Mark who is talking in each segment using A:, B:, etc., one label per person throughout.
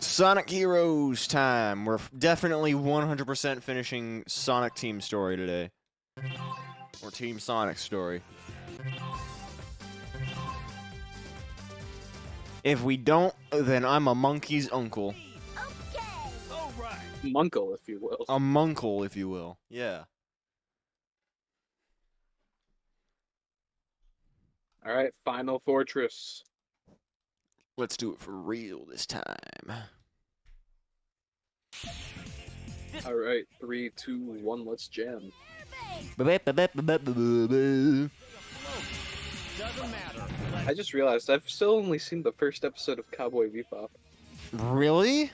A: Sonic Heroes time. We're definitely 100% finishing Sonic Team Story today. Or Team Sonic Story. If we don't, then I'm a monkey's uncle.
B: Okay.
C: All right.
D: Munkle, if you will.
A: A munkle, if you will. Yeah.
D: Alright, Final Fortress.
A: Let's do it for real this time.
D: Alright, 3, 2, 1, let's jam.
C: Doesn't matter.
D: I just realized I've still only seen the first episode of Cowboy Bebop.
A: Really?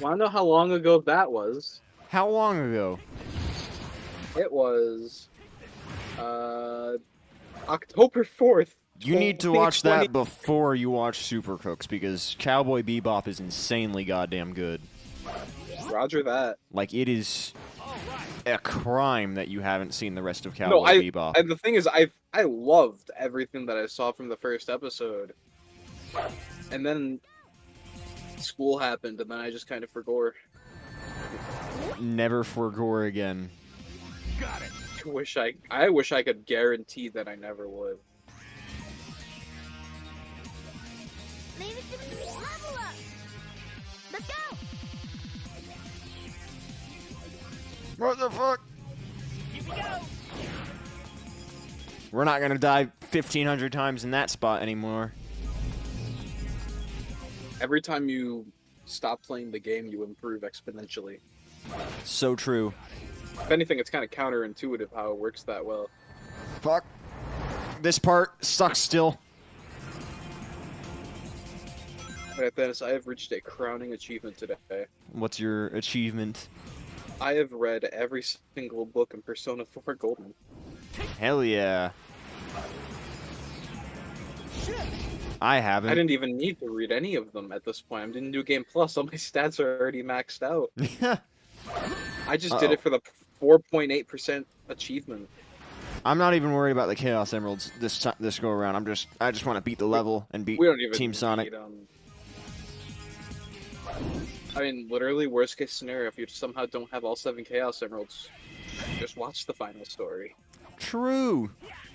D: Wanna know how long ago that was?
A: How long ago?
D: It was... October 4th.
A: You need to watch
D: 2020.
A: that before you watch Super Cooks, because Cowboy Bebop is insanely goddamn good.
D: Roger that.
A: Like, it is a crime that you haven't seen the rest of Cowboy
D: No,
A: Bebop.
D: and the thing is, I loved everything that I saw from the first episode. And then school happened, and then I just kind of forgot.
A: Never forgore again.
C: Got it.
D: I wish I could guarantee that I never would.
B: Level up. Let's go.
A: What the fuck?
C: Here we go.
A: We're not gonna die 1,500 times in that spot anymore.
D: Every time you stop playing the game, you improve exponentially.
A: So true.
D: If anything, it's kind of counterintuitive how it works that well.
A: Fuck. This part sucks still.
D: Alright, Thannus, I have reached a crowning achievement today.
A: What's your achievement?
D: I have read every single book in Persona 4 Golden.
A: Hell yeah. I haven't.
D: I didn't even need to read any of them at this point. I'm in New Game Plus. All my stats are already maxed out. I just did it for the 4.8% achievement.
A: I'm not even worried about the Chaos Emeralds this go around. I just want to beat the level and beat
D: We don't even
A: Team Sonic.
D: need, I mean, literally, worst case scenario, if you somehow don't have all 7 Chaos Emeralds, just watch the final story.
A: True.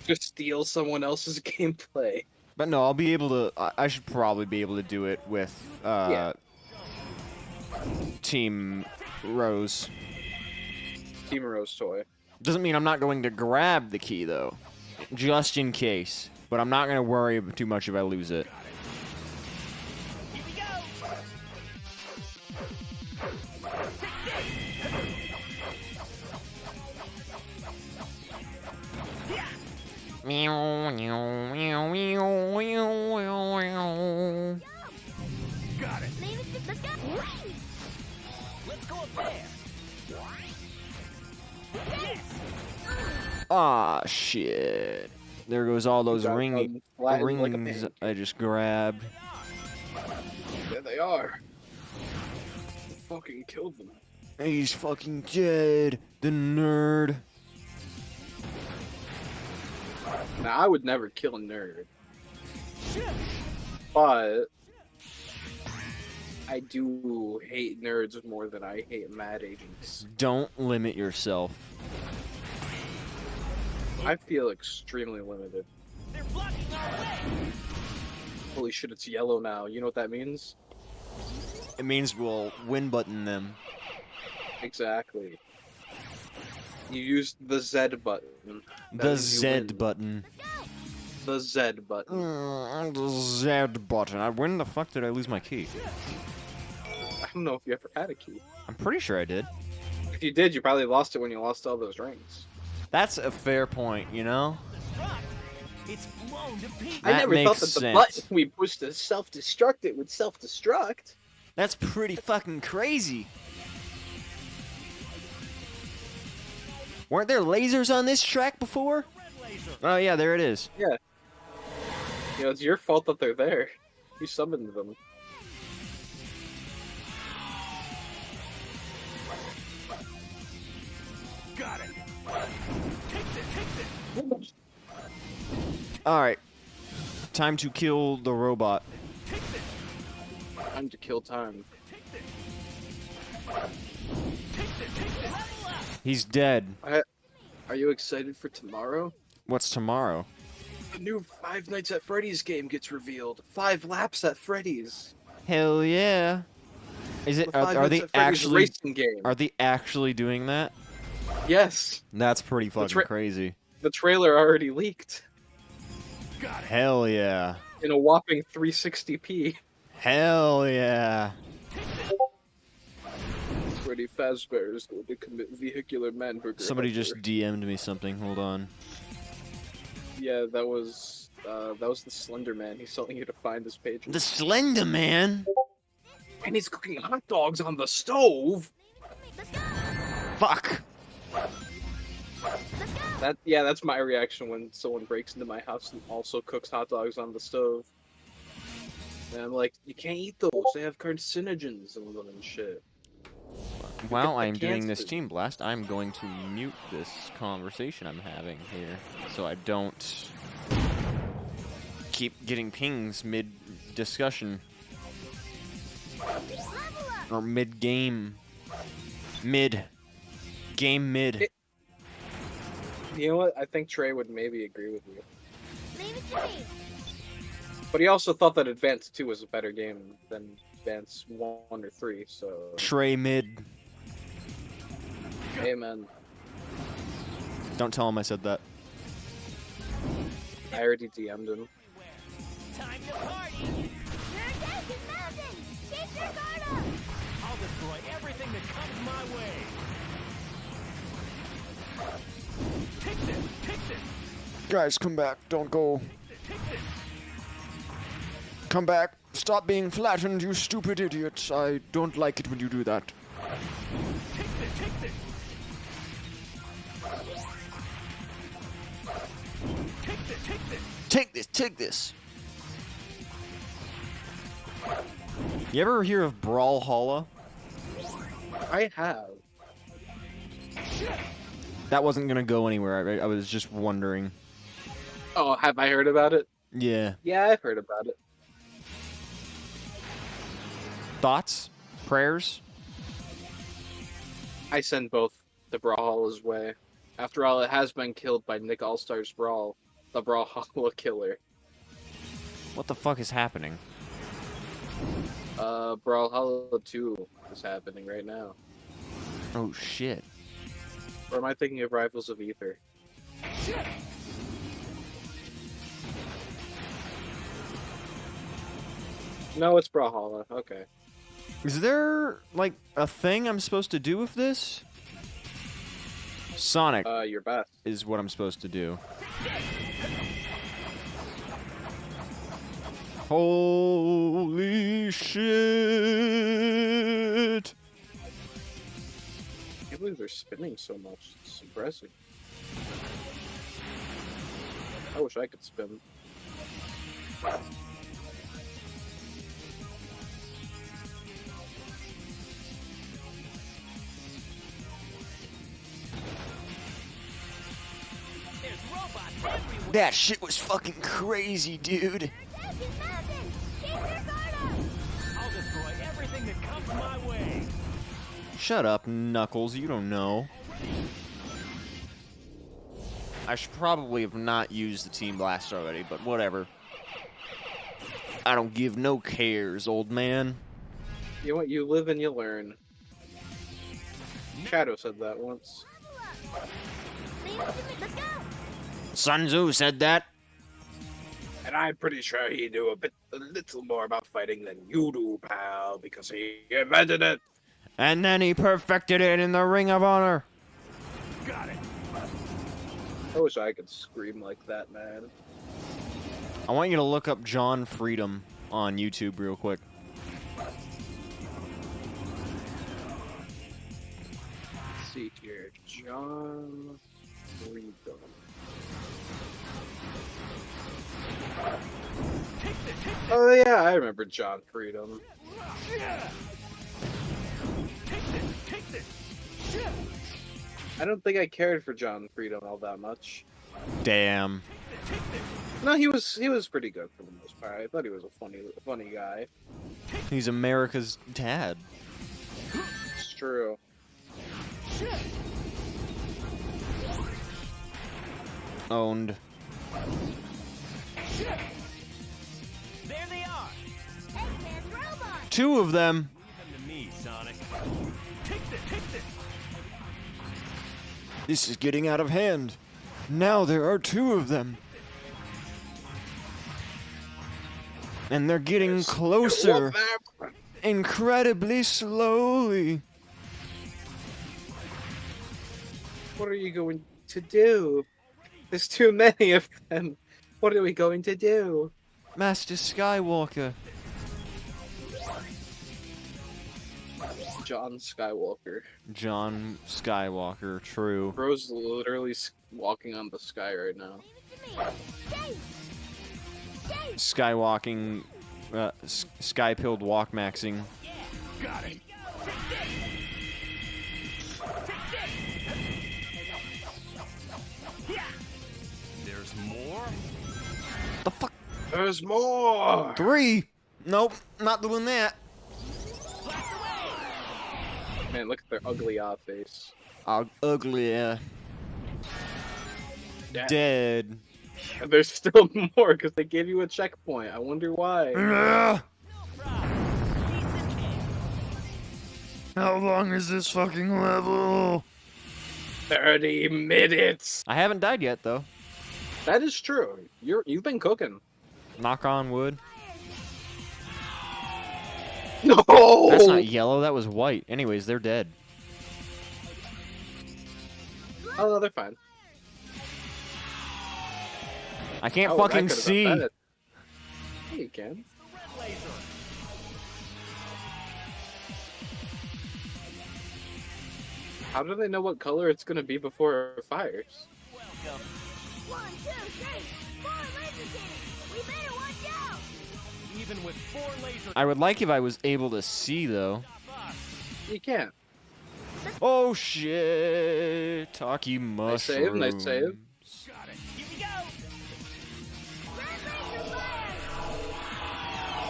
D: Just steal someone else's gameplay.
A: But no, I'll be able to. I should probably be able to do it with Team Rose.
D: Team Rose toy.
A: Doesn't mean I'm not going to grab the key though, just in case. But I'm not going to worry too much if I lose it.
C: Here we go.
A: Meow, meow, meow, meow, meow, meow.
C: Got it.
B: Let's go.
C: Let's go up there. Yes.
A: Ah, shit. There goes all those
D: Got
A: rings
D: flattened like a
A: I
D: pancake.
A: just grabbed.
D: There they are. Fucking killed them.
A: He's fucking dead, the nerd.
D: Now, I would never kill a nerd. But I do hate nerds more than I hate mad agents.
A: Don't limit yourself.
D: I feel extremely limited.
C: They're blocking our way.
D: Holy shit, it's yellow now. You know what that means?
A: It means we'll win button them.
D: Exactly. You used the Z button. That
A: The
D: means you
A: Z
D: win.
A: button.
D: The Z button.
A: The Z button. When the fuck did I lose my key?
D: I don't know if you ever had a key.
A: I'm pretty sure I did.
D: If you did, you probably lost it when you lost all those rings.
A: That's a fair point, you know?
C: Rock. It's blown to pieces.
D: I
A: That
D: never thought
A: makes
D: that the
A: sense.
D: button we pushed to self-destruct it would self-destruct.
A: That's pretty fucking crazy. Weren't there lasers on this track before?
C: Red laser.
A: Oh yeah, there it is.
D: Yeah. You know, it's your fault that they're there. You summoned them.
C: Got it. Take this.
A: Alright. Time to kill the robot.
C: Take this.
D: Time to kill time.
A: He's dead.
D: Are you excited for tomorrow?
A: What's tomorrow?
D: The new Five Nights at Freddy's game gets revealed. 5 laps at Freddy's.
A: Hell yeah. Is it?
D: The Five
A: Are
D: Nights
A: they
D: at Freddy's
A: actually?
D: racing game.
A: Are they actually doing that?
D: Yes.
A: That's pretty fucking crazy.
D: The trailer already leaked.
A: Hell yeah.
D: In a whopping 360p.
A: Hell yeah.
D: Freddy Fazbear is going to commit vehicular manburger.
A: Somebody just DM'd me something. Hold on.
D: Yeah, that was the Slender Man. He's telling you to find this page.
A: The Slender Man.
D: And he's cooking hot dogs on the stove.
A: Fuck.
D: That's my reaction when someone breaks into my house and also cooks hot dogs on the stove. And I'm like, you can't eat those. They have carcinogens in them and shit.
A: While I'm doing
D: cancer.
A: this Team Blast, I'm going to mute this conversation I'm having here so I don't keep getting pings mid-discussion. Or mid-game. Game mid.
D: You know what? I think Trey would maybe agree with you.
B: Leave it to me.
D: But he also thought that Advance 2 was a better game than Advance 1 or 3, so...
A: Trey mid.
D: Hey, man.
A: Don't tell him I said that.
D: I already DM'd him.
C: Time to party!
B: Your deck is mounting. Keep your guard up.
C: I'll destroy everything that comes my way. Take this! Take this!
A: Guys, come back. Don't go.
C: Take this!
A: Come back. Stop being flattened, you stupid idiots. I don't like it when you do that.
C: Take this! Take this! Take this! Take this!
A: Take this, take this. You ever hear of Brawlhalla?
D: I have.
A: That wasn't gonna go anywhere. I was just wondering.
D: Oh, have I heard about it?
A: Yeah.
D: Yeah, I've heard about it.
A: Thoughts? Prayers?
D: I send both the Brawlhalla's way. After all, it has been killed by Nick Allstar's Brawl, the Brawlhalla killer.
A: What the fuck is happening?
D: Brawlhalla 2 is happening right now.
A: Oh shit.
D: Or am I thinking of Rivals of Ether? No, it's Brawlhalla. Okay.
A: Is there, like, a thing I'm supposed to do with this? Sonic
D: Your best.
A: is what I'm supposed to do. Holy shit!
D: I can't believe they're spinning so much. It's impressive. I wish I could spin.
C: There's robots everywhere!
A: That shit was fucking crazy, dude.
B: Your deck is mounting. Keep your guard up.
C: I'll destroy everything that comes my way!
A: Shut up, Knuckles, you don't know. I should probably have not used the Team Blast already, but whatever. I don't give no cares, old man.
D: You know what? You live and you learn. Shadow said that once.
B: Leave it to me. Let's go.
A: Sun Tzu said that.
D: And I'm pretty sure he knew a little more about fighting than you do, pal, because he invented it.
A: And then he perfected it in the Ring of Honor.
C: Got it!
D: I wish I could scream like that, man.
A: I want you to look up John Freedom on YouTube real quick.
D: Let's see here. John Freedom. Oh yeah, I remember John Freedom.
C: Take this!
D: I don't think I cared for John Freedom all that much.
A: Damn.
D: No, he was pretty good for the most part. I thought he was a funny guy.
A: He's America's dad.
D: It's true.
A: Owned.
C: There they are.
B: Eggman's robot.
A: 2 of them.
C: Come to me, Sonic. Take this.
A: This is getting out of hand. Now there are 2 of them. And they're getting closer. Incredibly slowly.
D: What are you going to do? There's too many of them. What are we going to do?
A: Master Skywalker.
D: John Skywalker.
A: John Skywalker, true.
D: Bro's literally walking on the sky right now.
B: Leave it to me. Chase.
A: Skywalking, sky-pilled walk-maxing.
C: Got it. There's more?
A: The fuck?
D: There's more!
A: 3? Nope, not doing that.
D: Man, look at their ugly face.
A: Ugly, Dead.
D: And there's still more because they gave you a checkpoint. I wonder why.
A: Ugh. How long is this fucking level?
D: 30 minutes.
A: I haven't died yet, though.
D: That is true. You've been cooking.
A: Knock on wood.
D: No.
A: That's not yellow, that was white. Anyways, they're dead.
D: Oh, no, they're fine.
A: I can't
D: Oh, that
A: fucking
D: could've been
A: see.
D: better. Yeah, you can. How do they know what color it's gonna be before it fires?
C: Welcome.
B: 1, 2, 3, 4 laser cannons. We better watch out.
C: Even with 4 laser
A: I would like if I was able to see, though.
D: You can't.
A: Oh shit! Talkie
D: Nice save,
A: mushrooms.
D: nice save.
C: got it. Here we go.
B: Red laser flare.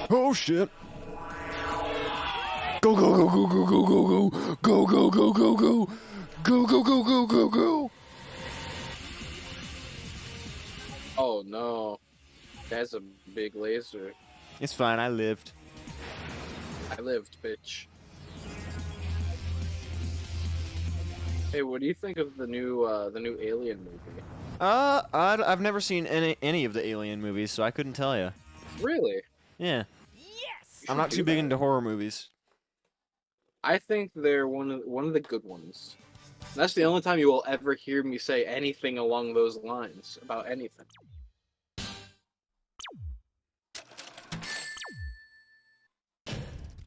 A: Oh shit! Go go go go go go go go go go go go go go go go go go go!
D: Oh no. That's a big laser.
A: It's fine. I lived.
D: I lived, bitch. Hey, what do you think of the new Alien movie?
A: I've never seen any of the Alien movies, so I couldn't tell you.
D: Really?
A: Yeah,
C: Yes.
A: I'm not too big into horror movies.
D: I think they're one of the good ones. That's the only time you will ever hear me say anything along those lines about anything.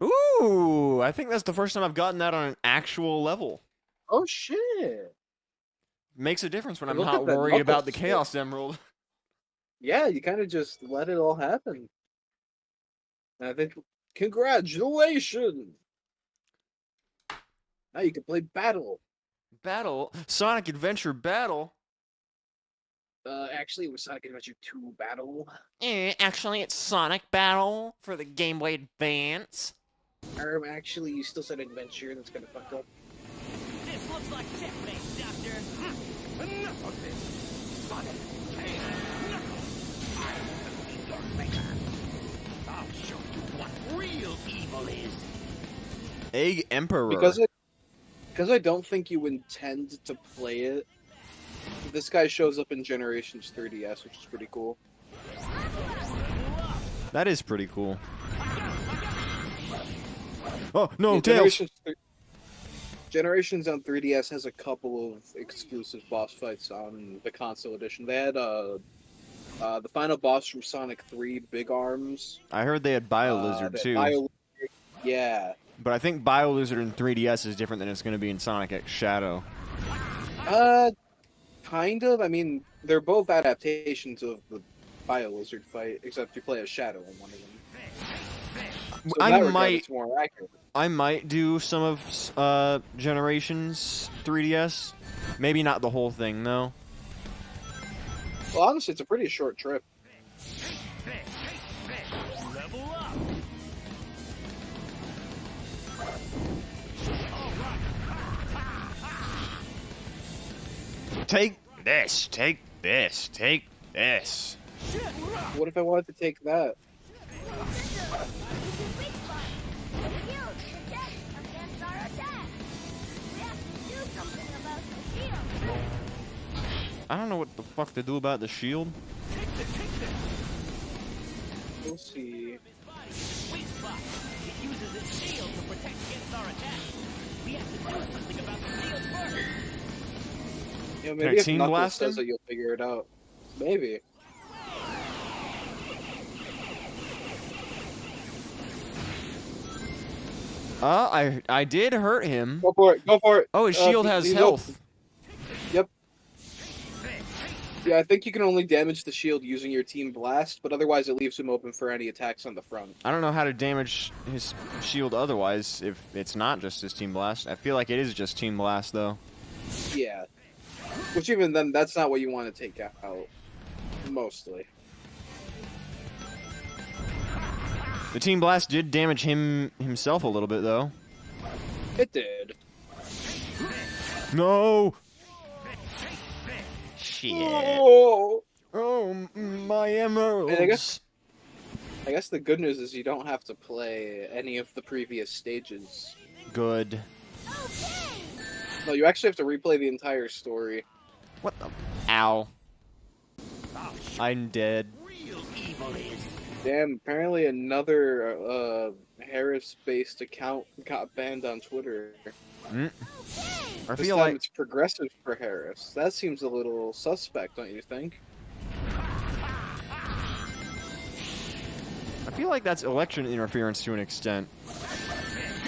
A: Ooh, I think that's the first time I've gotten that on an actual level.
D: Oh shit!
A: Makes a difference when I'm
D: Look
A: not
D: at that
A: worried about the
D: knuckles.
A: Chaos Emerald.
D: Yeah, you kind of just let it all happen. And I think, congratulations! Now you can play Battle.
A: Battle? Sonic Adventure Battle?
D: Actually, it was Sonic Adventure 2 Battle.
A: Actually, it's Sonic Battle for the Game Boy Advance.
D: Actually, you still said Adventure. That's gonna fuck up.
C: This looks like checkmate, Doctor. Enough of this. Sonic, Tail, Knuckles. I am your maker. I'll show you what real evil is.
A: Egg Emperor.
D: Because I don't think you intend to play it. This guy shows up in Generations 3DS, which is pretty cool.
A: That is pretty cool. Oh, no,
D: Yeah,
A: Tails!
D: Generations on 3DS has a couple of exclusive boss fights on the console edition. They had the final boss from Sonic 3, Big Arms.
A: I heard they had BioLizard, too.
D: Yeah.
A: But I think BioLizard in 3DS is different than it's going to be in Sonic X Shadow.
D: Kind of. I mean, they're both adaptations of the BioLizard fight, except you play as Shadow in one of them. So in that regard, it's more accurate.
A: I might do some of Generations 3DS. Maybe not the whole thing, though.
D: Well, honestly, it's a pretty short trip.
C: Level up. All right.
A: Take this. Take this. Take this.
D: What if I wanted to take that?
A: I don't know what the fuck to do about the shield.
D: We'll see.
C: Weak spot. It uses its shield to protect against our attack. We have to do something about the shield first.
D: You know,
A: Can I
D: maybe if
A: team
D: Knuckles
A: blast
D: says
A: him?
D: it, you'll figure it out. Maybe.
A: I did hurt him.
D: Go for it. Go for it.
A: Oh, his shield has
D: he's
A: health.
D: open. Yep. Yeah, I think you can only damage the shield using your Team Blast, but otherwise it leaves him open for any attacks on the front.
A: I don't know how to damage his shield otherwise if it's not just his Team Blast. I feel like it is just Team Blast, though.
D: Yeah. Which even then, that's not what you want to take out. Mostly.
A: The Team Blast did damage himself a little bit, though.
D: It did.
A: No! Shit.
D: Oh!
A: Oh, my emeralds.
D: And I guess the good news is you don't have to play any of the previous stages.
A: Good.
D: No, you actually have to replay the entire story.
A: What the? Ow. I'm dead.
C: Real evil is.
D: Damn, apparently another Harris-based account got banned on Twitter.
A: I
D: This
A: feel
D: time
A: like
D: it's progressive for Harris. That seems a little suspect, don't you think?
A: that's election interference to an extent.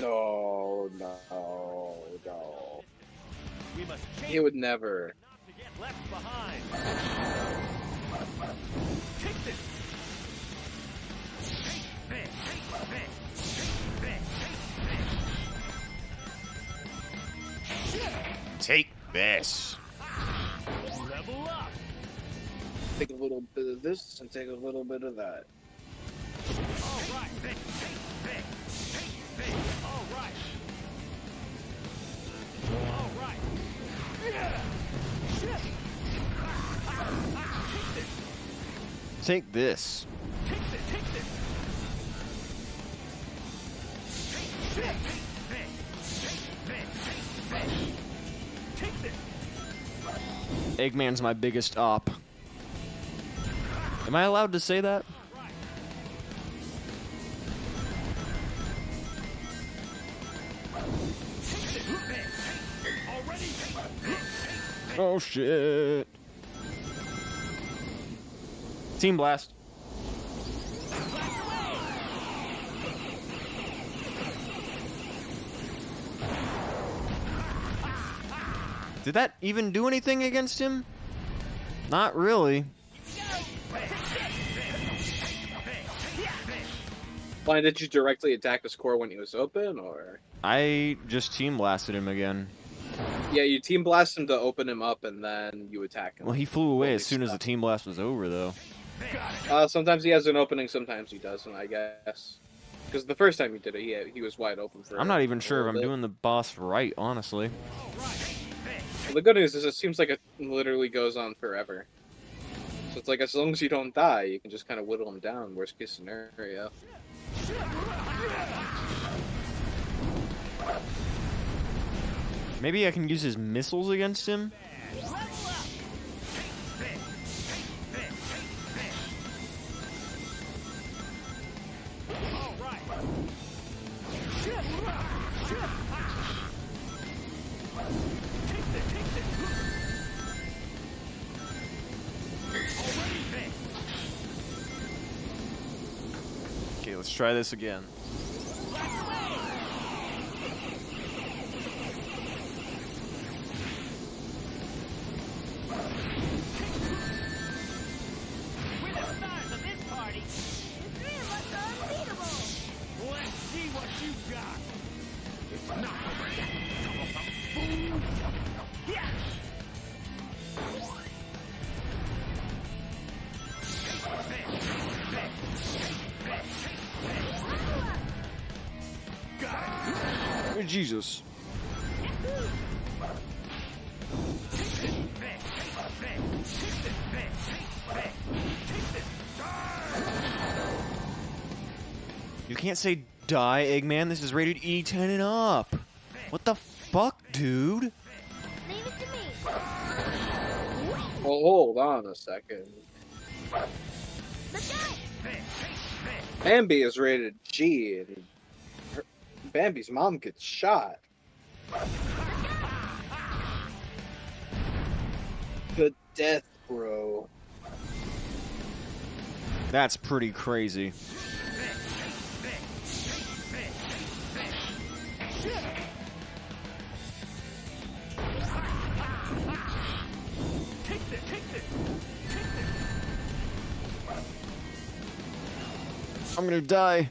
D: No.
C: We must
D: He would never.
C: not to get left behind. Take this.
A: Take this.
C: Level up.
D: Take a little bit of this and take a little bit of that.
C: All right. All right. All right.
A: Take this. Eggman's my biggest op. Am I allowed to say that? Oh shit. Team Blast. Did that even do anything against him? Not really.
D: Why did you directly attack his core when he was open, or?
A: I just Team Blasted him again.
D: Yeah, you Team Blast him to open him up, and then you attack him.
A: Well, he flew away
D: Holy
A: as soon as the
D: stuff.
A: Team Blast was over, though.
D: Sometimes he has an opening, sometimes he doesn't, I guess. Because the first time he did it, he was wide open for
A: I'm not even
D: a
A: sure if
D: little
A: I'm
D: bit.
A: doing the boss right, honestly.
D: Well, the good news is it seems like it literally goes on forever. So it's like, as long as you don't die, you can just kind of whittle him down, worst case scenario.
A: Maybe I can use his missiles against him? Okay, let's try this again.
C: We're the stars of this party.
B: The three of us are unbeatable.
C: Let's see what you got. It's not over yet. Troublesome fool. Yeah.
A: Jesus. You can't say die, Eggman. This is rated E10 and up. What the fuck, dude?
B: Leave it to me.
D: Well, hold on a second.
B: Let's go.
D: Bambi is rated G, and Bambi's mom gets shot. Good death, bro.
A: That's pretty crazy. I'm gonna die.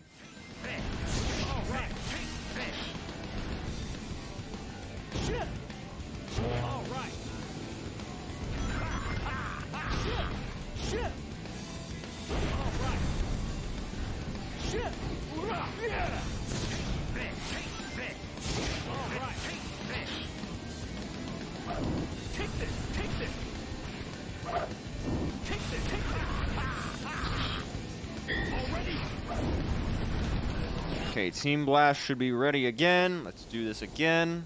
A: Okay, Team Blast should be ready again. Let's do this again.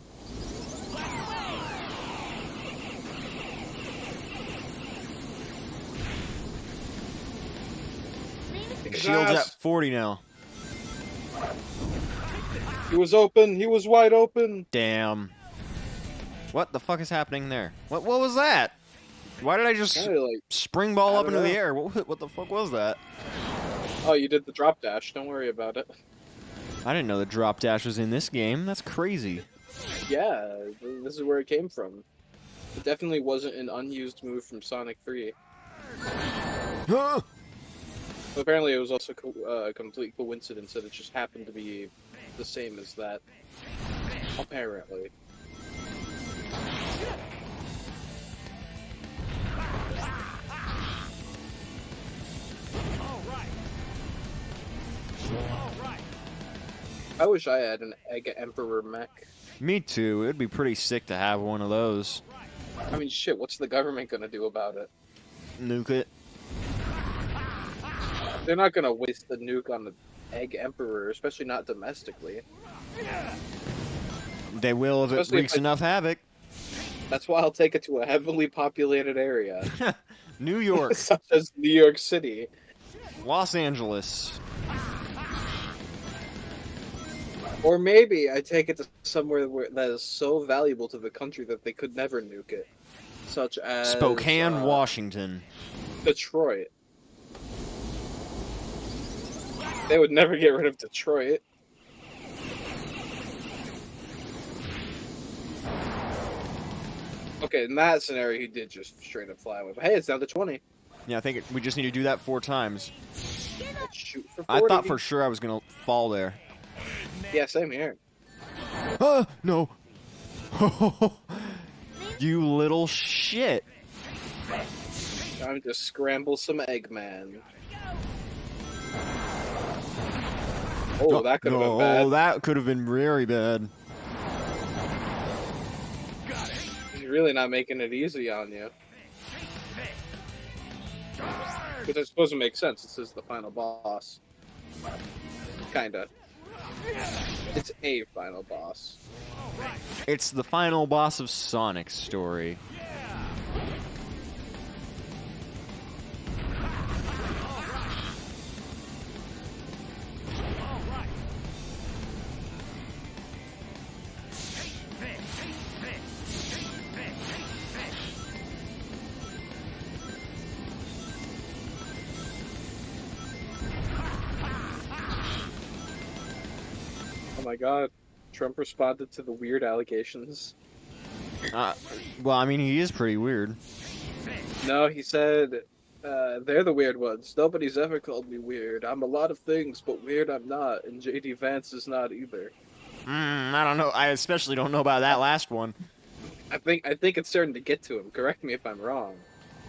A: Shield's at 40 now.
D: He was open. He was wide open.
A: Damn. What the fuck is happening there? What was that? Why did I just
D: Kinda like,
A: spring ball
D: I
A: up
D: don't
A: into the
D: know.
A: air? What the fuck was that?
D: oh, you did the drop dash. Don't worry about it.
A: I didn't know the drop dash was in this game. That's crazy.
D: Yeah, this is where it came from. It definitely wasn't an unused move from Sonic 3.
A: Huh?
D: But apparently it was also a complete coincidence that it just happened to be the same as that. Apparently. I wish I had an Egg Emperor mech.
A: Me too. It'd be pretty sick to have one of those.
D: I mean, shit, what's the government gonna do about it?
A: Nuke it.
D: They're not gonna waste the nuke on the Egg Emperor, especially not domestically.
A: They will if it
D: Especially if
A: wreaks
D: it-
A: enough havoc.
D: That's why I'll take it to a heavily populated area,
A: New York,
D: such as New York City.
A: Los Angeles.
D: Or maybe I take it to somewhere that is so valuable to the country that they could never nuke it, such as
A: Spokane, Washington.
D: Detroit. They would never get rid of Detroit. Okay, in that scenario, he did just straight up fly away. But hey, it's down to 20.
A: Yeah, I think we just need to do that 4 times.
D: Let's shoot for 40.
A: I thought for sure I was gonna fall there.
D: Yeah, same here.
A: No. You little shit.
D: Time to scramble some Eggman. Oh, that could have been bad.
A: That could have been very bad.
D: He's really not making it easy on you. Which I suppose it makes sense. This is the final boss. Kinda. It's a final boss.
A: It's the final boss of Sonic's story.
D: Oh my god. Trump responded to the weird allegations.
A: Well, I mean, he is pretty weird.
D: No, he said, they're the weird ones. Nobody's ever called me weird. I'm a lot of things, but weird I'm not. And JD Vance is not either.
A: I don't know. I especially don't know about that last one.
D: I think it's starting to get to him. Correct me if I'm wrong.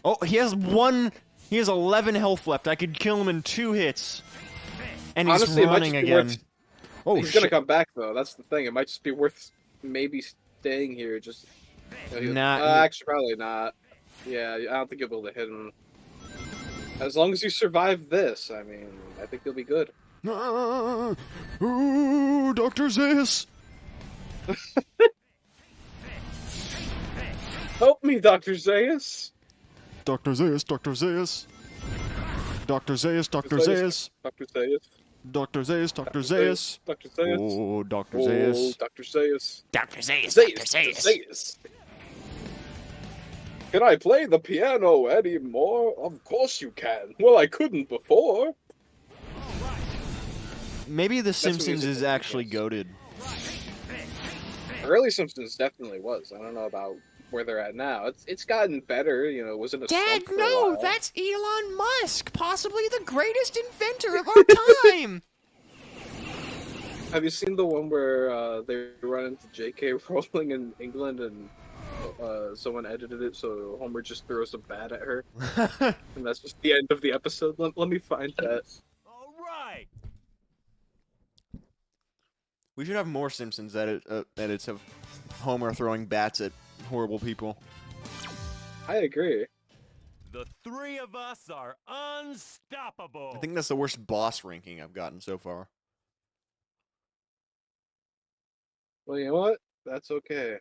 A: Oh, he has 11 health left. I could kill him in 2 hits. And he's
D: Honestly, it might
A: running
D: just be
A: again.
D: worth-
A: Oh,
D: He's
A: shit.
D: gonna come back though. That's the thing. It might just be worth maybe staying here. Just
A: Nah,
D: actually, probably not. Yeah, I don't think you'll be able to hit him. As long as you survive this, I mean, I think you'll be good.
A: Ooh, Dr. Zeus.
D: Help me, Dr. Zeus.
A: Dr. Zeus, Dr. Zeus. Dr. Zeus, Dr. Zeus.
D: Dr. Zeus.
A: Dr. Zeus, Dr. Zeus.
D: Dr. Zeus.
A: Oh, Dr.
D: Oh,
A: Zeus.
D: Dr. Zeus.
C: Dr. Zeus,
D: Zeus. Zeus. Can I play the piano anymore? Of course you can. Well, I couldn't before.
A: Maybe The
D: what
A: Simpsons
D: music
A: is
D: that
A: actually
D: is.
A: goated.
D: Early Simpsons definitely was. I don't know about where they're at now. It's gotten better. You know, it wasn't a
A: Dad,
D: slump for a
A: no,
D: while.
A: that's Elon Musk, possibly the greatest inventor of our time.
D: Have you seen the one where they run into J.K. Rowling in England and someone edited it so Homer just throws a bat at her? And that's just the end of the episode. Let me find that.
C: All right.
A: We should have more Simpsons edits of Homer throwing bats at horrible people.
D: I agree.
C: The three of us are unstoppable.
A: I think that's the worst boss ranking I've gotten so far.
D: Well, you know what? That's okay.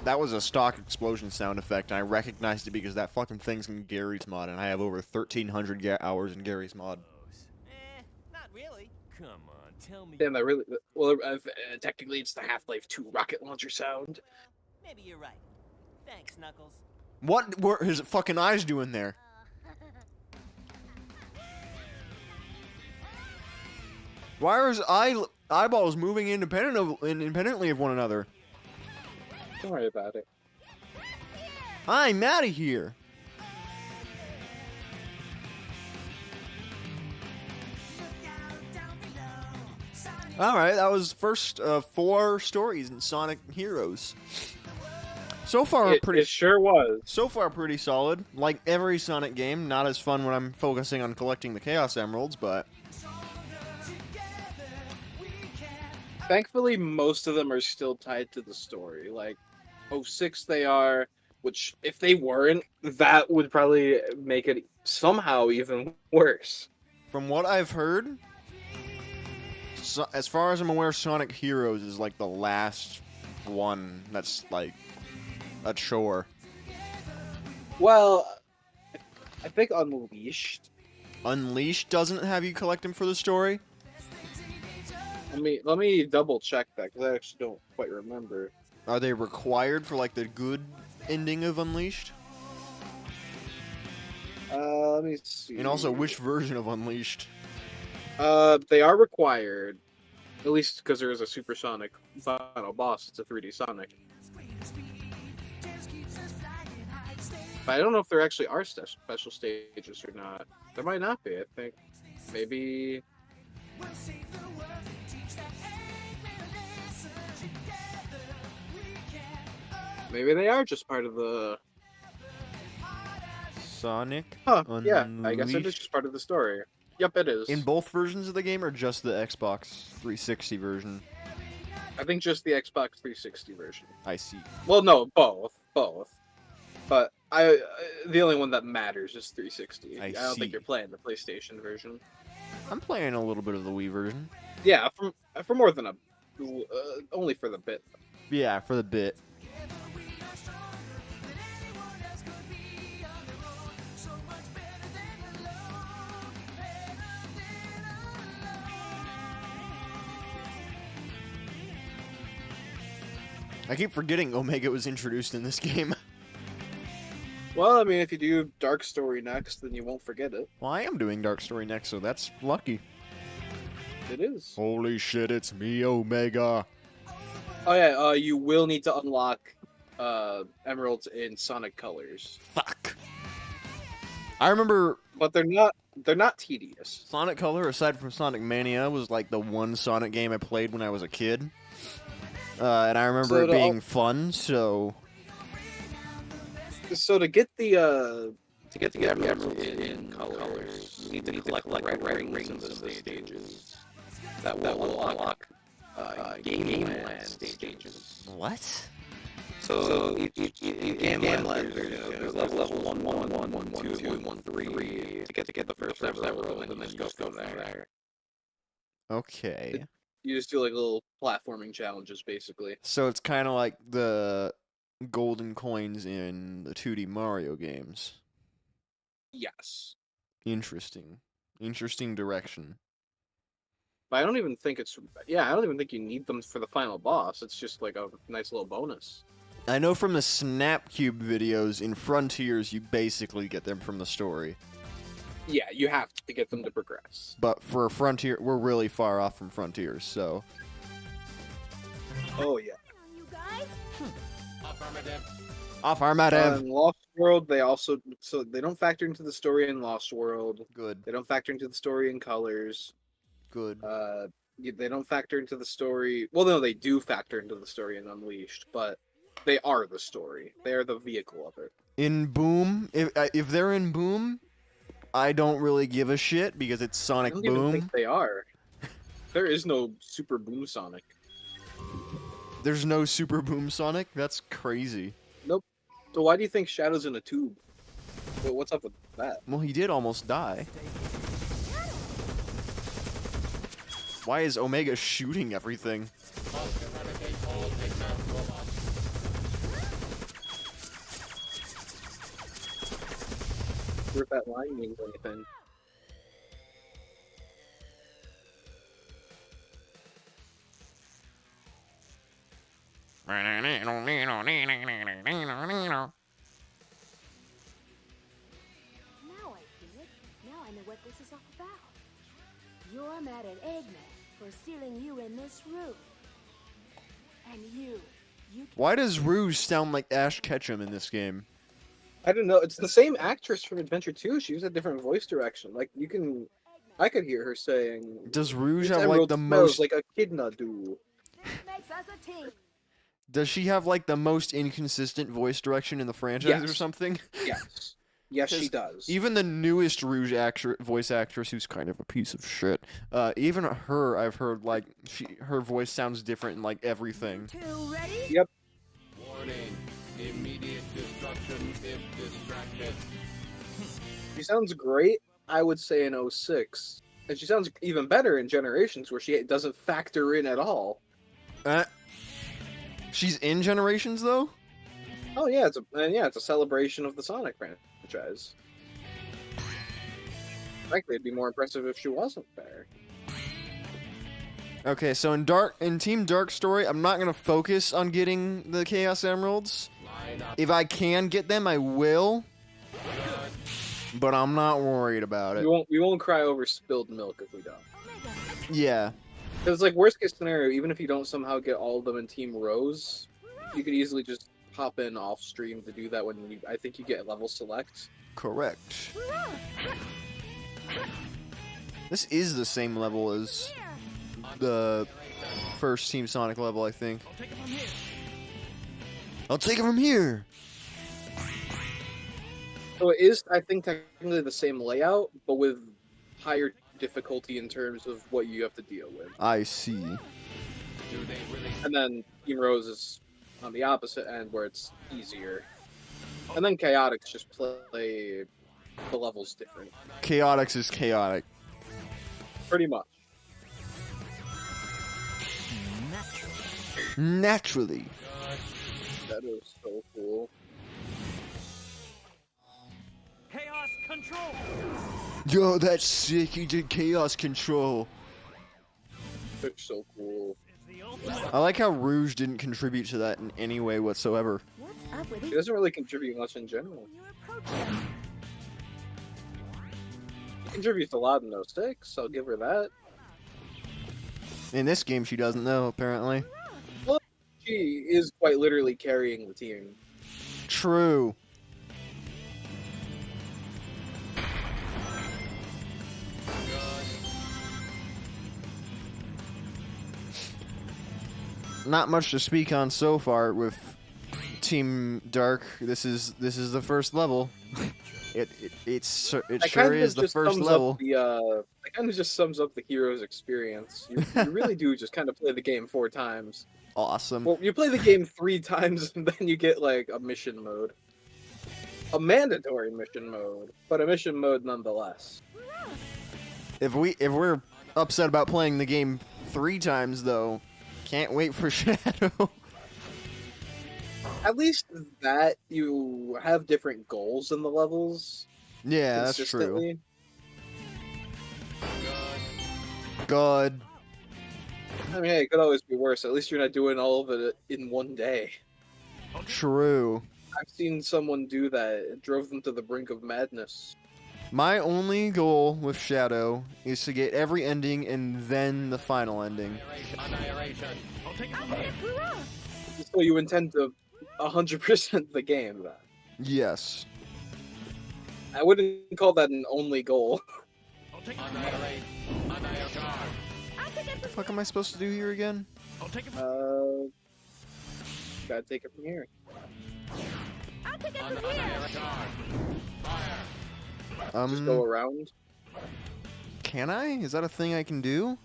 A: That was a stock explosion sound effect, and I recognized it because that fucking thing's in Gary's mod, and I have over 1,300 hours in Gary's mod.
C: Not really. Come on, tell me.
D: Damn, that really. Well, technically, it's the Half-Life 2 rocket launcher sound.
C: Maybe you're right. Thanks, Knuckles.
A: What were his fucking eyes doing there? Why are his eyeballs moving independently of one another?
D: Don't worry about it.
A: I'm out of here. Alright, that was first 4 stories in Sonic Heroes. So far,
D: It sure was.
A: So far, pretty solid. Like every Sonic game, not as fun when I'm focusing on collecting the Chaos Emeralds, but...
D: Thankfully, most of them are still tied to the story. Like, 06 they are, which, if they weren't, that would probably make it somehow even worse.
A: From what I've heard, so, as far as I'm aware, Sonic Heroes is like the last one that's like a chore.
D: Well, I think Unleashed.
A: Unleashed doesn't have you collect them for the story?
D: Let me double check that, because I actually don't quite remember.
A: Are they required for like the good ending of Unleashed?
D: Let me see.
A: And also, which version of Unleashed?
D: They are required, at least because there is a supersonic final boss. It's a 3D Sonic. But I don't know if there actually are special stages or not. There might not be, I think. Maybe... Maybe they are just part of the...
A: Sonic
D: Huh,
A: Unleashed?
D: yeah, I guess it is just part of the story. Yep, it is.
A: In both versions of the game, or just the Xbox 360 version?
D: I think just the Xbox 360 version.
A: I see.
D: Well, no, both. But the only one that matters is 360. I don't
A: see.
D: think you're playing the PlayStation version.
A: I'm playing a little bit of the Wii version.
D: Yeah, for more than only for the bit.
A: Yeah, for the bit. I keep forgetting Omega was introduced in this game.
D: Well, I mean, if you do Dark Story next, then you won't forget it.
A: Well, I am doing Dark Story next, so that's lucky.
D: It is.
A: Holy shit, it's me, Omega.
D: Oh yeah, you will need to unlock emeralds in Sonic colors.
A: Fuck. I remember
D: But they're not tedious.
A: Sonic Color, aside from Sonic Mania, was like the one Sonic game I played when I was a kid. And I remember
D: So
A: it being fun, so...
D: So to get the emerald in colors, you need to collect red rings in the stages. That will unlock game land stages.
A: What?
D: So each game land, there's level 1, 1, 1, 1, 2, 1, 1, 3 to get the first emerald, and then you just go from there.
A: Okay.
D: You just do like little platforming challenges, basically.
A: So it's kind of like the golden coins in the 2D Mario games.
D: Yes.
A: Interesting. Interesting direction.
D: But I don't even think it's... Yeah, I don't even think you need them for the final boss. It's just like a nice little bonus.
A: I know from the Snapcube videos, in Frontiers, you basically get them from the story.
D: Yeah, you have to get them to progress.
A: But for Frontier, we're really far off from Frontiers, so...
D: Oh, yeah.
B: You guys?
A: Affirmative!
D: In Lost World, they also... So they don't factor into the story in Lost World.
A: Good.
D: They don't factor into the story in Colors.
A: Good.
D: They don't factor into the story... Well, no, they do factor into the story in Unleashed, but they are the story. They are the vehicle of it.
A: In Boom, if they're in Boom, I don't really give a shit because it's Sonic
D: I don't even
A: Boom.
D: think they are. There is no Super Boom Sonic.
A: There's no Super Boom Sonic? That's crazy.
D: Nope. So why do you think Shadow's in a tube? What's up with that?
A: Well, he did almost die. Why is Omega shooting everything?
D: If that line means anything.
B: Now I get it. Now I know what this is all about. You're mad at Eggman for sealing you in this room. And you
A: Why does Rouge sound like Ash Ketchum in this game?
D: I don't know. It's the same actress from Adventure 2. She was a different voice direction. Like I could hear her saying.
A: Does Rouge
D: "This
A: have like
D: emerald
A: the
D: smells
A: most?
D: like a echidna do."
B: This makes us a team.
A: Does she have like the most inconsistent voice direction in the franchise or
D: Yes.
A: something?
D: Yes. Yes, she
A: 'Cause
D: does.
A: Even the newest Rouge voice actress, who's kind of a piece of shit, even her, I've heard like her voice sounds different in like everything.
B: Two ready?
D: Yep.
C: Warning. Immediate destruction if distracted.
D: She sounds great, I would say, in 06. And she sounds even better in Generations, where she doesn't factor in at all.
A: She's in Generations though.
D: Oh yeah, it's a celebration of the Sonic franchise. Frankly, it'd be more impressive if she wasn't there.
A: Okay, so in Team Dark Story, I'm not gonna focus on getting the Chaos Emeralds. If I can get them, I will. But I'm not worried about it.
D: We won't cry over spilled milk if we don't.
A: Yeah.
D: Because like worst case scenario, even if you don't somehow get all of them in Team Rose, you could easily just hop in off stream to do that when I think you get level select.
A: Correct. This is the same level as the first Team Sonic level, I think. I'll take it from here.
D: So it is, I think, technically the same layout, but with higher difficulty in terms of what you have to deal with.
A: I see.
D: And then Team Rose is on the opposite end, where it's easier. And then Chaotix just play the levels different.
A: Chaotix is chaotic.
D: Pretty much.
A: Naturally.
D: That is so cool.
C: Chaos control.
A: Yo, that's sick. He did Chaos Control.
D: They're so cool.
A: I like how Rouge didn't contribute to that in any way whatsoever.
B: What's up with
D: He
B: these
D: doesn't really contribute much in general.
B: you're approaching?
D: He contributes a lot in 06, I'll give her that.
A: In this game, she doesn't know, apparently.
D: She is quite literally carrying the team.
A: True. Not much to speak on so far with Team Dark. This is the first level. it
D: That
A: sure
D: kind
A: is
D: of
A: the
D: just
A: first
D: sums
A: level.
D: up the that kind of just sums up the hero's experience. You really do just kind of play the game 4 times.
A: Awesome.
D: Well, you play the game 3 times and then you get like a mission mode. A mandatory mission mode, but a mission mode nonetheless.
A: If we're upset about playing the game 3 times though, can't wait for Shadow.
D: At least that you have different goals in the levels
A: Yeah, that's true.
D: consistently.
A: God.
D: I mean, hey, it could always be worse. At least you're not doing all of it in one day.
A: True.
D: I've seen someone do that. It drove them to the brink of madness.
A: My only goal with Shadow is to get every ending and then the final ending.
C: I'll take it from here.
D: So you intend to 100% the game, then?
A: Yes.
D: I wouldn't call that an only goal.
C: I'll take it from here.
A: What the fuck am I supposed to do here again?
C: I'll take it from
D: Gotta take it from here.
B: I'll take it from here.
D: Just go around.
A: Can I? Is that a thing I can do?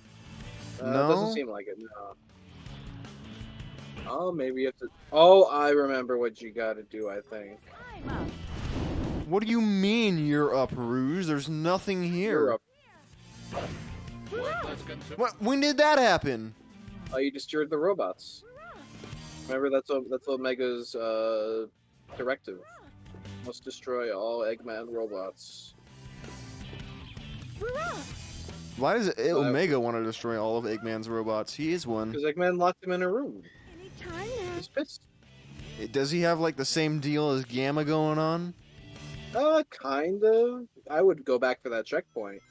A: No.
D: Doesn't seem like it. No. Oh, maybe you have to. Oh, I remember what you gotta do. I think.
A: What do you mean you're up, Rouge? There's nothing here.
D: You're up.
A: What? When did that happen?
D: Oh, you destroyed the robots. Remember, that's Omega's directive. Must destroy all Eggman robots.
A: Why does Omega want to destroy all of Eggman's robots? He is one.
D: Because Eggman locked him in a room.
B: Anytime now.
D: He's pissed.
A: Does he have like the same deal as Gamma going on?
D: Kind of. I would go back for that checkpoint.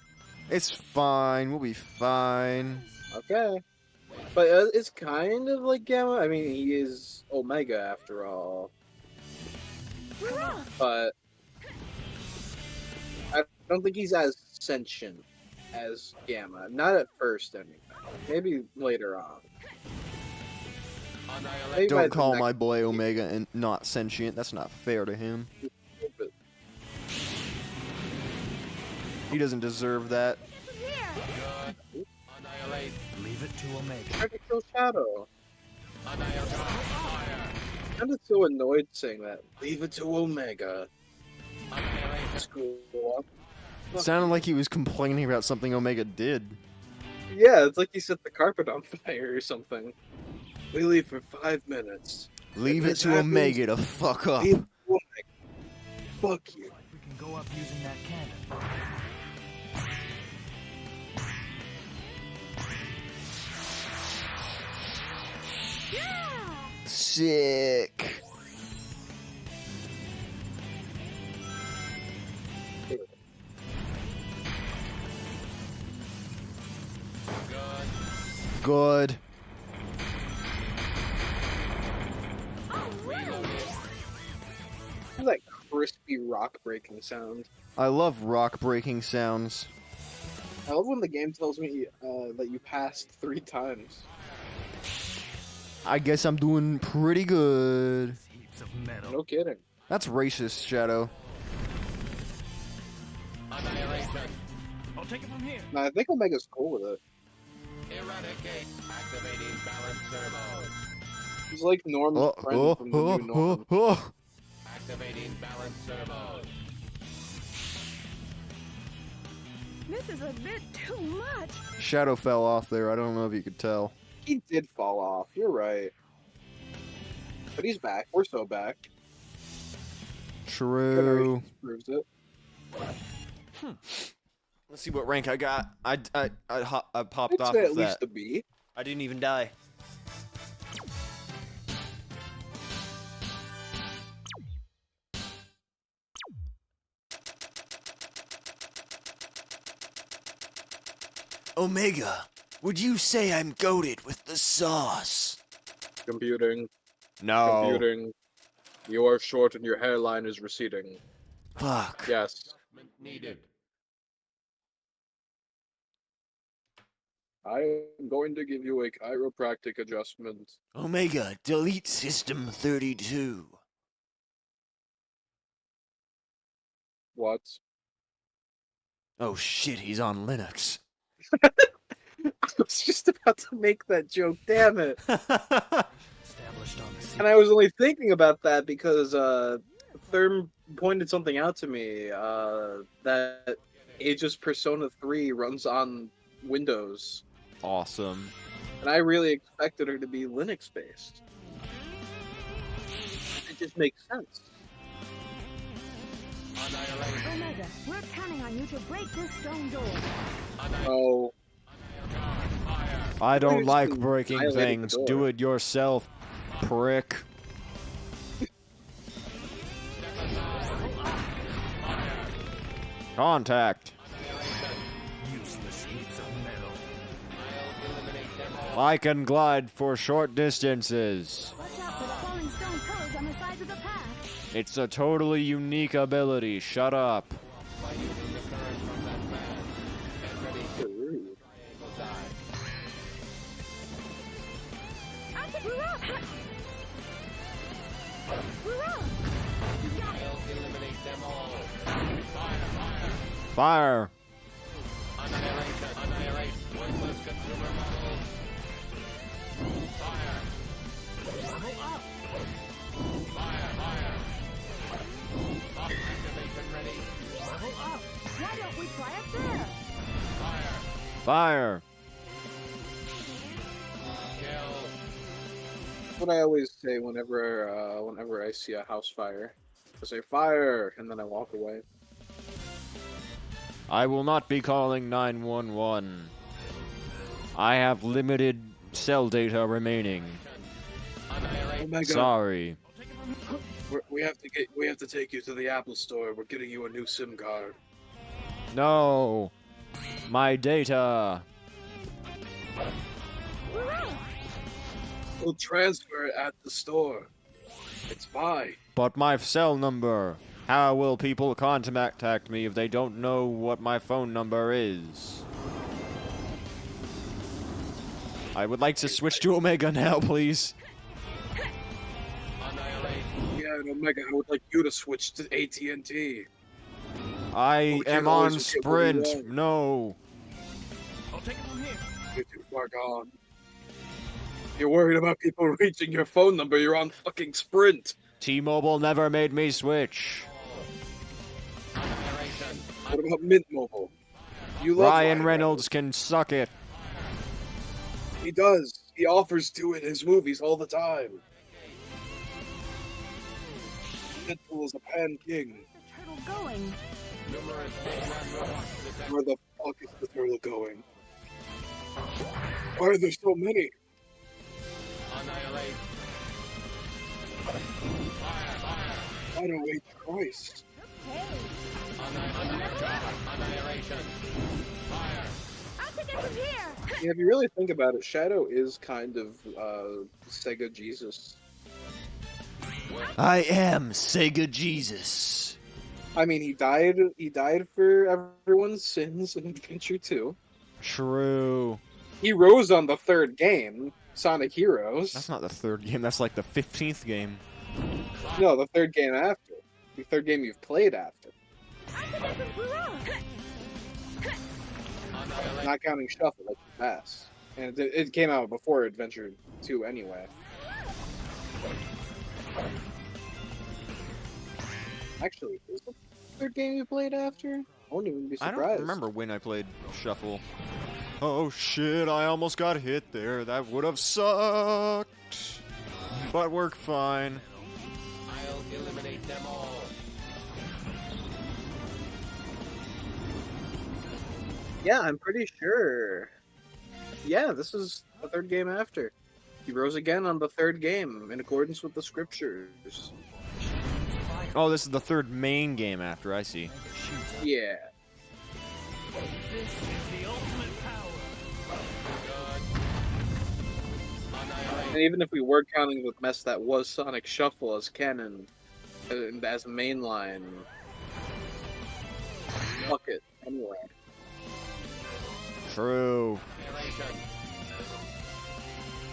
A: It's fine. We'll be fine.
D: Okay. But it's kind of like Gamma. I mean, he is Omega after all. But I don't think he's as sentient as Gamma. Not at first, anyway. Maybe later on. Maybe by
A: Don't
D: the
A: call
D: next-
A: my boy Omega and not sentient. That's not fair to him. He doesn't deserve that.
C: Leave it to Omega.
D: Try to kill Shadow. I'm just so annoyed saying that. Leave it to Omega. Screw up.
A: It sounded like he was complaining about something Omega did.
D: Yeah, it's like he set the carpet on fire or something. We leave for 5 minutes.
A: Leave
D: If
A: it
D: this
A: to
D: happens,
A: Omega to fuck up.
D: leave it to Omega. Fuck you.
C: We can go up using that cannon.
A: Sick. Good.
D: That crispy rock breaking sound.
A: I love rock breaking sounds.
D: I love when the game tells me that you passed 3 times.
A: I guess I'm doing pretty good.
C: Heaps of metal.
D: No kidding.
A: That's racist, Shadow.
C: I'll take it from here.
D: No, I think Omega's cool with it.
C: Eradicate. Activating balancer mode.
D: He's like Norm's friend from the new Norm.
C: Activating balancer mode.
B: This is a bit too much.
A: Shadow fell off there. I don't know if you could tell.
D: He did fall off. You're right. But he's back. We're so back.
A: True.
D: Generations proves it.
A: Let's see what rank I got. I popped
D: I'd
A: off
D: say
A: with
D: at least
A: that.
D: a B.
A: I didn't even die. Omega, would you say I'm goated with the sauce?
D: Computing.
A: No.
D: Computing. You are short and your hairline is receding.
A: Fuck.
D: Yes.
C: Needed.
D: I am going to give you a chiropractic adjustment.
A: Omega, delete System 32.
D: What?
A: Oh shit, he's on Linux.
D: I was just about to make that joke, damn it.
C: Established on the
D: And I was only thinking about that because Therm pointed something out to me that Aegis Persona 3 runs on Windows.
A: Awesome.
D: And I really expected her to be Linux based. It just makes sense.
B: Omega, we're counting on you to break this stone door.
D: Oh,
A: I don't
D: Just
A: like
D: been
A: breaking
D: violating the
A: things.
D: door.
A: Do it yourself, prick. Contact.
C: useless heaps of metal.
A: I can glide for short distances.
B: Watch out for the falling stone pillars on the sides of the path.
A: It's a totally unique ability. Shut up. Fire.
B: Why don't we try it there?
A: Fire.
D: That's what I always say whenever I see a house fire. I say fire, and then I walk away.
A: I will not be calling 911. I have limited cell data remaining.
D: Oh my god!
A: Sorry.
D: We have to take you to the Apple Store. We're getting you a new SIM card.
A: No. My data.
D: We'll transfer it at the store. It's fine.
A: But my cell number. How will people contact me if they don't know what my phone number is? I would like to switch to Omega now, please.
D: Yeah, and Omega, I would like you to switch to AT&T.
A: I
D: We can't
A: am
D: always
A: on
D: just get what we
A: Sprint.
D: want.
A: No.
C: I'll take it from here.
D: You're too far gone. You're worried about people reaching your phone number. You're on fucking Sprint.
A: T-Mobile never made me switch.
D: What about Mint Mobile? You love
A: Ryan Reynolds can suck it.
D: He does. He offers to in his movies all the time. Deadpool is a pan king.
B: The turtle going.
D: Where the fuck is the turtle going? Why are there so many? I don't wait Christ.
B: Hey. I'll take it from here.
D: Yeah, if you really think about it, Shadow is kind of Sega Jesus.
A: I am Sega Jesus.
D: I mean, he died for everyone's sins in Adventure 2.
A: True.
D: He rose on the third game, Sonic Heroes.
A: That's not the third game. That's like the 15th game.
D: No, the third game after. The third game you've played after. Not counting Shuffle, like the pass. And it came out before Adventure 2 anyway. Actually, is the third game you played after? I wouldn't even be
A: I
D: surprised.
A: don't remember when I played Shuffle. Oh shit, I almost got hit there. That would have sucked. But worked fine.
C: I'll eliminate them all.
D: Yeah, I'm pretty sure. Yeah, this is the third game after. He rose again on the third game, in accordance with the scriptures.
A: Oh, this is the third main game after, I see.
D: Yeah.
C: This is the ultimate power.
D: And even if we were counting the mess that was Sonic Shuffle as canon, and as mainline, fuck it, anyway.
A: True.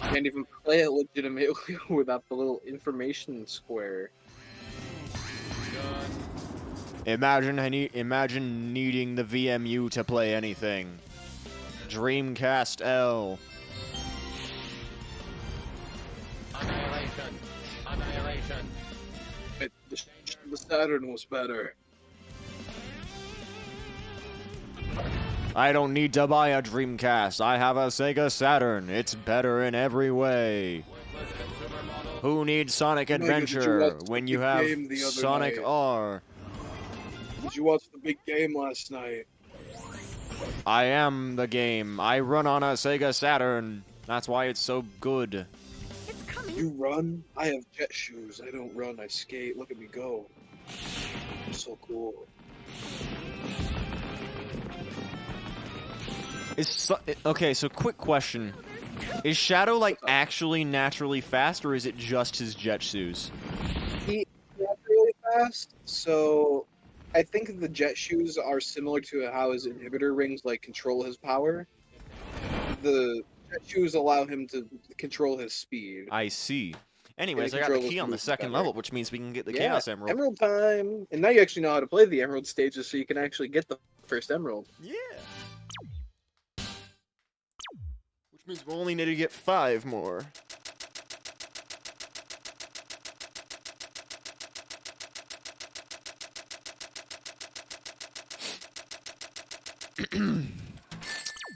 D: Can't even play it legitimately without the little information square.
A: Imagine needing the VMU to play anything. Dreamcast L.
C: Annihilation. Annihilation.
D: The Saturn was better.
A: I don't need to buy a Dreamcast. I have a Sega Saturn. It's better in every way. Who needs Sonic Adventure when you have Sonic R?
D: Did you watch the big game last night?
A: I am the game. I run on a Sega Saturn. That's why it's so good.
B: It's coming.
D: You run? I have jet shoes. I don't run, I skate. Look at me go. I'm so cool.
A: Okay, so quick question. Is Shadow, like, actually naturally fast, or is it just his jet shoes?
D: He's really fast, so I think the jet shoes are similar to how his inhibitor rings, like, control his power. The jet shoes allow him to control his speed.
A: I see. Anyways, I got the key on the second level, which means we can get the Chaos Emerald.
D: Emerald time! And now you actually know how to play the Emerald stages, so you can actually get the first Emerald.
A: Yeah. Which means we'll only need to get 5 more.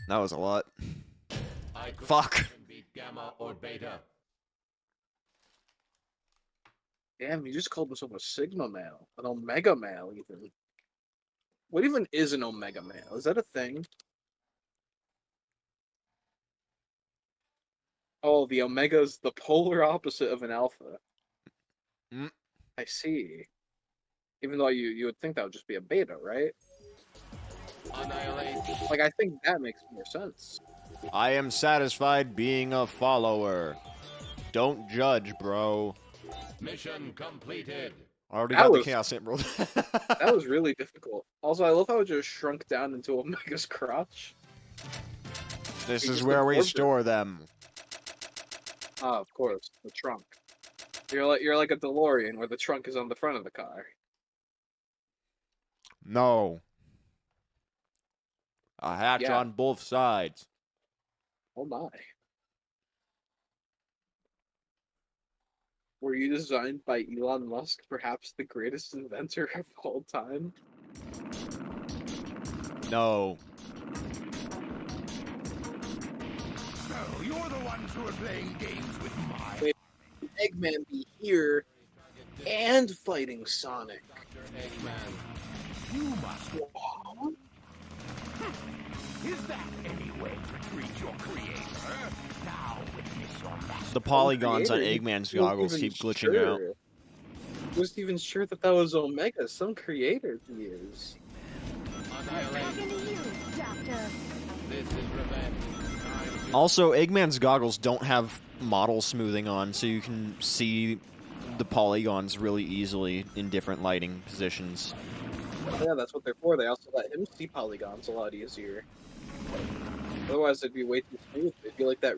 A: That was a lot. Fuck.
C: Gamma or beta.
D: Damn, you just called himself a Sigma male. An Omega male, even. What even is an Omega male? Is that a thing? Oh, the Omega's the polar opposite of an Alpha.
A: Mm.
D: I see. Even though you would think that would just be a Beta, right?
C: Annihilate.
D: Like, I think that makes more sense.
A: I am satisfied being a follower. Don't judge, bro.
C: Mission completed.
A: I already
D: That
A: got the
D: was-
A: Chaos Emerald.
D: That was really difficult. Also, I love how it just shrunk down into Omega's crotch.
A: This
D: He
A: is
D: just
A: where we
D: absorbed it.
A: store them.
D: Ah, of course, the trunk. You're like a DeLorean where the trunk is on the front of the car.
A: No. A hatch
D: Yeah.
A: on both sides.
D: Oh my. Were you designed by Elon Musk, perhaps the greatest inventor of all time?
A: No.
C: So you're the ones who are playing games with my
D: Wait. Eggman be here and fighting Sonic.
C: Eggman. You must.
D: What?
C: Is that any way to treat your creator? Now witness your master.
A: The polygons on
D: Creator?
A: Eggman's
D: He wasn't
A: goggles
D: even
A: keep glitching out.
D: sure. He wasn't even sure that was Omega. Some creator he is.
C: Annihilate.
B: Talking to you, Doctor.
C: This is revenge. Time.
A: Also, Eggman's goggles don't have model smoothing on, so you can see the polygons really easily in different lighting positions.
D: Yeah, that's what they're for. They also let him see polygons a lot easier. Otherwise, it'd be way too smooth. It'd be like that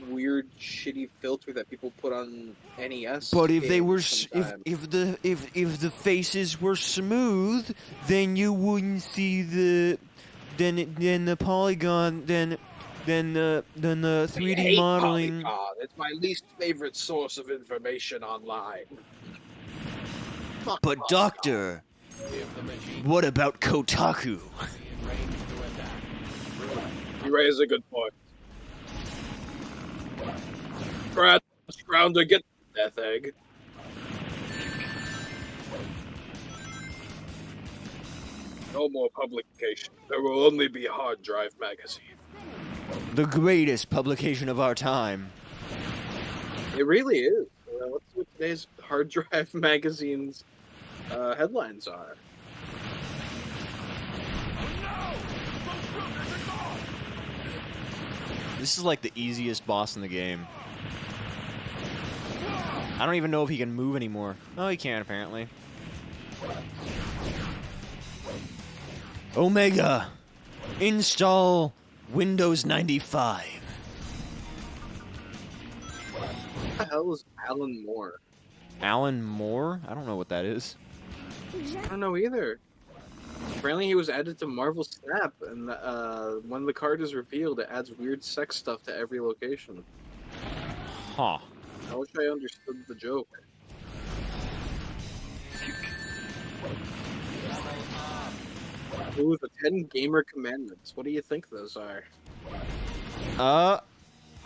D: weird, shitty filter that people put on NES.
A: But if they
D: games
A: were,
D: sometimes.
A: if the faces were smooth, then you wouldn't see the, then the polygon, then the
D: I
A: 3D
D: hate
A: modeling.
D: Polygon. It's my least favorite source of information online. Fuck
A: But
D: Polygon.
A: Doctor,
C: If the machine
A: what about Kotaku?
C: is in range to attack.
D: You raise a good point. Brad, ground to get the death egg. No more publication. There will only be Hard Drive magazine.
A: The greatest publication of our time.
D: It really is. Let's see what today's Hard Drive magazine's headlines are.
A: This is like the easiest boss in the game. I don't even know if he can move anymore. Oh, he can, apparently. Omega! Install Windows 95.
D: What the hell is Alan Moore?
A: Alan Moore? I don't know what that is.
D: I don't know either. Apparently, he was added to Marvel Snap, and when the card is revealed, it adds weird sex stuff to every location.
A: Huh.
D: I wish I understood the joke. Ooh, the 10 gamer commandments. What do you think those are?
A: I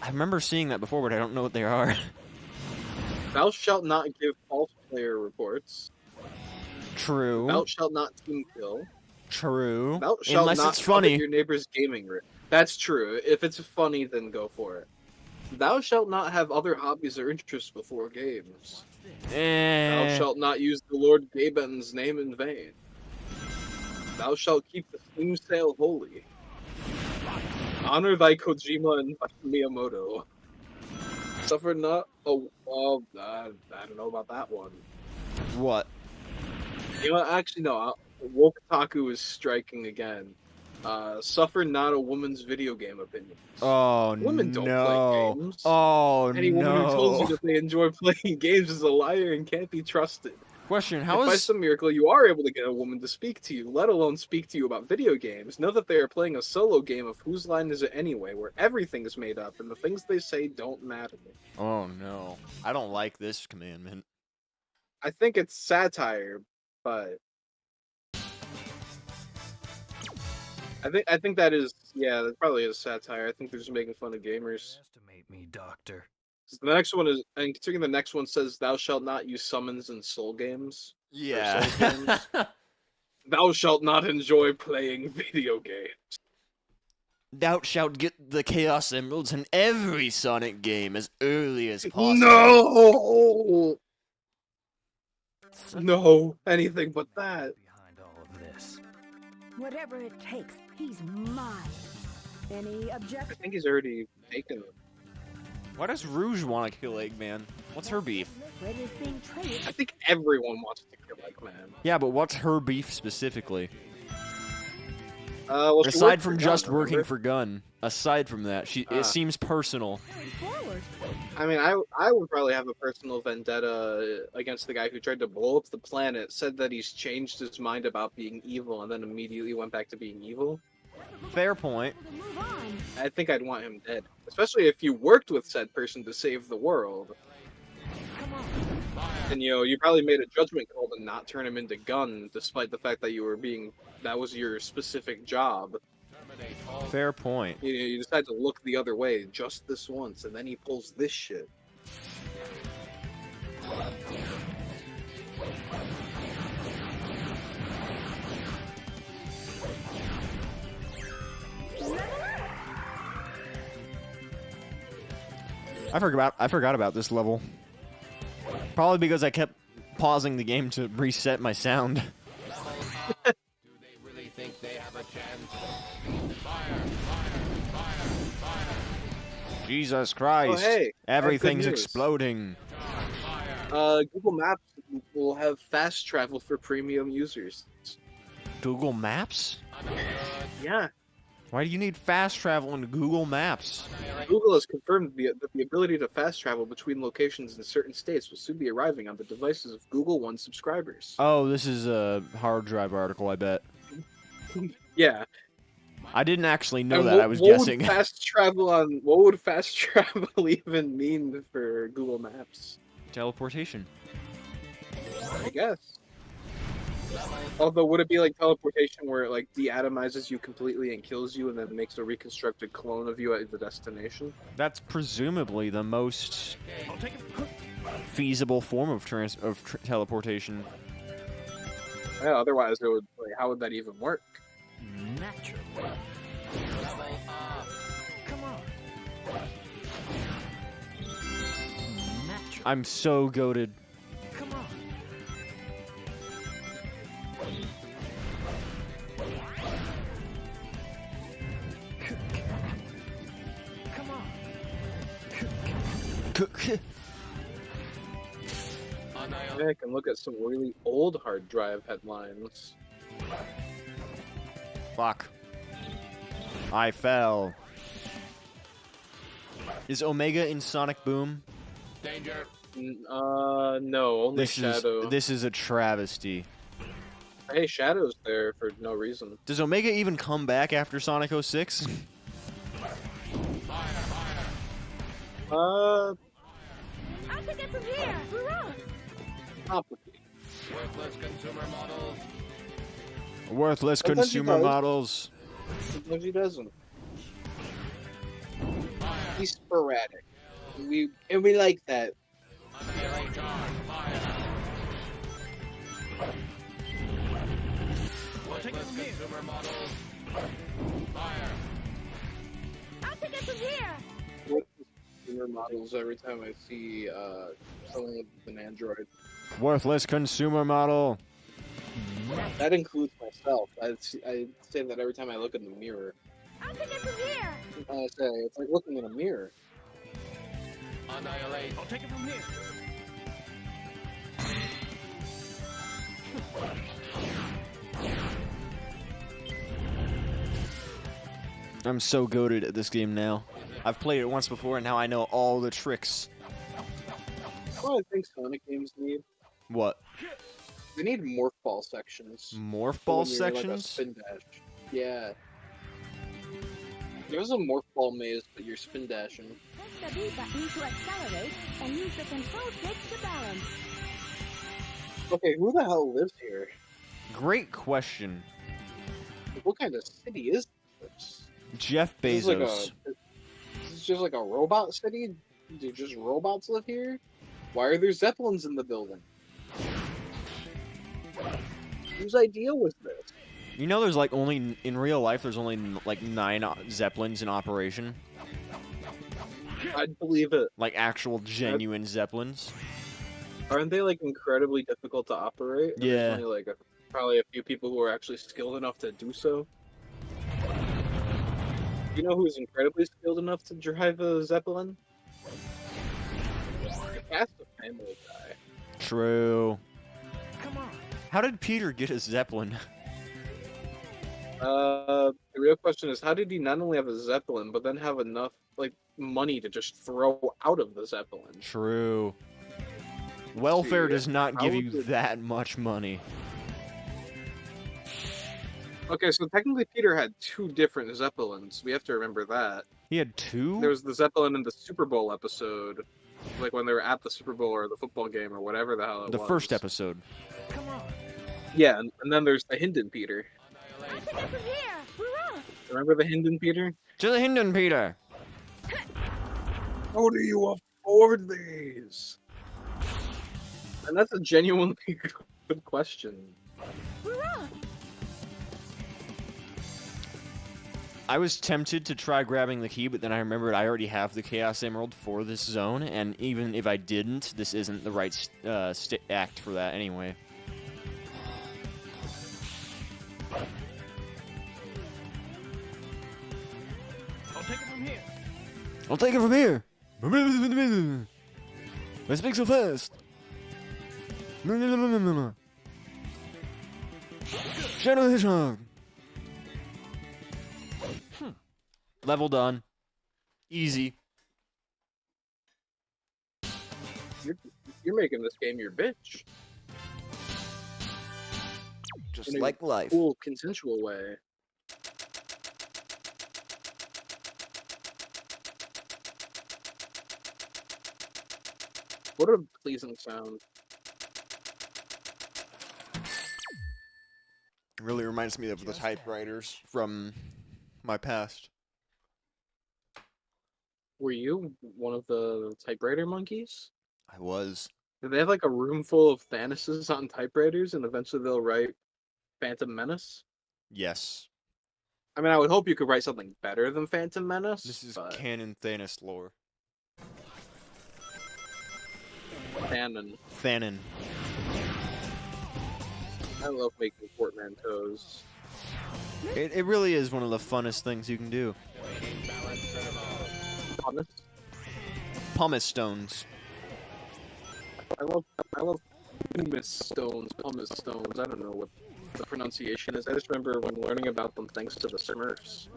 A: remember seeing that before, but I don't know what they are.
D: Thou shalt not give false player reports.
A: True.
D: Thou shalt not team kill.
A: True.
D: Thou shalt
A: Unless
D: not
A: it's funny.
D: covet your neighbor's gaming rig. That's true. If it's funny, then go for it. Thou shalt not have other hobbies or interests before games. Thou shalt not use the Lord Gaben's name in vain. Thou shalt keep the Steam sale holy. Honor thy Kojima and Miyamoto. Suffer not. Oh, well, I don't know about that one.
A: What?
D: You know, actually, no. Woke Taku is striking again. Suffer not a woman's video game opinion.
A: Oh,
D: Women don't
A: no.
D: play games.
A: Oh,
D: Any woman
A: no.
D: who tells you that they enjoy playing games is a liar and can't be trusted.
A: Question,
D: If
A: how
D: by
A: is...
D: some miracle you are able to get a woman to speak to you, let alone speak to you about video games, know that they are playing a solo game of Whose Line Is It Anyway, where everything is made up and the things they say don't matter.
A: Oh, no. I don't like this commandment.
D: I think it's satire, but I think that is, yeah, that probably is satire. I think they're just making fun of gamers.
C: Estimate me, Doctor.
D: The next one is, and considering the next one says, "Thou shalt not use summons in soul games."
A: Yeah.
D: Soul games. Thou shalt not enjoy playing video games.
A: Thou shalt get the Chaos Emeralds in every Sonic game as early as possible.
D: No! No, anything but that.
C: Behind all of this.
B: Whatever it takes, he's mine. Any
D: I
B: objection?
D: think he's already taken it.
A: Why does Rouge want to kill Eggman? What's her beef?
B: Liquid is being traded.
D: I think everyone wants to kill Eggman.
A: Yeah, but what's her beef specifically?
D: Well, she
A: Aside
D: worked
A: from
D: for
A: just
D: Gun,
A: working
D: remember?
A: for Gun. Aside from that, it seems personal.
B: Going forward.
D: I mean, I would probably have a personal vendetta against the guy who tried to blow up the planet, said that he's changed his mind about being evil, and then immediately went back to being evil.
A: Fair point.
B: To move on.
D: I think I'd want him dead. Especially if you worked with said person to save the world.
B: Come on.
D: And, you know, you probably made a judgment call to not turn him into Gun, despite the fact that that was your specific job.
A: Fair point.
D: You decide to look the other way just this once, and then he pulls this shit.
A: I forgot about this level. Probably because I kept pausing the game to reset my sound.
E: Do they really think they have a chance? Fire, fire, fire, fire.
A: Jesus Christ.
D: Oh, hey,
A: Everything's
D: good news.
A: exploding.
D: Google Maps will have fast travel for premium users.
A: Google Maps?
D: Yeah.
A: Why do you need fast travel in Google Maps?
D: Google has confirmed that the ability to fast travel between locations in certain states will soon be arriving on the devices of Google One subscribers.
A: Oh, this is a hard drive article, I bet.
D: Yeah.
A: I didn't actually know
D: And
A: that, I was guessing.
D: What would fast travel even mean for Google Maps?
A: Teleportation.
D: I guess. Although, would it be like teleportation where it like deatomizes you completely and kills you and then makes a reconstructed clone of you at the destination?
A: That's presumably the most feasible form of teleportation.
D: Yeah, otherwise, it would. Like, how would that even work?
C: Naturally. Come on. Naturally.
A: I'm so goated.
C: Come on. Come on.
D: Yeah, I can look at some really old hard drive headlines.
A: Fuck. I fell. Is Omega in Sonic Boom?
E: Danger.
D: No, only Shadow.
A: This is a travesty.
D: Hey, Shadow's there for no reason.
A: Does Omega even come back after Sonic 06?
B: I'll take it from here. Hurrah!
D: Complicated.
E: Worthless consumer models.
A: Worthless
D: Sometimes he
A: consumer
D: does.
A: models.
D: Sometimes he doesn't. He's sporadic. We like that.
E: Annihilate charge. Fire. Worthless consumer models. Fire.
B: I'll take it from here.
D: What consumer models every time I see something with an android.
A: Worthless consumer model.
D: That includes myself. I say that every time I look in the mirror.
B: I'll take it from here.
D: I say it's like looking in a mirror.
E: Annihilate.
C: I'll take it from here.
A: I'm so goated at this game now. I've played it once before, and now I know all the tricks.
D: What I think Sonic games need?
A: What?
D: They need morph ball sections.
A: Morph
D: For
A: ball
D: when you're, like, a
A: sections?
D: spin dash. Yeah. There's a morph ball maze, but you're spin dashing.
B: Press the B button to accelerate and use the control stick to balance.
D: Okay, who the hell lives here?
A: Great question.
D: What kind of city is this?
A: Jeff
D: Is
A: Bezos.
D: this is just like a robot city? Do just robots live here? Why are there Zeppelins in the building? Whose idea was this?
A: You know, there's like only in real life. There's only like 9 Zeppelins in operation,
D: I'd believe it.
A: like actual genuine Zeppelins.
D: Aren't they like incredibly difficult to operate? Or
A: Yeah.
D: There's only like probably a few people who are actually skilled enough to do so. You know who's incredibly skilled enough to drive a Zeppelin? The cast of Family Guy.
A: True.
C: Come on.
A: How did Peter get a Zeppelin?
D: The real question is, how did he not only have a Zeppelin, but then have enough like money to just throw out of the Zeppelin?
A: True. Welfare
D: See,
A: does not
D: how
A: give you
D: did-
A: that much money.
D: Okay, so technically Peter had 2 different Zeppelins. We have to remember that.
A: He had 2?
D: There was the Zeppelin in the Super Bowl episode, like when they were at the Super Bowl or the football game or whatever the hell it
A: The
D: was.
A: first episode.
C: Come on.
D: Yeah, and then there's the Hinden Peter.
B: I'll take it from here. Hurrah!
D: Remember the Hinden Peter?
A: To the Hinden, Peter!
D: How do you afford these? And that's a genuinely good question.
B: Hurrah!
A: I was tempted to try grabbing the key, but then I remembered I already have the Chaos Emerald for this zone, and even if I didn't, this isn't the right act for that anyway.
C: I'll take it from here.
A: I'll take it from here! I speak so fast! Shadow the Hedgehog! Level done. Easy.
D: You're making this game your bitch.
A: Just
D: In a
A: like life.
D: cool, consensual way. What a pleasing sound.
A: Really reminds me of the typewriters from my past.
D: Were you one of the typewriter monkeys?
A: I was.
D: Did they have like a room full of Thannuses on typewriters and eventually they'll write Phantom Menace?
A: Yes.
D: I mean, I would hope you could write something better than Phantom Menace.
A: This is
D: but
A: canon Thannus lore.
D: canon.
A: Thanon.
D: I love making portmanteaus.
A: It really is one of the funnest things you can do.
D: Honest.
A: Pumice stones.
D: I love pumice stones, pumice stones. I don't know what the pronunciation is. I just remember when learning about them thanks to the Smurfs.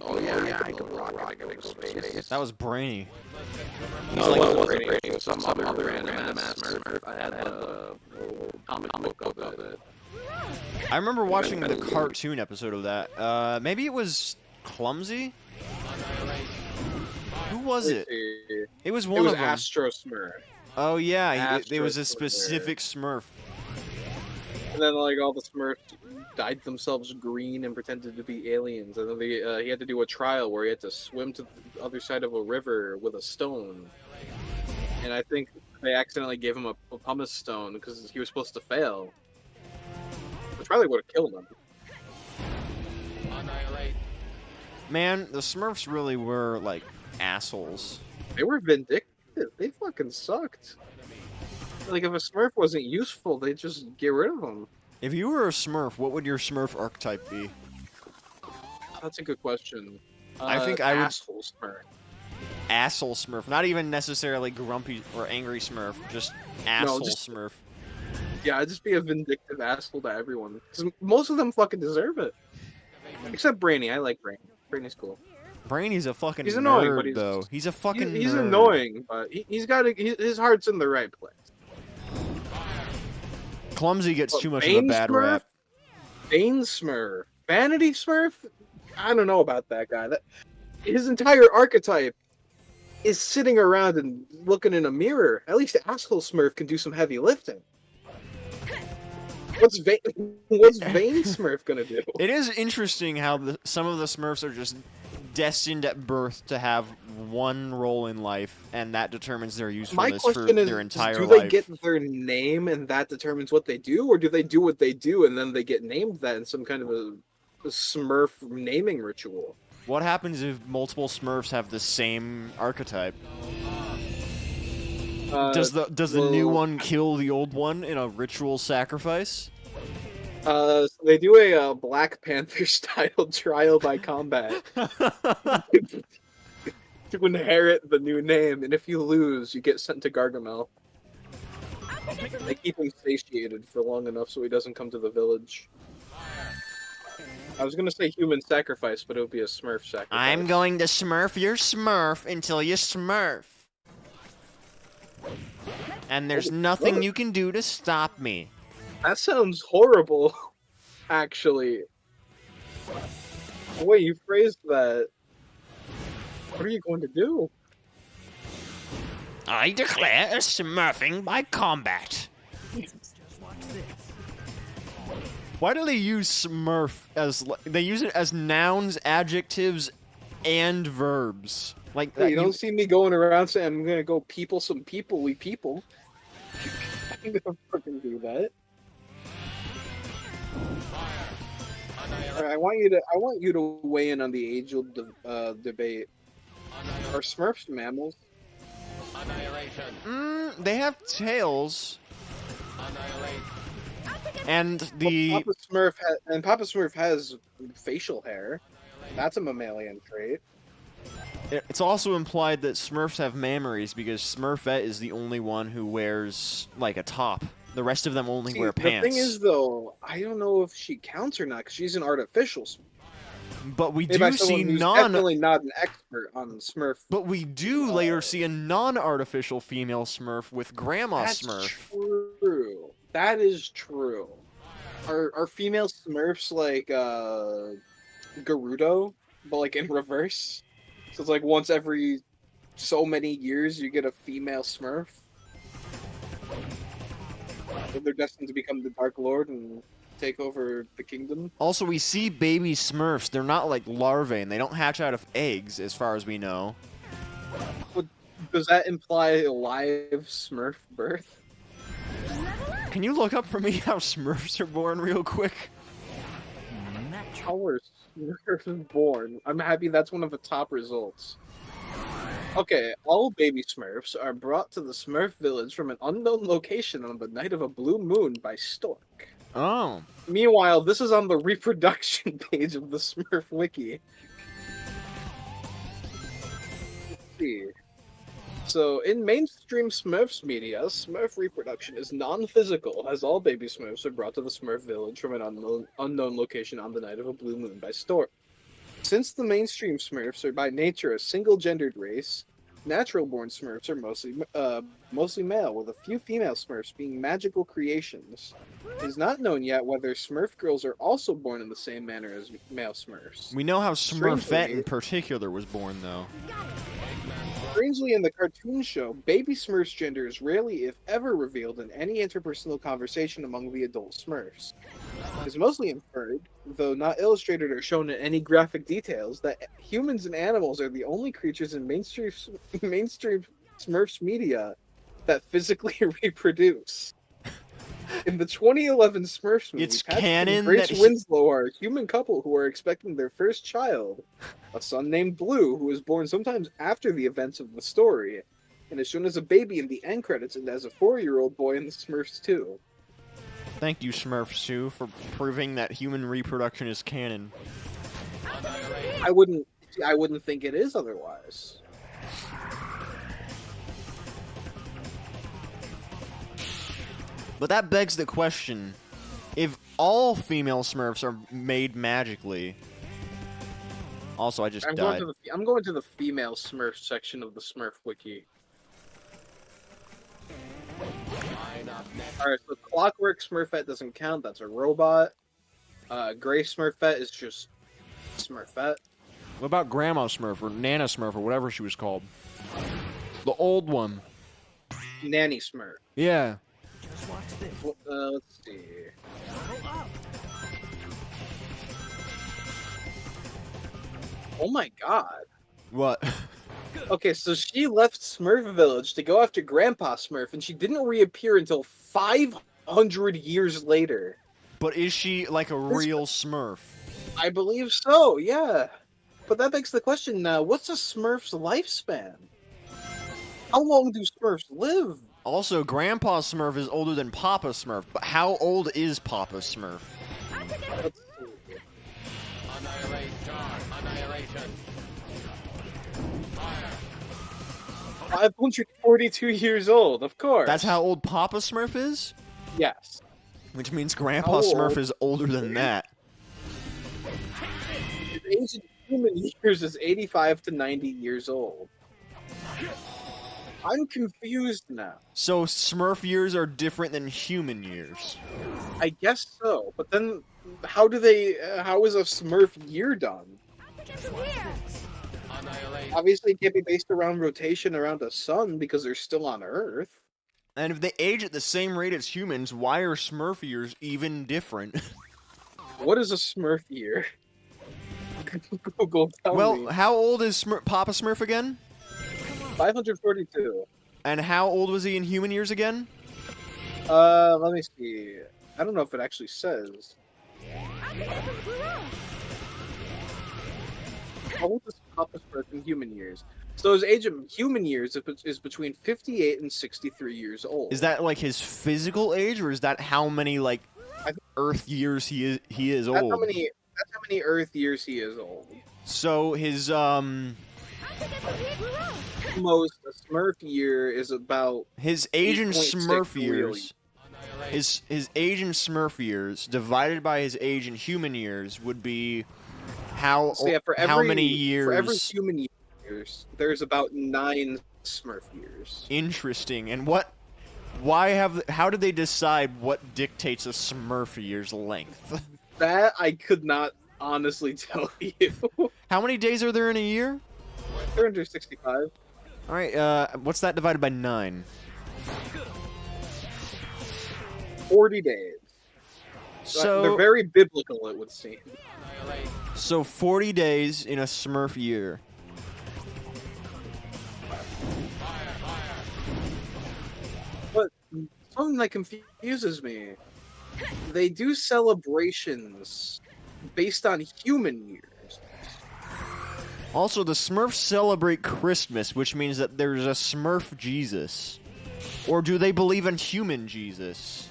D: Oh yeah, I go rock, I go space.
A: That was Brainy.
D: No, it wasn't Brainy. Some other anime Smurf. I had the comic book of it.
A: I remember watching the cartoon episode of that. Maybe it was Clumsy? Who was it? It was one of them.
D: Astro Smurf.
A: Oh yeah, it was a
D: Astro
A: specific Smurf.
D: And then like all the Smurfs dyed themselves green and pretended to be aliens. And then he had to do a trial where he had to swim to the other side of a river with a stone. And I think they accidentally gave him a pumice stone because he was supposed to fail. Which probably would have killed him.
A: Man, the Smurfs really were like assholes.
D: They were vindictive. They fucking sucked. Like if a Smurf wasn't useful, they'd just get rid of him.
A: If you were a Smurf, what would your Smurf archetype be?
D: That's a good question.
A: I think I would.
D: Asshole Smurf.
A: Asshole Smurf. Not even necessarily grumpy or angry Smurf, just asshole
D: just-
A: Smurf.
D: Yeah, I'd just be a vindictive asshole to everyone. Because most of them fucking deserve it. Except Brainy. I like Brainy. Brainy's cool.
A: Brainy's a fucking
D: He's
A: nerd,
D: annoying, but
A: though. He's a fucking
D: He's
A: nerd.
D: annoying, but his heart's in the right place.
A: Clumsy gets
D: But
A: too much of a
D: Bane
A: bad
D: Smurf?
A: rap.
D: Bane Smurf. Vanity Smurf? I don't know about that guy. His entire archetype is sitting around and looking in a mirror. At least Asshole Smurf can do some heavy lifting. What's Vane Smurf gonna do?
A: It is interesting how some of the Smurfs are just destined at birth to have one role in life, and that determines their
D: My
A: usefulness for
D: question is,
A: their entire
D: do
A: life.
D: they get their name and that determines what they do, or do they do what they do and then they get named that in some kind of a Smurf naming ritual?
A: What happens if multiple Smurfs have the same archetype? Does the new one kill the old one in a ritual sacrifice?
D: So they do a Black Panther style trial by combat to inherit the new name, and if you lose, you get sent to Gargamel. They keep him satiated for long enough so he doesn't come to the village. I was gonna say human sacrifice, but it would be a Smurf sacrifice.
A: I'm going to Smurf your Smurf until you Smurf. And there's nothing you can do to stop me.
D: That sounds horrible, actually. The way you phrased that. What are you going to do?
A: I declare a Smurfing by combat. Why do they use Smurf as... They use it as nouns, adjectives, and verbs. Like
D: Hey, you don't see me going around saying I'm gonna go people some people we people. I'm gonna fucking do that. Alright, I want you to weigh in on the age-old debate. Are Smurfs mammals?
A: They have tails. And the...
D: Papa Smurf has facial hair. That's a mammalian trait.
A: It's also implied that Smurfs have mammaries because Smurfette is the only one who wears, like, a top. The rest of them only wear pants.
D: The thing is, though, I don't know if she counts or not, because she's an artificial Smurf.
A: But we do see
D: definitely not an expert on Smurf.
A: But we do later see a non-artificial female Smurf with Grandma
D: That's
A: Smurf.
D: True. That is true. Are female Smurfs like Gerudo, but like in reverse? So it's like once every so many years you get a female Smurf. So they're destined to become the Dark Lord and take over the kingdom.
A: Also, we see baby Smurfs. They're not like larvae, and they don't hatch out of eggs, as far as we know.
D: But does that imply a live Smurf birth?
A: Can you look up for me how Smurfs are born real quick?
D: How are Smurfs born? I'm happy that's one of the top results. Okay, all baby Smurfs are brought to the Smurf village from an unknown location on the night of a blue moon by Stork.
A: Oh.
D: Meanwhile, this is on the reproduction page of the Smurf wiki. Let's see. So, in mainstream Smurfs media, Smurf reproduction is non-physical, as all baby Smurfs are brought to the Smurf village from an unknown location on the night of a blue moon by storm. Since the mainstream Smurfs are by nature a single-gendered race, natural-born Smurfs are mostly male, with a few female Smurfs being magical creations. It is not known yet whether Smurf girls are also born in the same manner as male Smurfs.
A: We know how Smurfette
D: Strangely-
A: in particular was born, though.
D: Strangely, in the cartoon show, baby Smurf's gender is rarely, if ever, revealed in any interpersonal conversation among the adult Smurfs. It is mostly inferred, though not illustrated or shown in any graphic details, that humans and animals are the only creatures in mainstream Smurfs media that physically reproduce. In the 2011 Smurfs movie,
A: It's
D: Patrick
A: canon
D: and Grace
A: that
D: Winslow are a human couple who are expecting their first child, a son named Blue, who was born sometimes after the events of the story, and is shown as a baby in the end credits and as a 4-year-old boy in the Smurfs 2.
A: Thank you, Smurf Sue, for proving that human reproduction is canon.
D: I wouldn't think it is otherwise.
A: But that begs the question, if all female Smurfs are made magically... Also, I just died.
D: I'm going to the female Smurf section of the Smurf wiki. Alright, so Clockwork Smurfette doesn't count, that's a robot. Gray Smurfette is just Smurfette.
A: What about Grandma Smurf, or Nana Smurf, or whatever she was called? The old one.
D: Nanny Smurf.
A: Yeah.
C: Just watch this.
D: Let's see. Oh my god.
A: What?
D: Okay, so she left Smurf Village to go after Grandpa Smurf, and she didn't reappear until 500 years later.
A: But is she like a real Smurf?
D: I believe so, yeah. But that begs the question now, what's a Smurf's lifespan? How long do Smurfs live?
A: Also, Grandpa Smurf is older than Papa Smurf, but how old is Papa Smurf?
D: Let's see.
E: Annihilation.
D: 542 years old, of course.
A: That's how old Papa Smurf is?
D: Yes.
A: Which means Grandpa
D: How
A: Smurf
D: old?
A: is older than that.
D: His age in human years is 85 to 90 years old. I'm confused now.
A: So Smurf years are different than human years.
D: I guess so, but then how is a Smurf year done?
E: Annihilate.
D: Obviously, it can't be based around rotation around the sun because they're still on Earth.
A: And if they age at the same rate as humans, why are Smurf years even different?
D: What is a Smurf year? Google, tell
A: Well,
D: me.
A: how old is Papa Smurf again?
D: 542.
A: And how old was he in human years again?
D: Let me see. I don't know if it actually says. How old is Papa Smurf in human years? So his age in human years is between 58 and 63 years old.
A: Is that like his physical age, or is that how many like Earth years he is
D: That's
A: old?
D: how many Earth years he is old.
A: So his
D: Most a Smurf year is about
A: his age in
D: 8.6
A: Smurf
D: real
A: years, his age in Smurf years divided by his age in human years would be how
D: So yeah,
A: how many years?
D: For every human years, there's about 9 Smurf years.
A: Interesting. And how did they decide what dictates a Smurf year's length?
D: That I could not honestly tell you.
A: How many days are there in a year?
D: 365.
A: All right, what's that divided by 9?
D: 40 days. So they're
A: So
D: very biblical, it would seem.
A: so 40 days in a Smurf year.
D: But something that confuses me, they do celebrations based on human years.
A: Also, the Smurfs celebrate Christmas, which means that there's a Smurf Jesus. Or do they believe in human Jesus?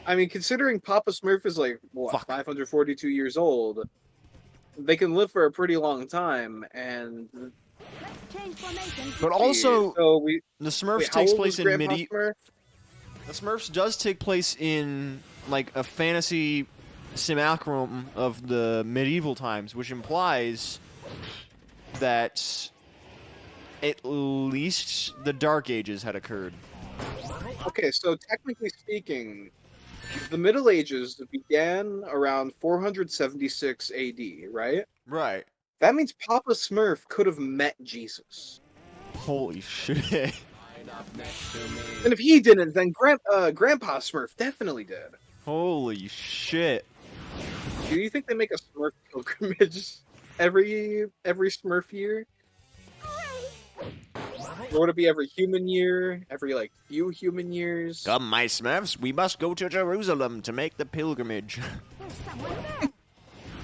D: I mean, considering Papa Smurf is like, what,
A: Fuck.
D: 542 years old, they can live for a pretty long time, and
B: Let's change formations.
A: But also,
D: So
A: the Smurfs
D: wait, how
A: takes
D: old
A: place
D: was
A: in
D: Grandpa
A: medieval.
D: Smurf?
A: The Smurfs does take place in like a fantasy simulacrum of the medieval times, which implies that at least the Dark Ages had occurred.
D: Okay, so technically speaking, the Middle Ages began around 476 AD, right?
A: Right.
D: That means Papa Smurf could have met Jesus.
A: Holy shit.
E: Line up next to me.
D: And if he didn't, then Grandpa Smurf definitely did.
A: Holy shit.
D: Do you think they make a Smurf pilgrimage every Smurf year? Or would it be every human year? Every like few human years?
A: Come, my Smurfs, we must go to Jerusalem to make the pilgrimage.
B: There's someone there.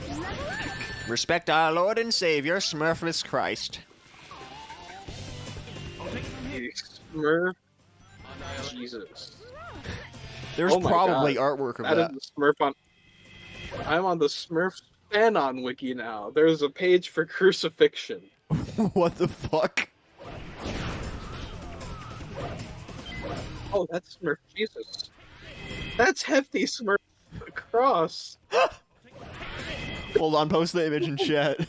B: Level up.
A: Respect our Lord and Savior, Smurfless Christ.
D: Smurf Jesus.
A: There's
D: Oh my
A: probably
D: God.
A: artwork of
D: That
A: that.
D: is the Smurf on. I'm on the Smurf fan-on wiki now. There's a page for crucifixion.
A: What the fuck?
D: Oh, that's Smurf Jesus. That's hefty Smurf cross.
A: Hold on, post the image in chat.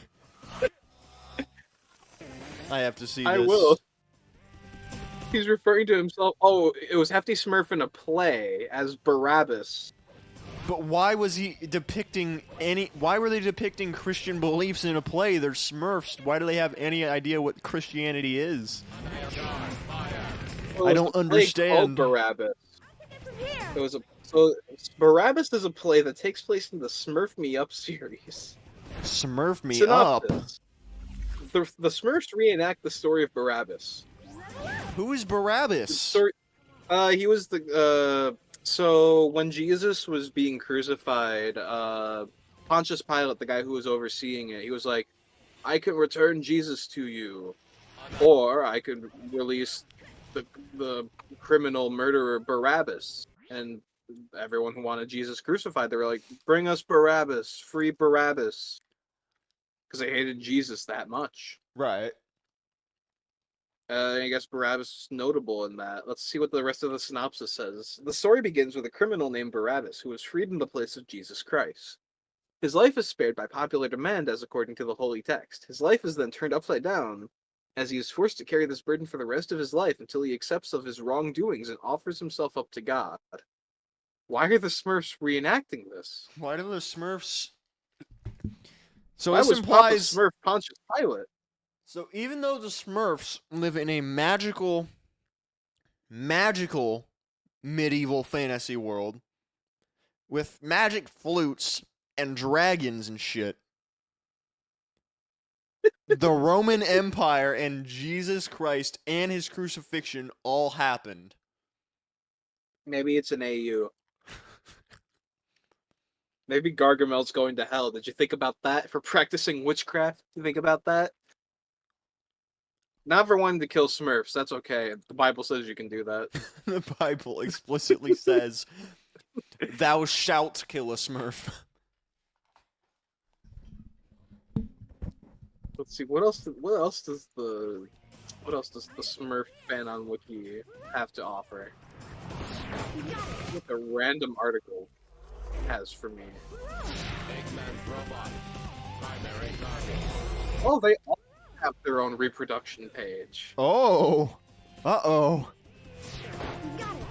A: I have to see this.
D: I will. He's referring to himself. Oh, it was Hefty Smurf in a play as Barabbas.
A: But why was he depicting any... Why were they depicting Christian beliefs in a play? They're Smurfs. Why do they have any idea what Christianity is?
D: Well,
A: I
D: it was
A: don't
D: a play
A: understand.
D: called Barabbas.
B: From here.
D: It was Barabbas is a play that takes place in the Smurf Me Up series.
A: Smurf me up.
D: Synopsis. The Smurfs reenact the story of Barabbas.
A: Who is
D: The
A: Barabbas?
D: story, he was the so when Jesus was being crucified, Pontius Pilate, the guy who was overseeing it, he was like, I can return Jesus to you, or I could release the criminal murderer Barabbas. And everyone who wanted Jesus crucified, they were like, bring us Barabbas, free Barabbas, because they hated Jesus that much.
A: Right.
D: I guess Barabbas is notable in that. Let's see what the rest of the synopsis says. The story begins with a criminal named Barabbas who was freed in the place of Jesus Christ. His life is spared by popular demand, as according to the holy text. His life is then turned upside down, as he is forced to carry this burden for the rest of his life until he accepts of his wrongdoings and offers himself up to God. Why are the Smurfs reenacting this?
A: Why do the Smurfs... So
D: Why
A: this
D: was
A: implies...
D: Papa Smurf Pontius Pilate?
A: So even though the Smurfs live in a magical medieval fantasy world with magic flutes and dragons and shit, the Roman Empire and Jesus Christ and his crucifixion all happened.
D: Maybe it's an AU. Maybe Gargamel's going to hell. Did you think about that for practicing witchcraft? You think about that? Not for wanting to kill Smurfs. That's okay. The Bible says you can do that.
A: The Bible explicitly says, "Thou shalt kill a Smurf."
D: Let's see. What else does the Smurf fan on Wiki have to offer? What a random article has for me.
E: Eggman's robot. Primary target.
D: Oh, they all have their own reproduction page.
A: Oh. Uh-oh.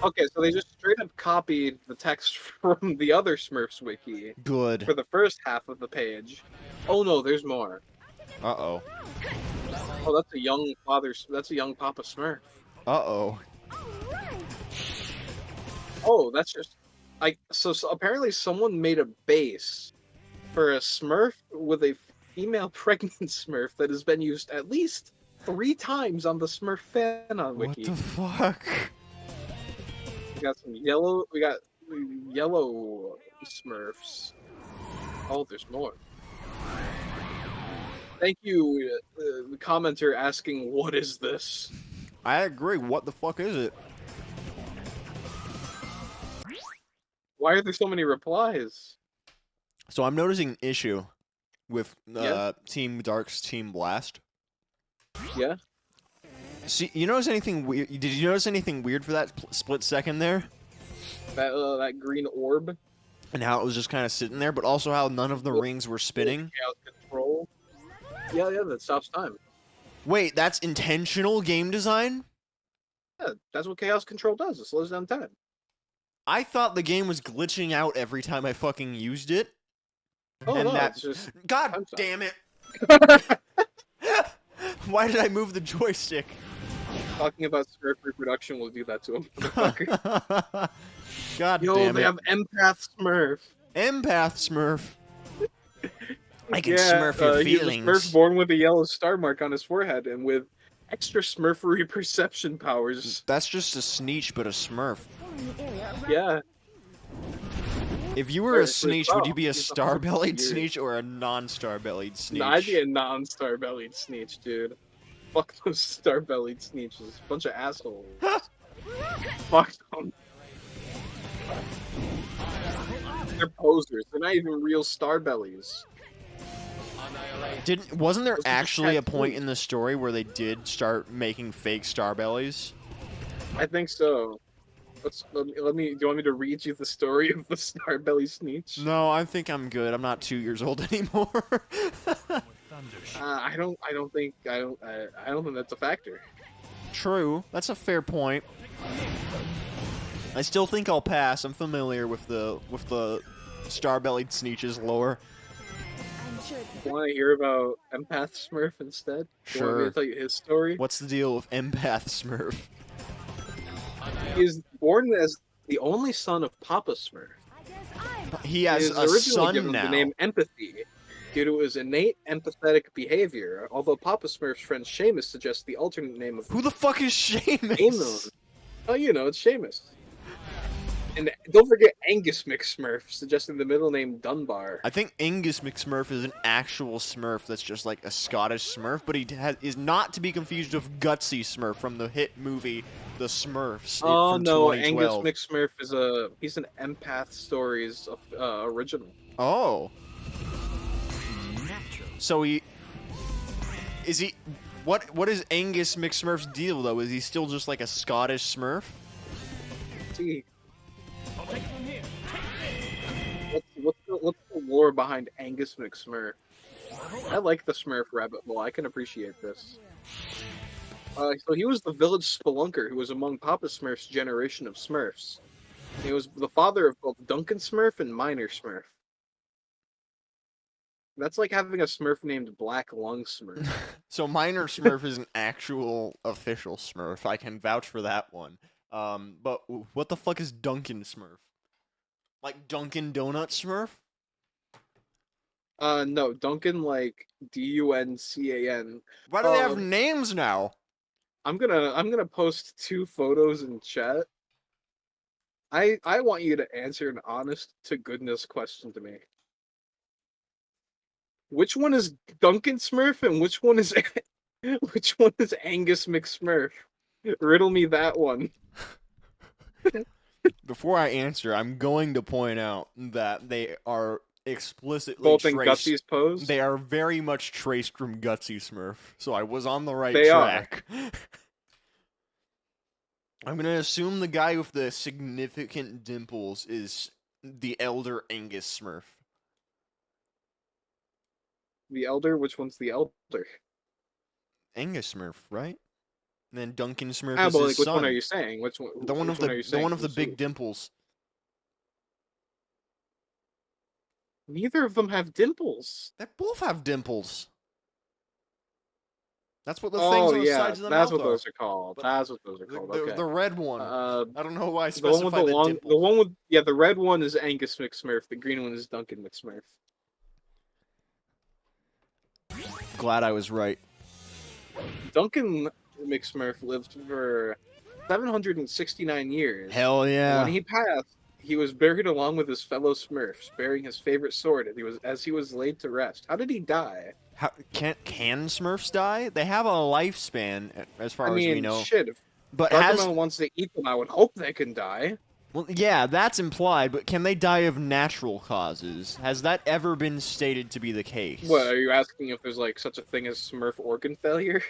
D: Okay, so they just straight up copied the text from the other Smurfs wiki
A: Good.
D: for the first half of the page. Oh no, there's more.
A: Uh-oh.
D: Oh, that's a young father. That's a young Papa Smurf.
A: Uh-oh.
D: Oh, that's just like so apparently someone made a base for a Smurf with a female pregnant Smurf that has been used at least 3 times on the Smurf fan on
A: What
D: wiki.
A: the fuck?
D: We got yellow Smurfs. Oh, there's more. Thank you, the commenter asking, what is this?
A: I agree. What the fuck is it?
D: Why are there so many replies?
A: So I'm noticing an issue with
D: Yes?
A: Team Dark's Team Blast.
D: Yeah.
A: See, you notice anything weird? Did you notice anything weird for that split second there?
D: That green orb.
A: And how it was just kind of sitting there, but also how none of the rings were spinning.
D: Chaos control. Yeah, that stops time.
A: Wait, that's intentional game design?
D: Yeah, that's what chaos control does. It slows down time.
A: I thought the game was glitching out every time I fucking used it.
D: Oh
A: And
D: no,
A: that...
D: it's just
A: God
D: time stop.
A: damn it! Why did I move the joystick?
D: Talking about Smurf reproduction will do that to him. Motherfucker.
A: God
D: Yo,
A: damn
D: they
A: it.
D: have empath Smurf.
A: Empath Smurf. I can
D: Yeah,
A: smurf your feelings.
D: He's a Smurf born with a yellow star mark on his forehead and with extra Smurfery perception powers.
A: That's just a Sneetch, but a Smurf.
D: Yeah.
A: If you were a
D: So
A: Sneetch, would you be a
D: he's
A: star-bellied
D: 100 years.
A: Sneetch or a non-star-bellied Sneetch?
D: No, I'd be a non-star-bellied Sneetch, dude. Fuck those star-bellied Sneetches. Bunch of assholes. Fuck them. They're posers. They're not even real star-bellies.
A: Wasn't there
D: Those are just
A: actually a point
D: tattoos.
A: in the story where they did start making fake star-bellies?
D: I think so. Let me. Do you want me to read you the story of the Starbelly Sneetch?
A: No, I think I'm good. I'm not 2 years old anymore.
D: I don't think that's a factor.
A: True. That's a fair point. I still think I'll pass. I'm familiar with the star-bellied Sneetch's lore.
B: I'm sure
D: Want to hear about Empath Smurf instead? You want me
A: Sure.
D: to tell you his story?
A: What's the deal with Empath Smurf?
D: He is born as the only son of Papa Smurf.
B: I guess I'm
A: He
D: He
A: has
D: is
A: a
D: originally
A: son
D: given
A: now.
D: the name Empathy due to his innate empathetic behavior, although Papa Smurf's friend Seamus suggests the alternate name of
A: Who the fuck is Seamus?
D: Amos. Oh, you know, it's Seamus. And don't forget Angus McSmurf, suggesting the middle name Dunbar.
A: I think Angus McSmurf is an actual Smurf that's just like a Scottish Smurf, but he is not to be confused with Gutsy Smurf from the hit movie The Smurfs
D: Oh
A: from
D: no,
A: 2012.
D: Angus McSmurf he's an Empath Stories original.
A: Oh. So what is Angus McSmurf's deal though? Is he still just like a Scottish Smurf?
D: See,
C: I'll take it from here.
D: what's the lore behind Angus McSmurf? I like the Smurf rabbit hole. I can appreciate this. So he was the village spelunker who was among Papa Smurf's generation of Smurfs. He was the father of both Duncan Smurf and Minor Smurf. That's like having a Smurf named Black Lung Smurf.
A: So Minor Smurf is an actual official Smurf. I can vouch for that one. But what the fuck is Duncan Smurf? Like Dunkin' Donut Smurf?
D: No, Duncan like Duncan.
A: Why do they have
D: Um,
A: names now?
D: I'm gonna post 2 photos in chat. I want you to answer an honest to goodness question to me. Which one is Duncan Smurf and which one is Angus McSmurf? Riddle me that one.
A: Before I answer, I'm going to point out that they are explicitly
D: Both in
A: traced.
D: Gutsy's pose.
A: They are very much traced from Gutsy Smurf, so I was on the right
D: They are.
A: track. I'm gonna assume the guy with the significant dimples is the elder Angus Smurf.
D: The elder. Which one's the elder?
A: Angus Smurf, right? And then Duncan Smurf
D: Ah,
A: is
D: but
A: his
D: like, which
A: son.
D: one are you saying? Which one?
A: The one
D: which
A: of
D: are you
A: the
D: saying?
A: one of the
D: Who's
A: big
D: who?
A: dimples.
D: Neither of them have dimples.
A: They both have dimples. That's what the things
D: Oh
A: on the
D: yeah,
A: sides of the
D: that's
A: mouth
D: what
A: are.
D: those are called.
A: But
D: That's what those are called. Okay.
A: The red one.
D: Uh,
A: I don't know why I
D: the one with
A: specified
D: the long,
A: dimples.
D: the one with the red one is Angus McSmurf. The green one is Duncan McSmurf.
A: Glad I was right.
D: Duncan McSmurf lived for 769 years.
A: Hell yeah.
D: When he passed, he was buried along with his fellow Smurfs, bearing his favorite sword as he was laid to rest. How did he die?
A: How, can Smurfs die? They have a lifespan, as far
D: I
A: as we
D: mean,
A: know.
D: shit. If
A: But has
D: Gargamel wants to eat them, I would hope they can die.
A: well, yeah, that's implied. But can they die of natural causes? Has that ever been stated to be the case?
D: What, are you asking if there's like such a thing as Smurf organ failure?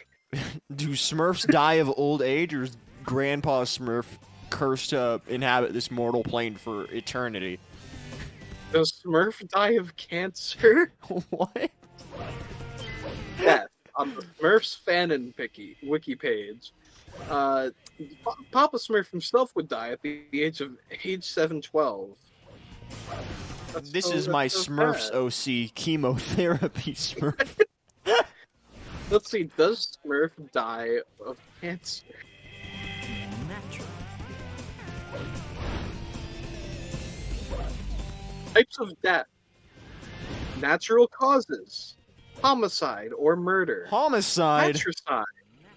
A: Do Smurfs die of old age, or is Grandpa Smurf cursed to inhabit this mortal plane for eternity?
D: Does Smurf die of cancer?
A: What?
D: Death. On the Smurfs fanon wiki page, Papa Smurf himself would die at the age 712.
A: This is my Smurfs OC chemotherapy Smurf.
D: Let's see, does Smurf die of cancer?
C: Natural.
D: Types of death. Natural causes. Homicide or murder.
A: Homicide.
D: Patricide.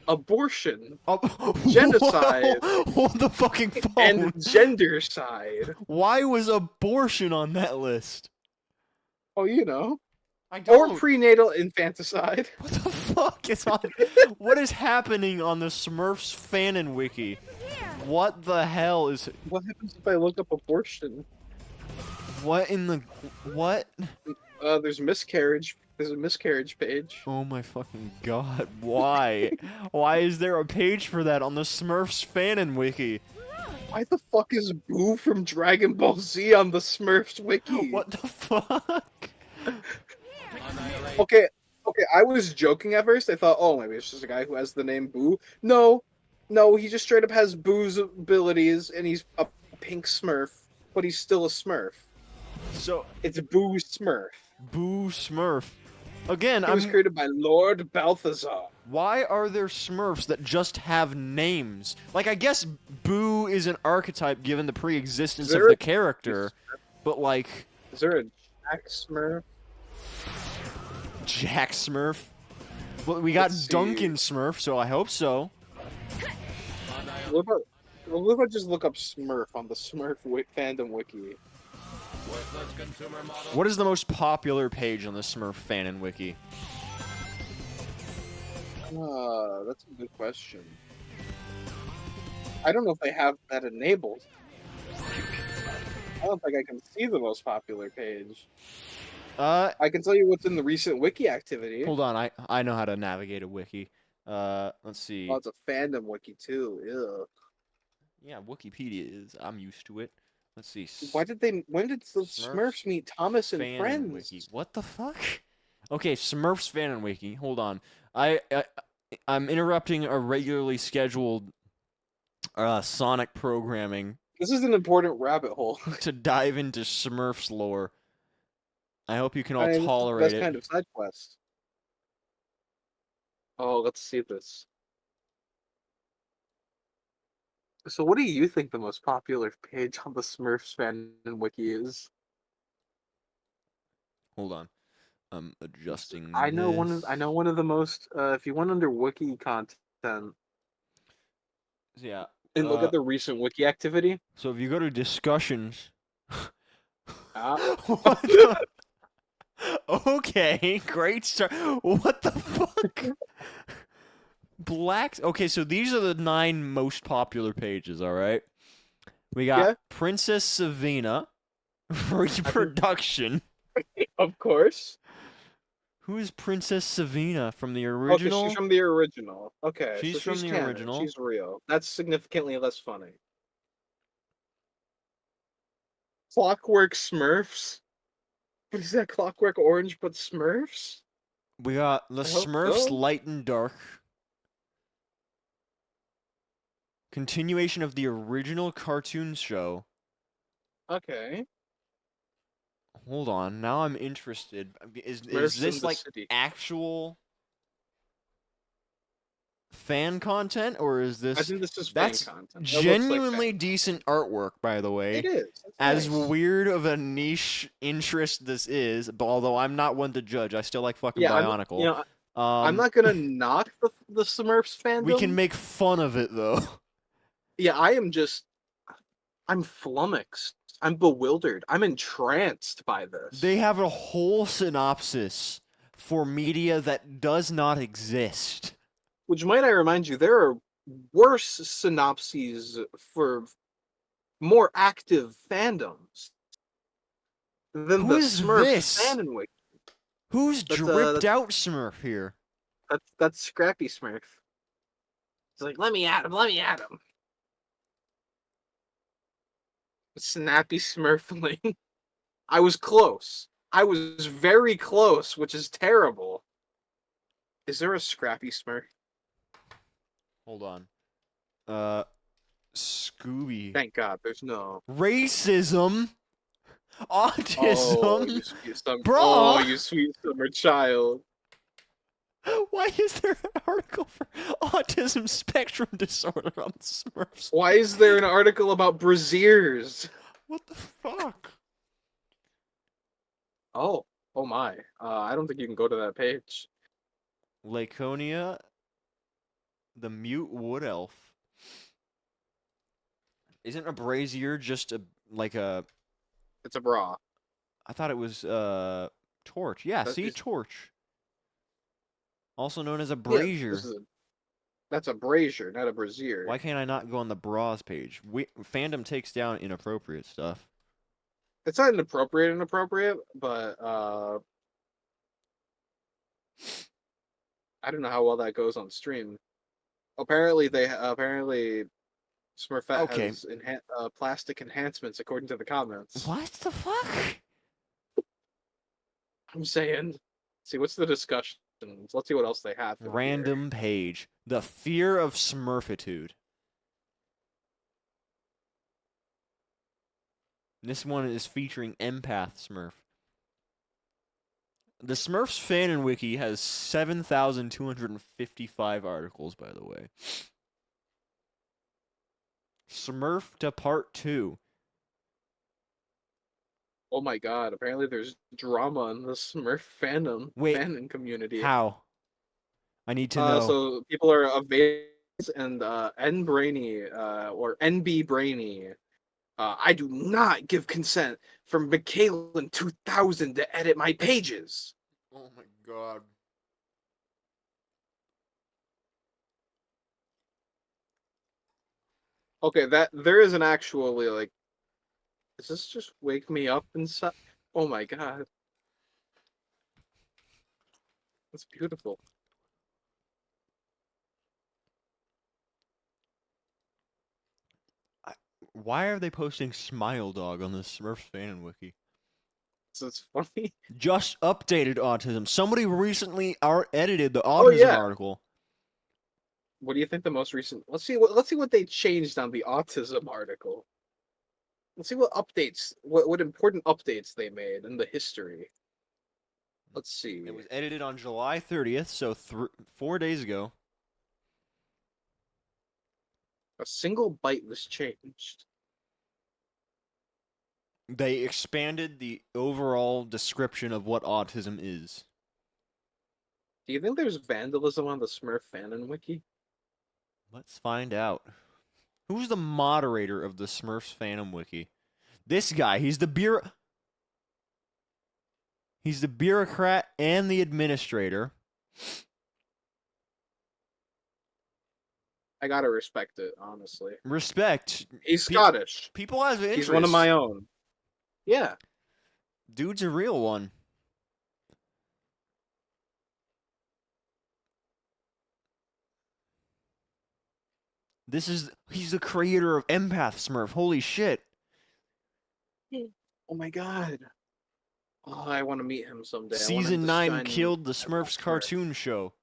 D: Abortion.
A: Oh,
D: Genocide.
A: Hold the fucking phone.
D: And gendercide.
A: Why was abortion on that list?
D: Oh, you know.
A: I
D: Or
A: don't.
D: prenatal infanticide.
A: What the fuck is on? What is happening on the Smurfs fanon wiki? What the hell is?
D: What happens if I look up abortion?
A: What in the? What?
D: There's miscarriage. There's a miscarriage page.
A: Oh my fucking god! Why? Why is there a page for that on the Smurfs fanon wiki?
D: Why the fuck is Boo from Dragon Ball Z on the Smurfs wiki?
A: What the fuck?
D: Okay, I was joking at first. I thought, oh, maybe it's just a guy who has the name Boo. No, he just straight up has Boo's abilities, and he's a pink Smurf, but he's still a Smurf.
A: So
D: It's Boo Smurf.
A: Boo Smurf. Again,
D: He was created by Lord Balthazar.
A: Why are there Smurfs that just have names? Like, I guess Boo is an archetype given the pre-existence of the character, but like...
D: Is there a Jack Smurf?
A: Jack Smurf? Well, we got
D: Let's see.
A: Duncan Smurf, so I hope so.
D: What if I just look up Smurf on the Smurf fandom wiki?
E: Worthless consumer model.
A: What is the most popular page on the Smurf fanon wiki?
D: That's a good question. I don't know if they have that enabled. I don't think I can see the most popular page. I can tell you what's in the recent wiki activity.
A: Hold on, I know how to navigate a wiki. Let's see.
D: Oh, it's a fandom wiki too. Ew.
A: Yeah, Wikipedia is. I'm used to it. Let's see.
D: When did the Smurfs meet Thomas and
A: Fanon
D: friends?
A: Wiki. What the fuck? Okay, Smurfs fanon wiki. Hold on. I'm interrupting a regularly scheduled Sonic programming
D: This is an important rabbit hole.
A: to dive into Smurfs lore. I hope you can all
D: That's
A: tolerate it.
D: kind of side quest. Oh, let's see this. So, what do you think the most popular page on the Smurfs fandom wiki is?
A: Hold on. I'm adjusting.
D: I know
A: this.
D: one of the most. If you went under wiki content
A: Yeah.
D: and look at the recent wiki activity.
A: So if you go to discussions.
D: Ah.
A: What the... Okay, great start. What the fuck? Okay, so these are the 9 most popular pages, alright? We got Princess Savina, Reproduction.
D: Of course.
A: Who is Princess Savina from the original?
D: Okay, she's from the original. Okay,
A: She's
D: so
A: from the
D: canon.
A: original.
D: She's real. That's significantly less funny. Clockwork Smurfs? What is that, Clockwork Orange but Smurfs?
A: We got the Smurfs
D: so.
A: Light and Dark. Continuation of the original cartoon show.
D: Okay.
A: Hold on, now I'm interested. Is
D: Smurfs in
A: this
D: the
A: like
D: City.
A: actual fan content, or is this?
D: I think this is
A: That's
D: fan content. That
A: genuinely
D: looks like
A: decent artwork, by the way.
D: it is. It's
A: As
D: nice.
A: weird of a niche interest this is, but although I'm not one to judge, I still like fucking
D: Yeah,
A: Bionicle.
D: I'm not gonna knock the Smurfs fandom.
A: We can make fun of it though.
D: Yeah, I'm flummoxed. I'm bewildered. I'm entranced by this.
A: They have a whole synopsis for media that does not exist.
D: Which, might I remind you, there are worse synopses for more active fandoms than
A: Who
D: the
A: is
D: Smurfs
A: this?
D: fanon wiki.
A: Who's
D: That's,
A: dripped out Smurf here?
D: That's Scrappy Smurf. He's like, let me at him, let me at him. Snappy Smurfling. I was close. I was very close, which is terrible. Is there a Scrappy Smurf?
A: Hold on. Scooby.
D: Thank God, there's no.
A: Racism.
D: Oh,
A: Autism.
D: you sweet summer.
A: Bruh.
D: Oh, you sweet summer child.
A: Why is there an article for autism spectrum disorder on Smurfs?
D: Why is there an article about braziers?
A: What the fuck?
D: Oh, oh my. I don't think you can go to that page.
A: Laconia, the mute wood elf. Isn't a brazier just like a?
D: It's a bra.
A: I thought it was torch. Yeah,
D: That
A: see,
D: is-
A: torch. Also known as a
D: Yeah,
A: brazier.
D: that's a brazier, not a brazier.
A: Why can't I not go on the bras page? Fandom takes down inappropriate stuff.
D: It's not inappropriate, but I don't know how well that goes on stream. Apparently, Smurfette
A: Okay.
D: has plastic enhancements according to the comments.
A: What the fuck?
D: I'm saying. See, what's the discussion? Let's see what else they have. in here.
A: Random page. The fear of Smurfitude. This one is featuring Empath Smurf. The Smurfs fan and wiki has 7,255 articles, by the way. Smurf to Part 2.
D: Oh my god! Apparently, there's drama in the Smurf fandom community.
A: How? I need to know.
D: So people are evading and N Brainy or NB Brainy. I do not give consent for McKalen 2000 to edit my pages.
A: Oh my god.
D: Okay, that there is an actually like. Does this just wake me up inside? Oh my god. That's beautiful.
A: Why are they posting Smile Dog on the Smurfs fan wiki?
D: So it's funny.
A: Just updated autism. Somebody recently edited the
D: Oh,
A: autism
D: yeah.
A: article.
D: What do you think the most recent? Let's see what they changed on the autism article. Let's see what updates, what important updates they made in the history. Let's see.
A: It was edited on July 30th, so 4 days ago.
D: A single byte was changed.
A: They expanded the overall description of what autism is.
D: Do you think there's vandalism on the Smurf fanon wiki?
A: Let's find out. Who's the moderator of the Smurfs fandom wiki? This guy. He's the bureaucrat and the administrator.
D: I gotta respect it, honestly.
A: Respect.
D: He's Scottish.
A: People have interest.
D: He's one of my own. Yeah.
A: Dude's a real one. He's the creator of Empath Smurf. Holy shit.
D: Oh my god. Oh, I want to meet him someday.
A: Season 9 killed the Smurfs cartoon show.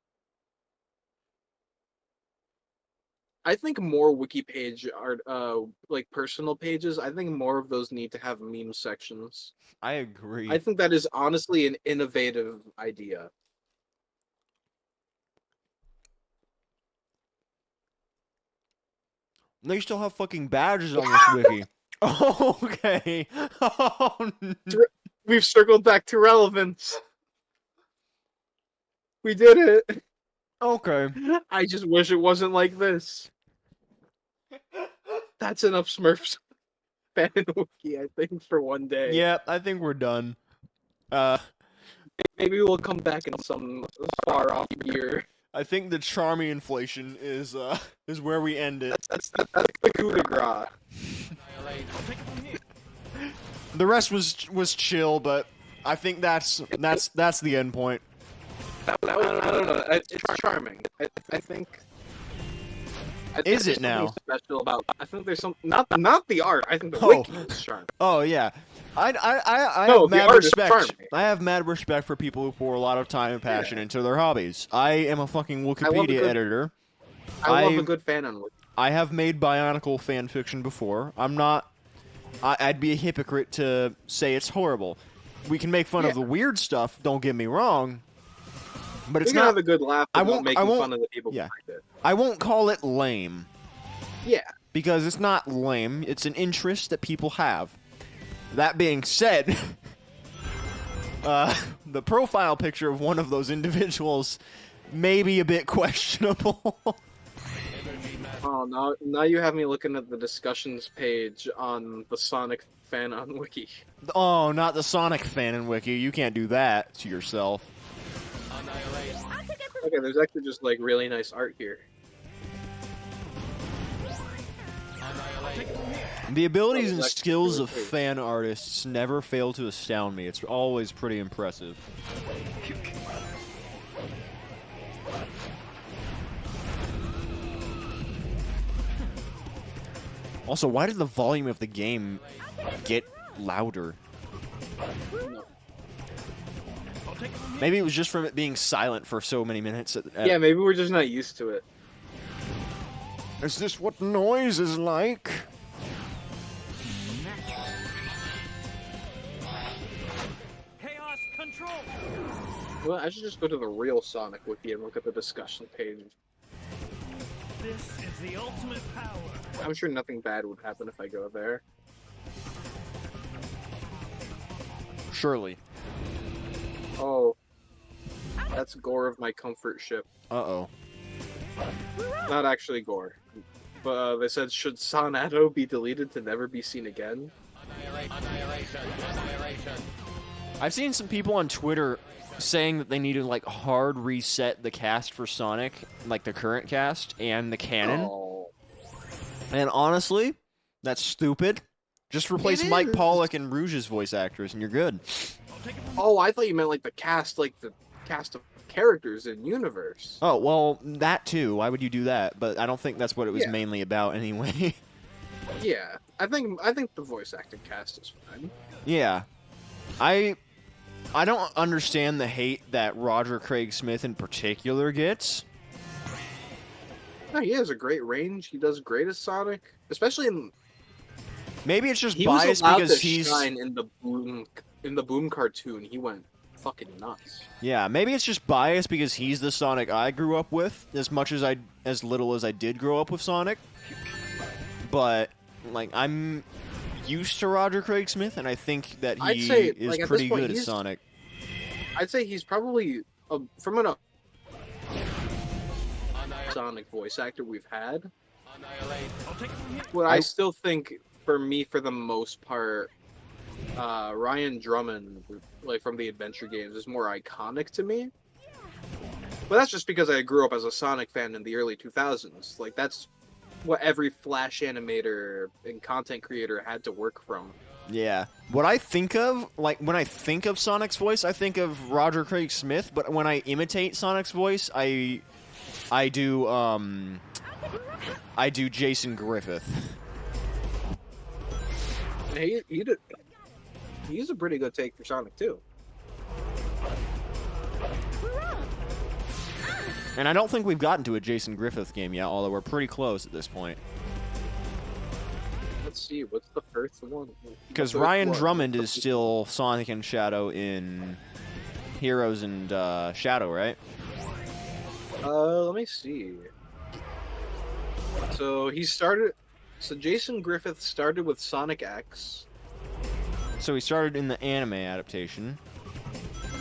D: I think more wiki page art, like personal pages, I think more of those need to have meme sections.
A: I agree.
D: I think that is honestly an innovative idea.
A: They still have fucking badges on this wiki. Oh, okay. Oh,
D: We've circled back to relevance. We did it.
A: okay.
D: I just wish it wasn't like this. That's enough Smurfs fan wiki, I think, for one day.
A: Yeah, I think we're done.
D: Maybe we'll come back in some far off year.
A: I think the charming inflation is where we end it.
D: That's the coup de grace.
A: The rest was chill, but I think that's the end point.
D: I don't know. It's charming. I think I think
A: Is
D: there's
A: it now?
D: something special about. I think there's some not the art. I think the
A: Oh.
D: wiki is charming.
A: Oh yeah, I
D: No,
A: have
D: the
A: mad
D: art is
A: respect.
D: charming.
A: I have mad respect for people who pour a lot of time and passion into their hobbies. I am a fucking Wikipedia editor.
D: I love a good fan on wiki.
A: I have made Bionicle fan fiction before. I'm not. I'd be a hypocrite to say it's horrible. We can make fun of the weird stuff. Don't get me wrong. But it's
D: We can
A: not.
D: have a good laugh about making fun of the people
A: Yeah.
D: behind it.
A: I won't call it lame.
D: Yeah.
A: Because it's not lame. It's an interest that people have. That being said, the profile picture of one of those individuals may be a bit questionable.
D: Oh, now you have me looking at the discussions page on the Sonic fan on wiki.
A: Oh, not the Sonic fan in Wiki. You can't do that to yourself.
D: Okay, there's actually just like really nice art here.
A: The abilities and
D: That's
A: skills of
D: really great.
A: fan artists never fail to astound me. It's always pretty impressive. Also, why did the volume of the game get louder? Maybe it was just from it being silent for so many minutes.
D: Yeah, maybe we're just not used to it.
A: Is this what noise is like?
C: Chaos control.
D: Well, I should just go to the real Sonic wiki and look at the discussion page.
C: This is the ultimate power.
D: I'm sure nothing bad would happen if I go there.
A: Surely.
D: Oh. That's Gore of my comfort ship.
A: Uh-oh.
D: Not actually Gore. But they said, should Sonato be deleted to never be seen again?
E: Annihilation.
A: I've seen some people on Twitter saying that they need to, like, hard reset the cast for Sonic, like the current cast and the canon.
D: Oh.
A: And honestly, that's stupid. Just replace
D: It
A: Mike
D: is.
A: Pollock and Rouge's voice actors, and you're good.
D: Oh, I thought you meant like the cast of characters in universe.
A: Oh, well, that too. Why would you do that? But I don't think that's what it was
D: Yeah.
A: mainly about anyway.
D: Yeah, I think the voice acting cast is fine.
A: Yeah. I don't understand the hate that Roger Craig Smith in particular gets.
D: No, he has a great range. He does great as Sonic, especially in.
A: Maybe it's just
D: He was
A: biased
D: allowed
A: because
D: to
A: he's
D: shine in the Boom cartoon. He went fucking nuts.
A: Yeah, maybe it's just biased because he's the Sonic I grew up with, as little as I did grow up with Sonic. But like I'm used to Roger Craig Smith, and I think that
D: I'd
A: he
D: say,
A: is
D: like, at
A: pretty
D: this point,
A: good as
D: he's-
A: Sonic.
D: I'd say he's probably from an Sonic voice actor we've had. But I still think, for me, for the most part, Ryan Drummond, like from the adventure games, is more iconic to me. But that's just because I grew up as a Sonic fan in the early 2000s. Like that's what every Flash animator and content creator had to work from.
A: Yeah. What I think of, like, when I think of Sonic's voice, I think of Roger Craig Smith, but when I imitate Sonic's voice, I do Jason Griffith.
D: He's a pretty good take for Sonic too.
A: And I don't think we've gotten to a Jason Griffith game yet, although we're pretty close at this point.
D: Let's see, what's the first one?
A: Because
D: The first
A: Ryan
D: one.
A: Drummond is still Sonic and Shadow in Heroes and Shadow, right?
D: Let me see. So Jason Griffith started with Sonic X.
A: So he started in the anime adaptation.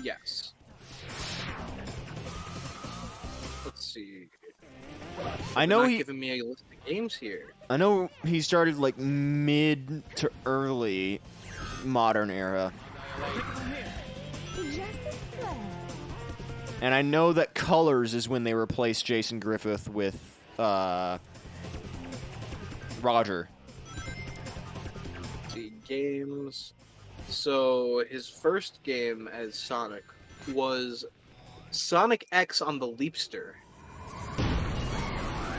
D: Yes. Let's see.
A: I know
D: Not
A: he
D: giving me a list of games here.
A: I know he started like mid to early modern era.
B: Just as planned.
A: And I know that Colors is when they replaced Jason Griffith with Roger.
D: Let's see, games. So his first game as Sonic was Sonic X on the Leapster.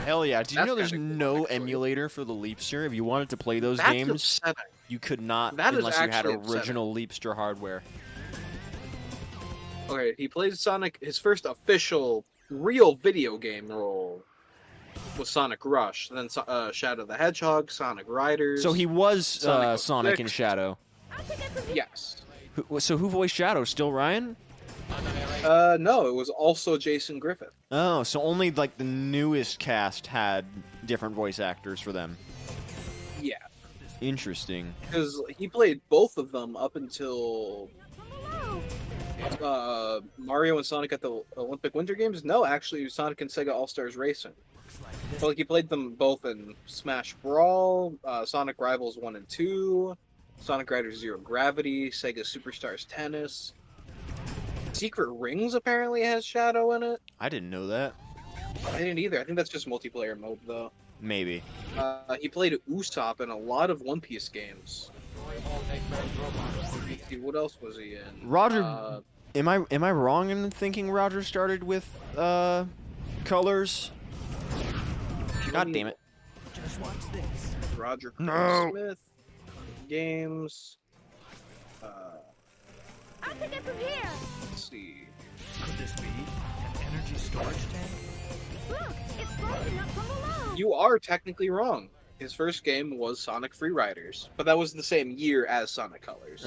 A: Hell yeah. Do you
D: That's
A: know there's
D: kinda cool,
A: no
D: actually.
A: emulator for the Leapster? If you wanted to play those
D: That's
A: games,
D: upsetting.
A: you could not
D: That is
A: unless you had
D: actually upsetting.
A: original Leapster hardware.
D: Okay, he played Sonic. His first official, real video game role was Sonic Rush. Then Shadow the Hedgehog, Sonic Riders.
A: So he was
D: Sonic
A: Sonic in
D: 06.
A: Shadow.
D: Yes.
A: So who voiced Shadow? Still Ryan?
D: No, it was also Jason Griffith.
A: Oh, so only like the newest cast had different voice actors for them.
D: Yeah,
A: Interesting.
D: because he played both of them up until Mario and Sonic at the Olympic Winter Games. No, actually, Sonic and Sega All Stars Racing. So like he played them both in Smash Brawl, Sonic Rivals 1 and 2, Sonic Riders Zero Gravity, Sega Superstars Tennis. Secret Rings apparently has Shadow in it.
A: I didn't know that.
D: I didn't either. I think that's just multiplayer mode though.
A: Maybe.
D: He played Usopp in a lot of One Piece games. Let's see, what else was he in?
A: Roger, am I wrong in thinking Roger started with colors? God damn it.
C: Just watch this.
D: Roger
A: No.
D: Smith games.
B: I'll take it from here.
D: Let's see.
C: Could this be an energy storage tank?
B: Look, it's bulging up from below.
D: You are technically wrong. His first game was Sonic Free Riders, but that was the same year as Sonic Colors.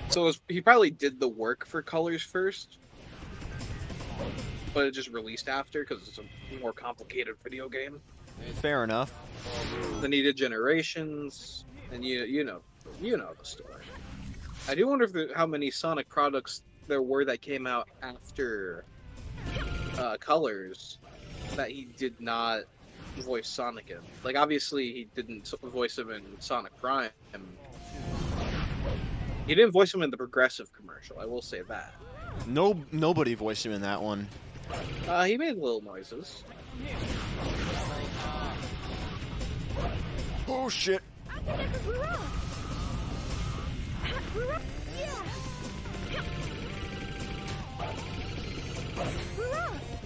D: So he probably did the work for Colors first, but it just released after because it's a more complicated video game.
A: Fair enough.
D: Then he did Generations, and you know the story. I do wonder if how many Sonic products there were that came out after Colors that he did not voice Sonic in. Like, obviously, he didn't voice him in Sonic Prime. He didn't voice him in the Progressive commercial, I will say that.
A: Nobody voiced him in that one.
D: He made little noises.
A: Oh shit.
B: I'll take it from below.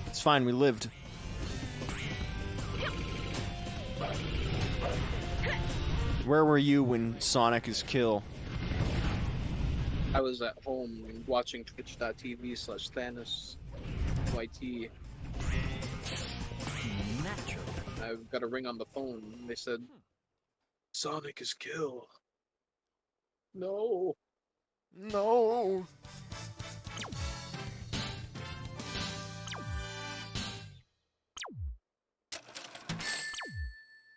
A: It's fine, we lived. Where were you when Sonic is kill?
D: I was at home watching twitch.tv/Thannus YT.
C: Natural.
D: I got a ring on the phone. They said, Sonic is kill. No.
A: No.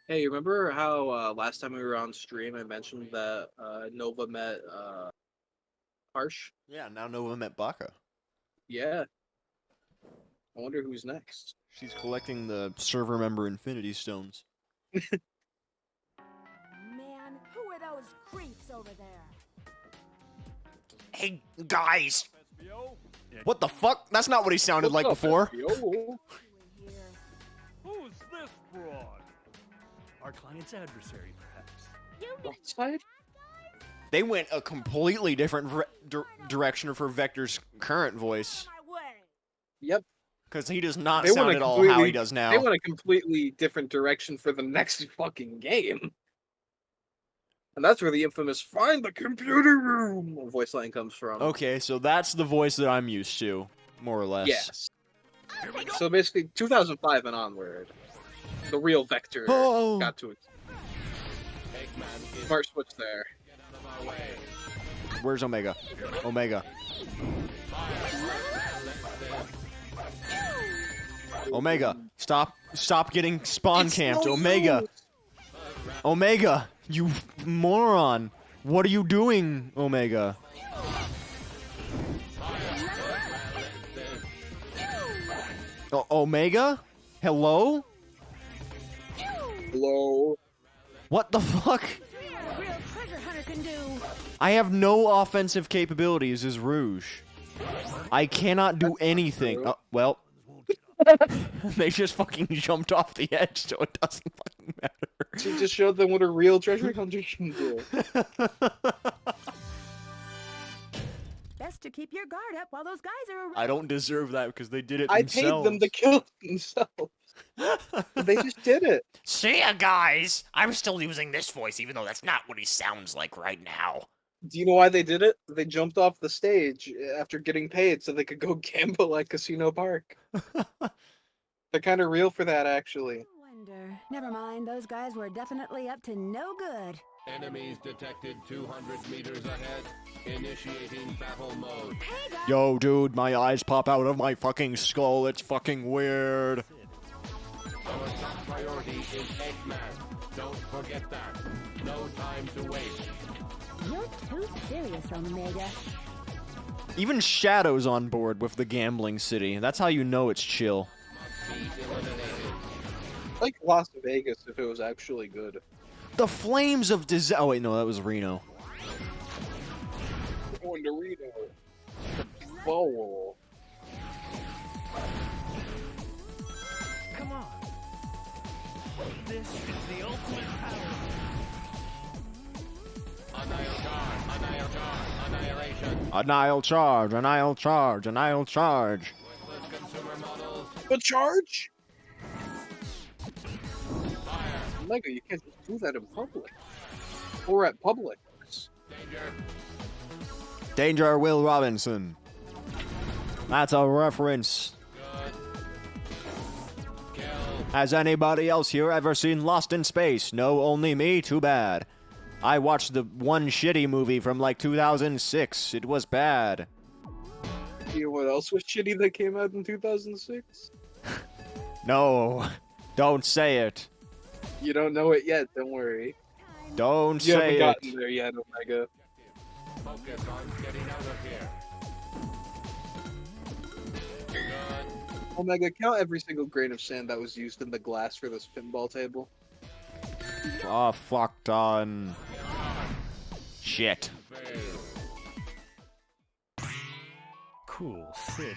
D: Hey, you remember how last time we were on stream I mentioned that Nova met Harsh?
A: Yeah, now Nova met Baka.
D: Yeah. I wonder who's next.
A: She's collecting the server member Infinity Stones.
B: Man, who are those creeps over there?
A: Hey, guys! What the fuck? That's not what he sounded like before.
D: Yo.
B: Who in here?
C: Who's this broad? Our client's adversary, perhaps.
D: Outside?
A: They went a completely different direction for Vector's current voice.
B: My way.
D: Yep.
A: Because he does not
D: They
A: sound
D: went
A: at
D: a
A: all how he
D: completely-
A: does now.
D: They went a completely different direction for the next fucking game. And that's where the infamous "find the computer room" voice line comes from.
A: Okay, so that's the voice that I'm used to, more or less.
D: Yes. So basically, 2005 and onward, the real Vector
A: Oh.
D: got to it. Smart switch there.
A: Where's Omega? Omega. Omega, stop getting spawn
D: It's
A: camped.
D: no
A: Omega.
D: use.
A: Omega, you moron. What are you doing, Omega? Omega? Hello?
D: Hello.
A: What the fuck?
B: A real treasure hunter can do.
A: I have no offensive capabilities as Rouge. I cannot do anything. Well, they just fucking jumped off the edge, so it doesn't fucking matter.
D: She just showed them what a real treasure hunter can do.
B: Best to keep your guard up while those guys are around.
A: I don't deserve that because they did it
D: I
A: themselves.
D: paid them to kill themselves. They just did it.
A: See ya, guys! I'm still using this voice, even though that's not what he sounds like right now.
D: Do you know why they did it? They jumped off the stage after getting paid so they could go gamble at Casino Park. They're kind of real for that, actually.
B: Wonder. Never mind, those guys were definitely up to no good.
E: Enemies detected 200 meters ahead. Initiating battle mode.
B: Hey guys!
A: Yo, dude, my eyes pop out of my fucking skull. It's fucking weird.
E: Our top priority is Eggman. Don't forget that. No time to waste.
B: You're too serious, Omega.
A: Even Shadow's on board with the gambling city. That's how you know it's chill.
E: Must be eliminated.
D: Like Las Vegas if it was actually good.
A: The flames of disaster. Oh, wait, no, that was Reno.
D: Going to Reno. Whoa.
C: Come on. This is the ultimate power.
E: Annihilation.
A: Annihil charge, annihil charge, annihil charge.
E: Worthless consumer models.
D: The charge?
E: Fire.
D: Omega, you can't just do that in public. Or at Publix.
E: Danger.
A: Danger, Will Robinson. That's a reference.
E: Good. Kill.
A: Has anybody else here ever seen Lost in Space? No, only me? Too bad. I watched the one shitty movie from like 2006. It was bad.
D: You know what else was shitty that came out in 2006?
A: No, don't say it.
D: You don't know it yet, don't worry.
A: Don't
D: You haven't
A: say it.
D: gotten there yet, Omega.
E: Focus on getting out of here. Good.
D: Omega, count every single grain of sand that was used in the glass for this pinball table.
A: Oh, fucked on. Shit.
E: Fail.
C: Cool city.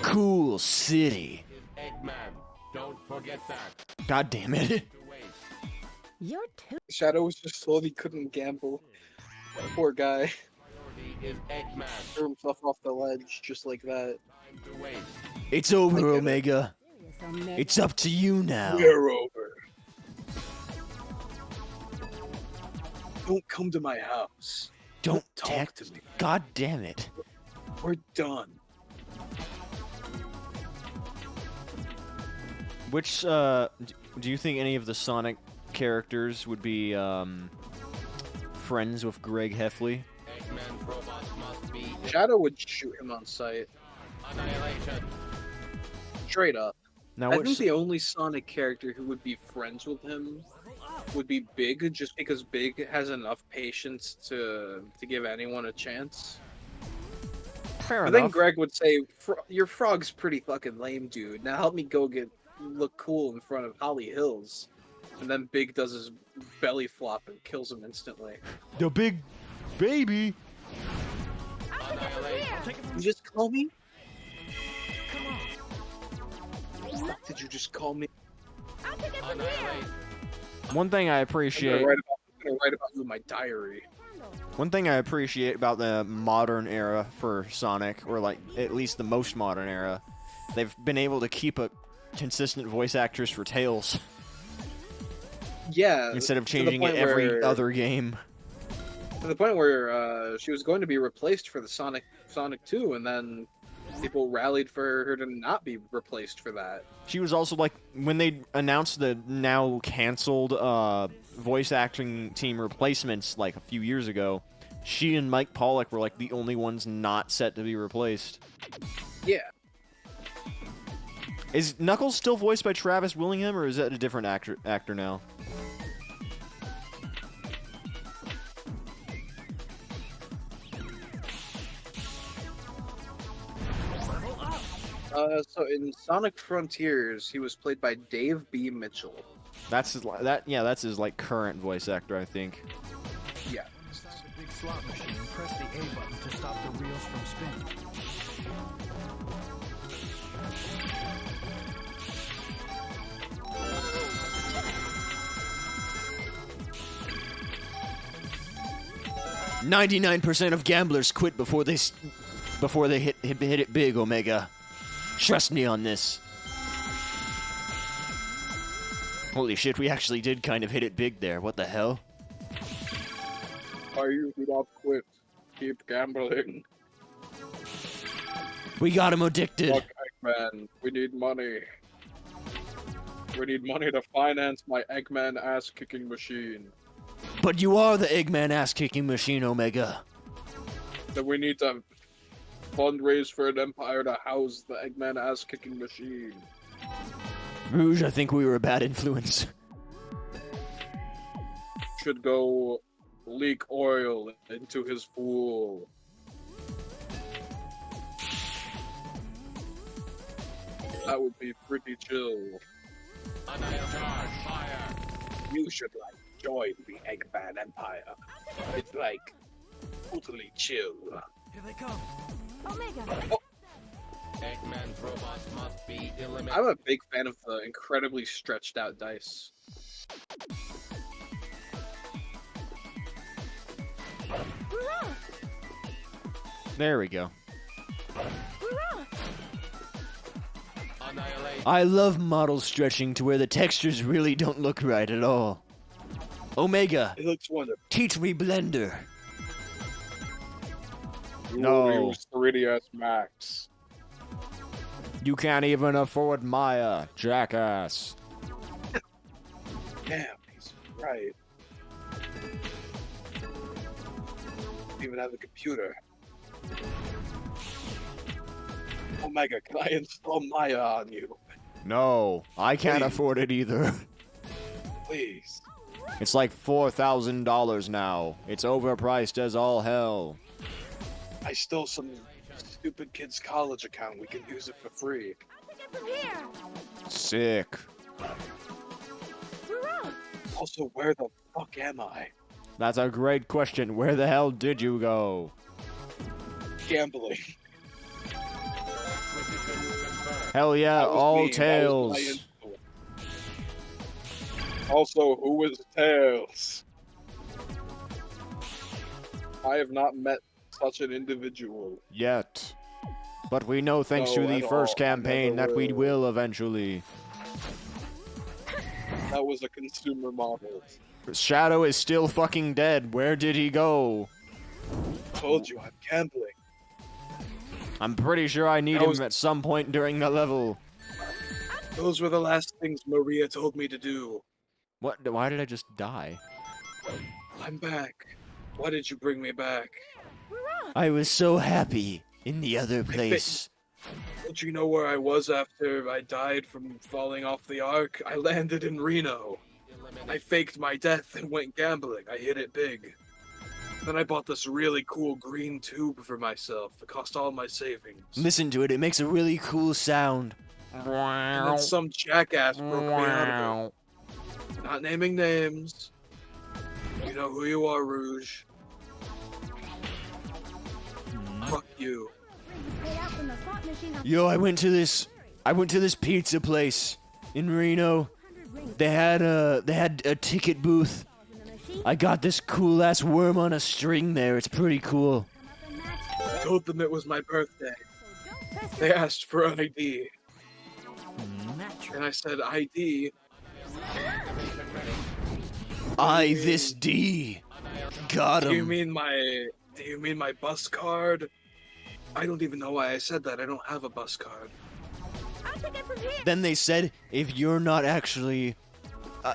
A: Cool city.
E: Eggman. Don't forget that.
A: God damn it.
E: To waste.
B: You're too...
D: Shadow was just told he couldn't gamble. Poor guy.
E: Priority is Eggman.
D: Threw himself off the ledge just like that.
E: Time to waste.
A: It's over,
D: I get it.
A: Omega.
B: serious, Omega.
A: It's up to you now.
D: We're over. Don't come to my house.
A: Don't
D: talk
A: text.
D: to me.
A: God damn it.
D: We're done.
A: Which, do you think any of the Sonic characters would be, friends with Greg Heffley?
E: Eggman's robots must be
D: Shadow would shoot him on sight.
E: annihilation.
D: Straight up.
A: Now,
D: I think
A: which...
D: the only Sonic character who would be friends with him would be Big, just because Big has enough patience to give anyone a chance.
A: Fair
D: But then
A: enough.
D: Greg would say, "Your frog's pretty fucking lame, dude. Now help me go look cool in front of Holly Hills." And then Big does his belly flop and kills him instantly.
A: The big baby.
E: Annihilation.
D: You just call me?
C: Come on.
D: Did you just call me?
E: Annihilate.
A: One thing I
D: I'm
A: appreciate.
D: gonna write about you in my diary.
A: One thing I appreciate about the modern era for Sonic, or like at least the most modern era, they've been able to keep a consistent voice actress for Tails
D: Yeah.
A: instead of
D: to the
A: changing it
D: point
A: every
D: where-
A: other game.
D: To the point where she was going to be replaced for the Sonic 2, and then people rallied for her to not be replaced for that.
A: She was also like when they announced the now canceled voice acting team replacements like a few years ago. She and Mike Pollock were like the only ones not set to be replaced.
D: Yeah.
A: Is Knuckles still voiced by Travis Willingham, or is that a different actor now?
D: So in Sonic Frontiers, he was played by Dave B. Mitchell.
A: That's his that's his like current voice actor, I think.
D: Yeah.
C: Start a big slot machine and press the A button to stop the reels from spinning.
A: "99% of gamblers quit before they hit it big, Omega. Trust me on this." Holy shit, we actually did kind of hit it big there. What the hell?
D: Are you do not quit? Keep gambling.
A: We got him addicted.
D: Fuck Eggman. We need money. We need money to finance my Eggman ass-kicking machine.
A: But you are the Eggman ass-kicking machine, Omega.
D: Then we need to fundraise for an empire to house the Eggman ass-kicking machine.
A: Rouge, I think we were a bad influence.
D: Should go leak oil into his pool. That would be pretty chill. You should join the Eggman Empire. It's totally chill.
C: Here they come.
B: Omega.
E: Eggman's robots must be eliminated.
D: I'm a big fan of the incredibly stretched out dice.
B: Hurrah!
A: There we go.
B: Hurrah!
E: Annihilate.
A: I love model stretching to where the textures really don't look right at all. Omega,
D: It looks wonderful.
A: teach me Blender.
D: You
A: No.
D: will use 3DS Max.
A: You can't even afford Maya, jackass.
D: Damn, he's right. Even have a computer. Omega, can I install Maya on you?
A: No, I can't
D: Please.
A: afford it either.
D: Please.
A: It's like $4,000 now. It's overpriced as all hell.
D: I stole some stupid kid's college account. We can use it for free.
B: Take it from here!
A: Sick.
B: Hurrah!
D: Also, where the fuck am I?
A: That's a great question. Where the hell did you go?
D: Gambling.
A: Hell yeah,
D: That was
A: all
D: me. That was my
A: tails.
D: influence. Also, who was Tails? I have not met such an individual.
A: Yet. But we know thanks
D: No,
A: to the
D: at
A: first
D: all.
A: campaign
D: Never
A: that we
D: will.
A: will eventually.
D: That was a consumer model.
A: Shadow is still fucking dead. Where did he go?
D: Told you, I'm gambling.
A: I'm pretty sure I need
D: That
A: him
D: was-
A: at some point during the level.
D: Those were the last things Maria told me to do.
A: What? Why did I just die?
D: I'm back. Why did you bring me back?
A: I was so happy in the other place.
D: Don't you know where I was after I died from falling off the ark? I landed in Reno. I faked my death and went gambling. I hit it big. Then I bought this really cool green tube for myself. It cost all my savings.
A: Listen to it. It makes a really cool sound.
D: And then some jackass broke me out of it. Not naming names. You know who you are, Rouge. Fuck you.
B: Paid out from the slot machine on
A: Yo, I went to this pizza place in Reno.
B: 100 rings
A: They had a ticket booth.
B: in the machine.
A: I got this cool ass worm on a string there. It's pretty cool.
B: And max.
D: I told them it was my birthday.
B: So don't press
D: They asked for an ID. And I said, ID?
A: This D. Got
D: Do you
A: him.
D: mean my bus card? I don't even know why I said that. I don't have a bus card.
B: I'll take it from here.
A: Then they said, if you're not actually,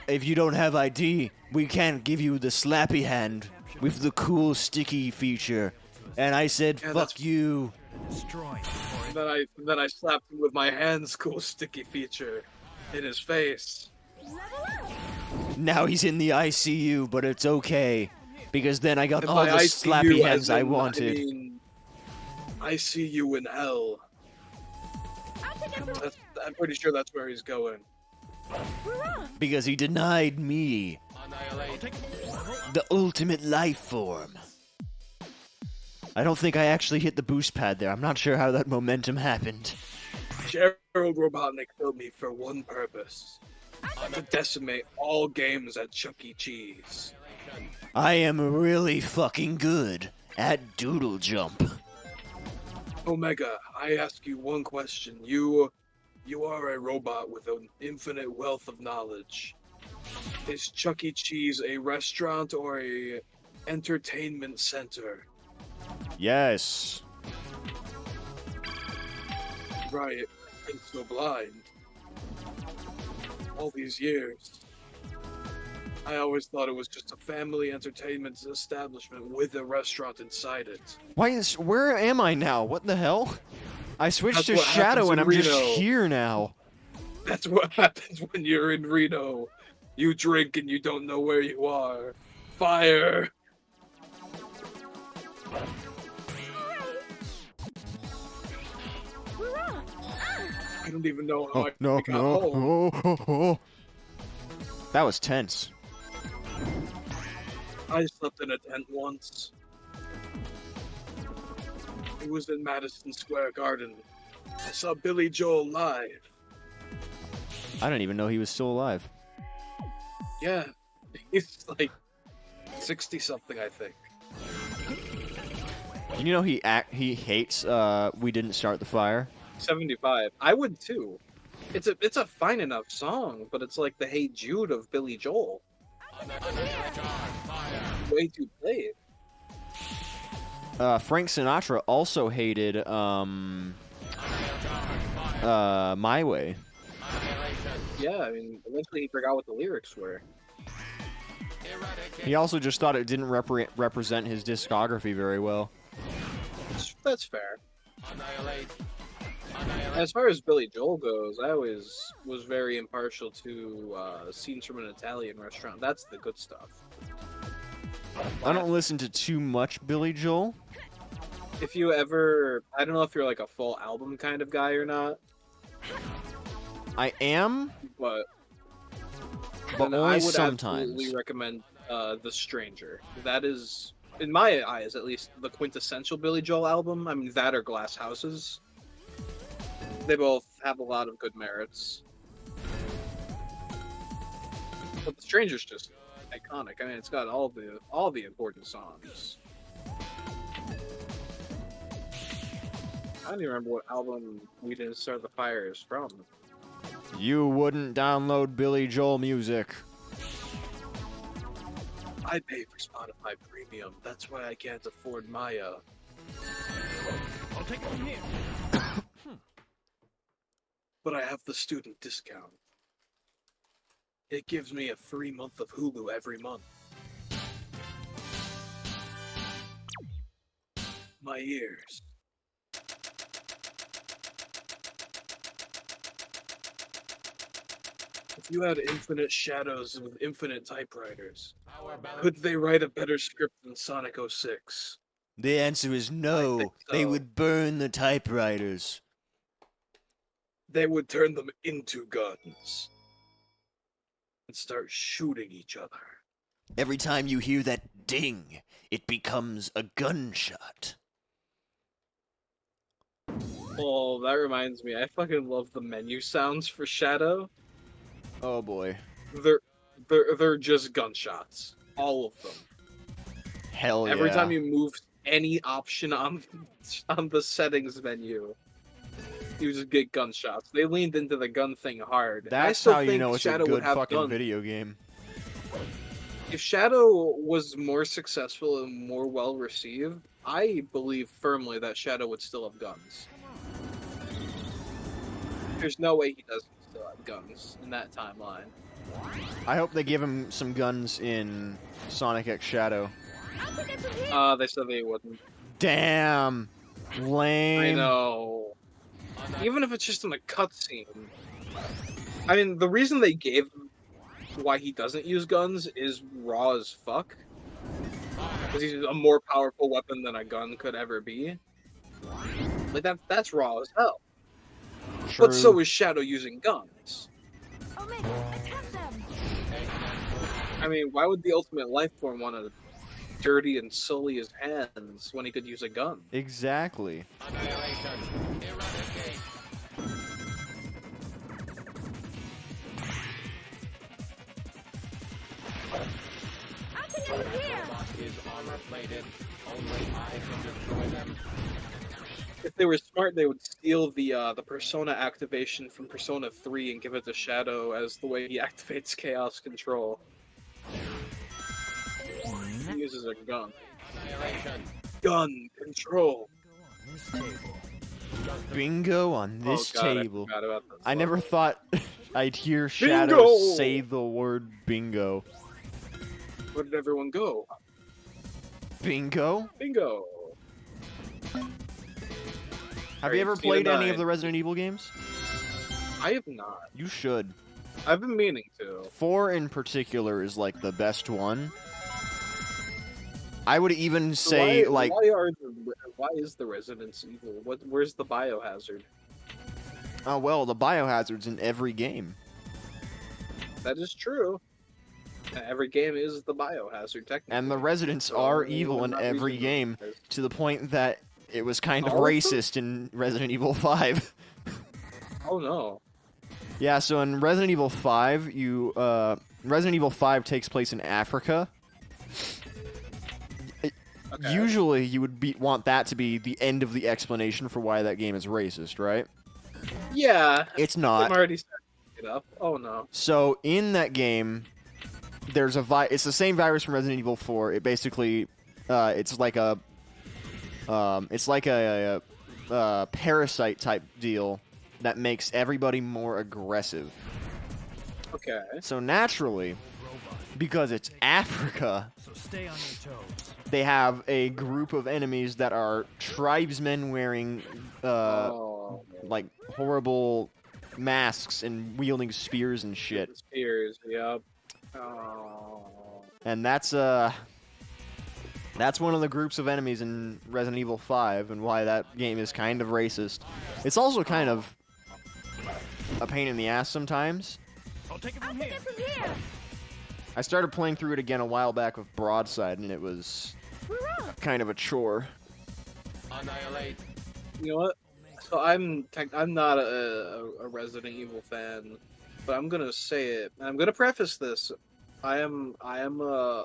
A: if you don't have ID, we can't give you the slappy hand with the cool sticky feature. And I said,
D: Yeah,
A: fuck
D: that's-
A: you.
C: Destroy.
D: And then I slapped him with my hands cool sticky feature in his face.
B: Level up.
A: Now he's in the ICU, but it's okay. Because then I got
D: And
A: all
D: by
A: the
D: ICU,
A: slappy
D: as
A: hands I
D: in,
A: wanted.
D: mean, I see you in hell.
B: I'll take it from
D: I'm pretty sure that's where he's going.
B: Hurrah!
A: Because he denied me
E: Annihilate.
A: the ultimate life form. I don't think I actually hit the boost pad there. I'm not sure how that momentum happened.
D: Gerald Robotnik killed me for one purpose. To decimate all games at Chuck E. Cheese.
A: I am really fucking good at doodle jump.
D: Omega, I ask you one question. You are a robot with an infinite wealth of knowledge. Is Chuck E. Cheese a restaurant or a entertainment center?
A: Yes.
D: Right, I've been so blind. All these years. I always thought it was just a family entertainment establishment with a restaurant inside it.
A: Where am I now? What the hell? I switched
D: That's
A: to
D: what
A: Shadow and I'm
D: happens in
A: just
D: Reno.
A: here now.
D: That's what happens when you're in Reno. You drink and you don't know where you are. Fire! I don't even know how I got home.
A: That was tense.
D: I slept in a tent once. It was in Madison Square Garden. I saw Billy Joel live.
A: I didn't even know he was still alive.
D: Yeah, he's like 60-something, I think.
A: You know he hates We Didn't Start the Fire.
D: 75. I would too. It's a fine enough song, but it's like the Hey Jude of Billy Joel. Way too late.
A: Frank Sinatra also hated My Way.
D: Yeah, I mean, eventually he forgot what the lyrics were.
A: He also just thought it didn't represent his discography very well.
D: That's fair. As far as Billy Joel goes, I always was very impartial to Scenes from an Italian Restaurant. That's the good stuff.
A: I don't listen to too much Billy Joel.
D: If you ever, I don't know if you're like a full album kind of guy or not.
A: I am,
D: but
A: only
D: I would
A: sometimes.
D: absolutely recommend The Stranger. That is, in my eyes at least, the quintessential Billy Joel album. I mean, that or Glass Houses. They both have a lot of good merits. But The Stranger's just iconic. I mean, it's got all the important songs. I don't even remember what album We Didn't Start the Fire is from.
A: You wouldn't download Billy Joel music.
D: I pay for Spotify Premium. That's why I can't afford Maya.
C: I'll take it from here.
D: But I have the student discount. It gives me a free month of Hulu every month. My ears. If you had infinite shadows with infinite typewriters, could they write a better script than Sonic 06?
A: The answer is
D: I
A: no.
D: think
A: They
D: so.
A: would burn the typewriters.
D: They would turn them into guns and start shooting each other.
A: Every time you hear that ding, it becomes a gunshot.
D: Oh, that reminds me. I fucking love the menu sounds for Shadow.
A: Oh boy.
D: They're just gunshots. All of them.
A: Hell yeah.
D: Every time you move any option on the settings menu, you just get gunshots. They leaned into the gun thing hard. I
A: That's
D: still
A: how you
D: think
A: know it's
D: Shadow
A: a good
D: would have
A: fucking
D: guns.
A: video game.
D: If Shadow was more successful and more well received, I believe firmly that Shadow would still have guns. There's no way he doesn't still have guns in that timeline.
A: I hope they give him some guns in Sonic X Shadow.
D: They said they wouldn't.
A: Damn. Lame.
D: I know. Even if it's just in a cutscene. I mean, the reason they gave why he doesn't use guns is raw as fuck. Because he's a more powerful weapon than a gun could ever be. Like, that's raw as hell.
A: True.
D: But so is Shadow using guns. I mean, why would the Ultimate Life Form want to dirty and sully his hands when he could use a gun?
A: Exactly.
E: Annihilation. Eradicate. Robot is armor plated. Only I can destroy them.
D: they were smart, they would steal the persona activation from Persona 3 and give it to Shadow as the way he activates Chaos Control. He uses a gun.
E: Annihilation.
D: Gun control.
A: Bingo on
D: Oh
A: this
D: god,
A: table.
D: I forgot about that
A: I
D: song.
A: never thought I'd hear Shadow
D: Bingo!
A: say the word bingo.
D: Where did everyone go?
A: Bingo?
D: Bingo.
A: Have you ever
D: Alright, Cena
A: played any
D: 9.
A: of the Resident Evil games?
D: I have not.
A: You should.
D: I've been meaning to.
A: 4 in particular is like the best one. I would even say like
D: Why is the Resident Evil? Where's the biohazard?
A: oh well, the biohazards in every game.
D: That is true. Every game is the biohazard technically.
A: And the residents
D: So,
A: are evil in
D: not
A: every
D: reason
A: game
D: to-
A: to the point that it was kind of
D: All of them?
A: racist in Resident Evil 5.
D: Oh no.
A: Yeah, so in Resident Evil 5, Resident Evil 5 takes place in Africa.
D: Okay.
A: Usually, you would want that to be the end of the explanation for why that game is racist, right?
D: Yeah.
A: It's
D: I'm
A: not.
D: already starting to get up. Oh no.
A: So in that game, there's a it's the same virus from Resident Evil 4. It basically, it's like a parasite type deal that makes everybody more aggressive.
D: Okay.
A: So naturally, because it's Africa,
C: So stay on your toes.
A: they have a group of enemies that are tribesmen wearing
D: Oh.
A: like horrible masks and wielding spears and shit.
D: Spears. Yep. Oh.
A: And that's one of the groups of enemies in Resident Evil 5 and why that game is kind of racist. It's also kind of a pain in the ass sometimes.
C: I'll take it from here.
A: I started playing through it again a while back with Broadside and it was kind of a chore.
E: Annihilate.
D: You know what? So I'm not a Resident Evil fan, but I'm gonna say it. I'm gonna preface this. I am a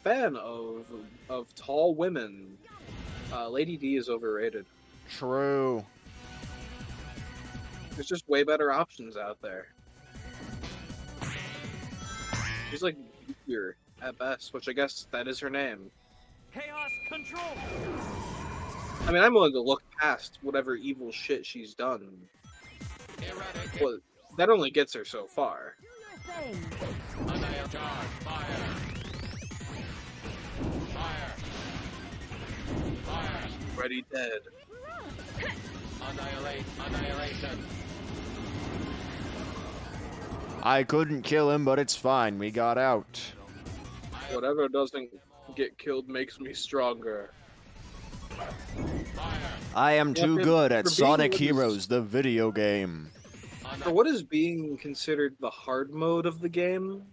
D: fan of tall women. Lady D is overrated.
A: True.
D: There's just way better options out there. She's like here at best, which I guess that is her name.
C: Chaos control.
D: I mean, I'm willing to look past whatever evil shit she's done.
E: Eradicate.
D: Well, that only gets her so far.
E: Annihilate. Charge. Fire. Fire. Fire.
D: Already dead.
E: Annihilate. Annihilation.
A: I couldn't kill him, but it's fine. We got out.
D: Whatever doesn't get killed makes me stronger.
A: I am too
D: for-
A: good at
D: for being
A: Sonic
D: what is-
A: Heroes, the video game.
D: For what is being considered the hard mode of the game,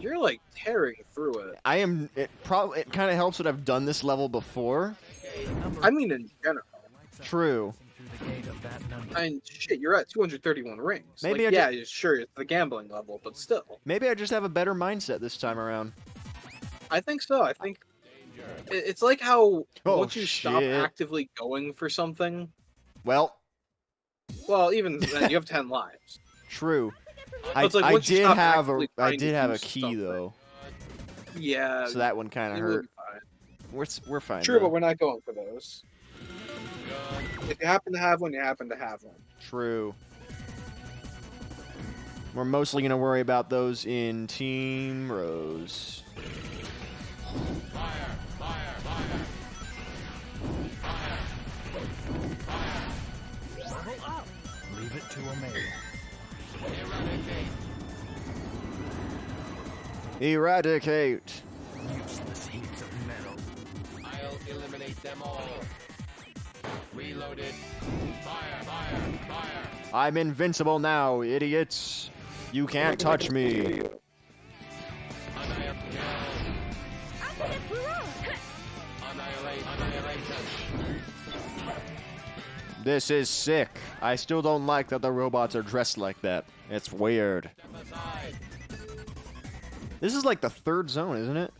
D: you're like tearing through it.
A: I am. It kind of helps that I've done this level before.
D: I mean, in general.
A: True.
C: Through the gate of that number.
D: And shit, you're at 231 rings.
A: Maybe
D: like,
A: I
D: yeah, sure, it's the gambling level, but still.
A: Maybe I just have a better mindset this time around.
D: I think so. I think it's like how
A: Oh,
D: once you stop
A: shit.
D: actively going for something,
A: Well,
D: well, even then you have 10 lives.
A: true.
D: It's like
A: I
D: once you
A: did
D: stop
A: have
D: actively
A: I
D: trying to
A: did have
D: do
A: a key
D: something.
A: though,
D: Yeah,
A: so that one kind of
D: you will
A: hurt.
D: be fine.
A: We're fine.
D: True,
A: though.
D: but we're not going for those. If you happen to have one, you happen to have one.
A: True. We're mostly gonna worry about those in Team Rose.
E: Fire. Fire. Fire. Fire.
C: Level up. Leave it to Omega.
E: Eradicate.
A: Eradicate.
C: Useless heaps of metal.
E: I'll eliminate them all. Reloaded. Fire. Fire. Fire.
A: I'm invincible now, idiots. You can't touch me.
E: Annihilate. Annihilate. Annihilation.
A: This is sick. I still don't like that the robots are dressed like that. It's weird.
E: Step aside.
A: This is like the third zone, isn't it?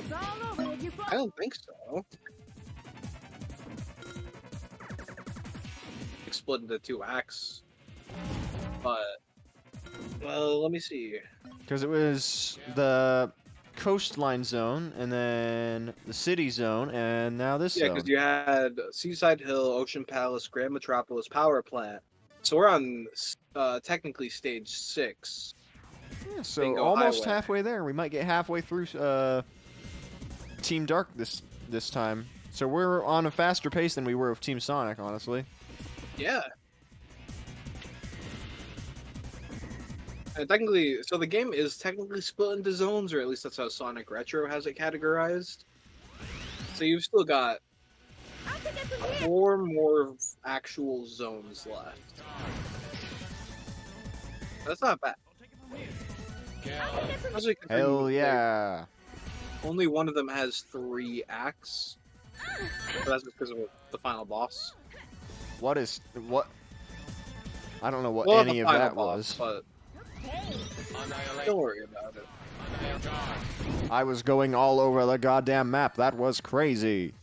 B: It's all over if you fall.
D: I don't think so. Split into 2 acts, but well, let me see.
A: Because it was the coastline zone, and then the city zone, and now this
D: Yeah,
A: zone.
D: because you had Seaside Hill, Ocean Palace, Grand Metropolis, Power Plant. So we're on technically stage 6.
A: Yeah, so
D: Bingo
A: almost
D: Highway.
A: halfway there. We might get halfway through Team Dark this time. So we're on a faster pace than we were with Team Sonic, honestly.
D: Yeah. And technically, so the game is technically split into zones, or at least that's how Sonic Retro has it categorized. So you've still got 4 more actual zones left. That's not bad. Especially considering,
A: Hell
D: like,
A: yeah.
D: only one of them has 3 acts. But that's just because of the final boss.
A: What? I don't know what
D: Well,
A: any
D: the
A: of
D: final
A: that
D: boss,
A: was.
D: but don't worry about it.
A: I was going all over the goddamn map. That was crazy.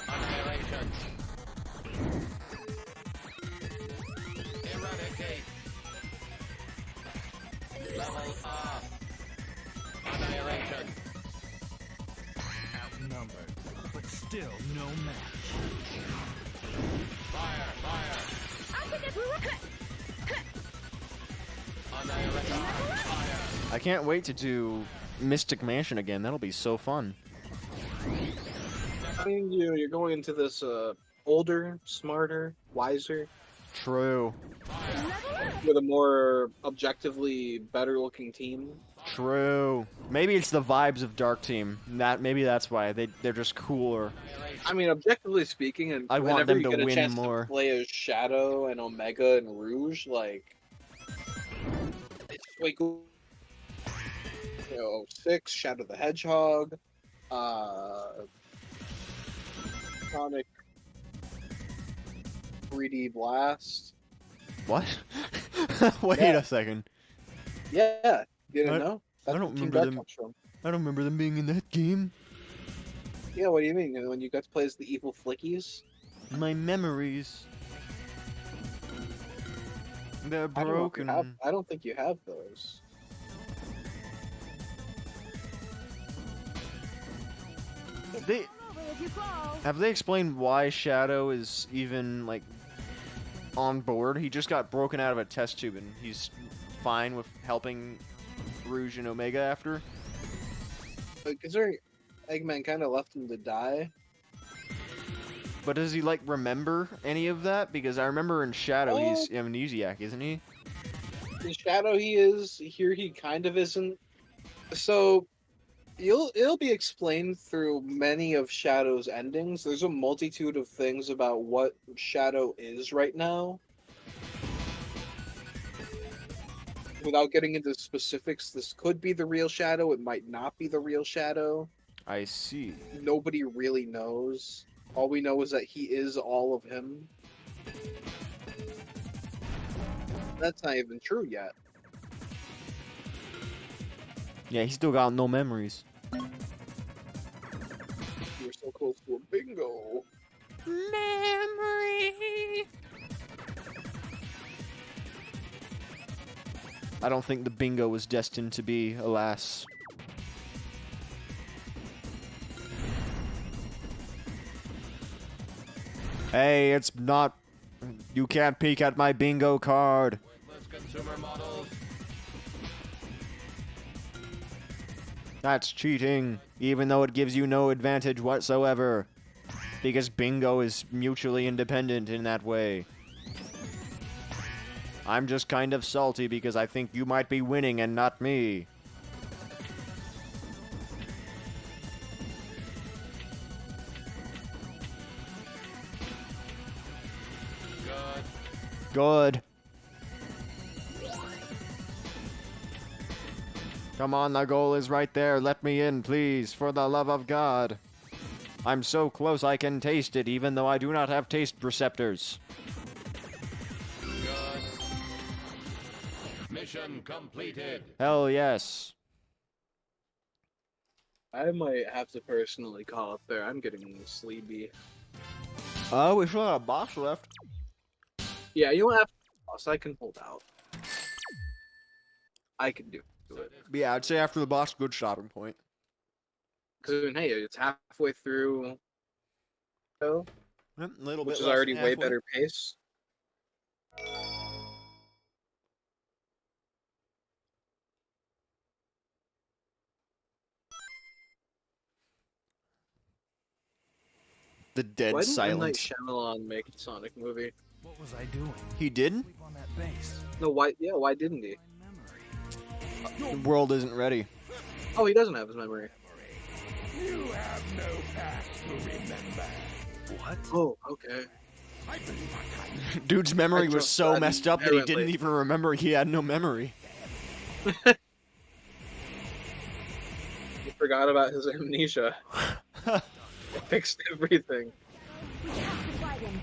E: Annihilation. Eradicate. Level up. Annihilation.
C: Outnumbered, but still no match.
E: Fire, fire. Annihilation. Fire.
A: I can't wait to do Mystic Mansion again. That'll be so fun.
D: I mean, you're going into this older, smarter, wiser,
A: True.
D: with a more objectively better-looking team.
A: True. Maybe it's the vibes of Dark Team. Maybe that's why they're just cooler.
D: I mean, objectively speaking, and
A: I want
D: whenever
A: them
D: you
A: to
D: get a
A: win
D: chance
A: more.
D: to play as Shadow and Omega and Rouge, like, it's way cool. 6, Shadow the Hedgehog, Sonic 3D Blast.
A: What? Wait
D: Yeah.
A: a second.
D: Yeah, you didn't
A: I-
D: know?
A: I
D: That's
A: don't
D: where Team
A: remember
D: Dark
A: them.
D: comes from.
A: I don't remember them being in that game.
D: Yeah, what do you mean? When you got to play as the evil Flickies?
A: My memories. They're
D: I don't know if you
A: broken.
D: have- I don't think you have those.
A: They have they explained why Shadow is even like on board? He just got broken out of a test tube and he's fine with helping Rouge and Omega after.
D: Considering Eggman kind of left him to die.
A: But does he like remember any of that? Because I remember in Shadow he's amnesiac, isn't he?
D: In Shadow he is, here he kind of isn't. So it'll be explained through many of Shadow's endings. There's a multitude of things about what Shadow is right now. Without getting into specifics, this could be the real Shadow, it might not be the real Shadow.
A: I see.
D: Nobody really knows. All we know is that he is all of him. That's not even true yet.
A: Yeah, he's still got no memories.
D: We're so close to a bingo.
A: Memory. I don't think the bingo was destined to be, alas. Hey, it's not. You can't peek at my bingo card.
E: Worthless consumer models.
A: That's cheating, even though it gives you no advantage whatsoever. Because bingo is mutually independent in that way. I'm just kind of salty because I think you might be winning and not me.
E: Good.
A: Good. Come on, the goal is right there. Let me in, please, for the love of God. I'm so close I can taste it, even though I do not have taste receptors.
E: Good. Mission completed.
A: Hell yes.
D: I might have to personally call up there. I'm getting sleepy.
A: Oh, we still got a boss left.
D: Yeah, you don't have to. Boss. I can hold out. I can do it.
A: Yeah, I'd say after the boss, good stopping point.
D: Because hey, it's halfway through,
A: Yep, a little
D: which
A: bit
D: is
A: less
D: already
A: than
D: way
A: halfway.
D: better pace.
A: The dead
D: Why didn't M. Night
A: silence.
D: Shyamalan make a Sonic movie?
C: What was I doing?
A: He didn't?
C: Sleep on that base.
D: No, why? Yeah, why didn't he?
C: My memory.
A: The world isn't ready.
D: Oh, he doesn't have his memory.
E: You have no past to remember.
C: What?
D: Oh, okay.
E: I believe I can.
A: Dude's memory
D: I
A: was
D: trust
A: so
D: that
A: messed up that he didn't
D: inherently.
A: even remember he had no memory.
D: He forgot about his amnesia. Fixed everything.
B: We have to fight him.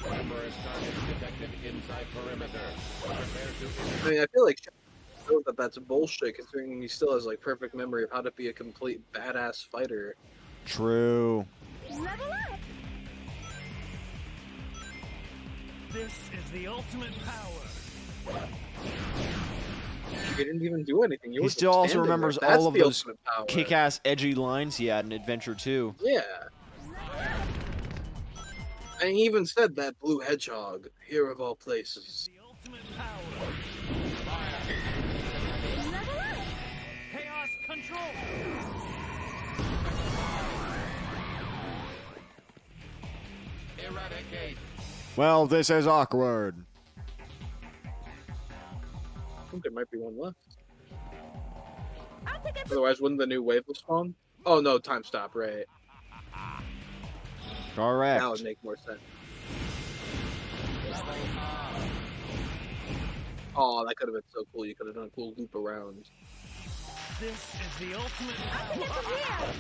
E: Numerous targets detected inside perimeter. Prepare to
D: I mean, I feel like shows that that's bullshit, considering he still has like perfect memory of how to be a complete badass fighter.
A: True.
B: Level up!
C: This is the ultimate power.
D: He didn't even do anything.
A: He
D: was
A: still
D: just
A: also
D: standing there.
A: remembers
D: That's
A: all of
D: the
A: those
D: ultimate power.
A: kick-ass edgy lines he had in Adventure 2.
D: Yeah. And he even said that blue hedgehog, here of all places.
C: The ultimate power.
B: Level up!
C: Chaos control.
E: eradicate.
A: Well, this is awkward.
D: I think there might be one left.
B: I'll take it.
D: Otherwise, wouldn't the new wave will spawn? Oh no, time stop, right.
A: Correct.
D: That would make more sense. Oh, that could have been so cool. You could have done a cool loop around.
C: This is the ultimate
B: I'll take
C: power.
B: it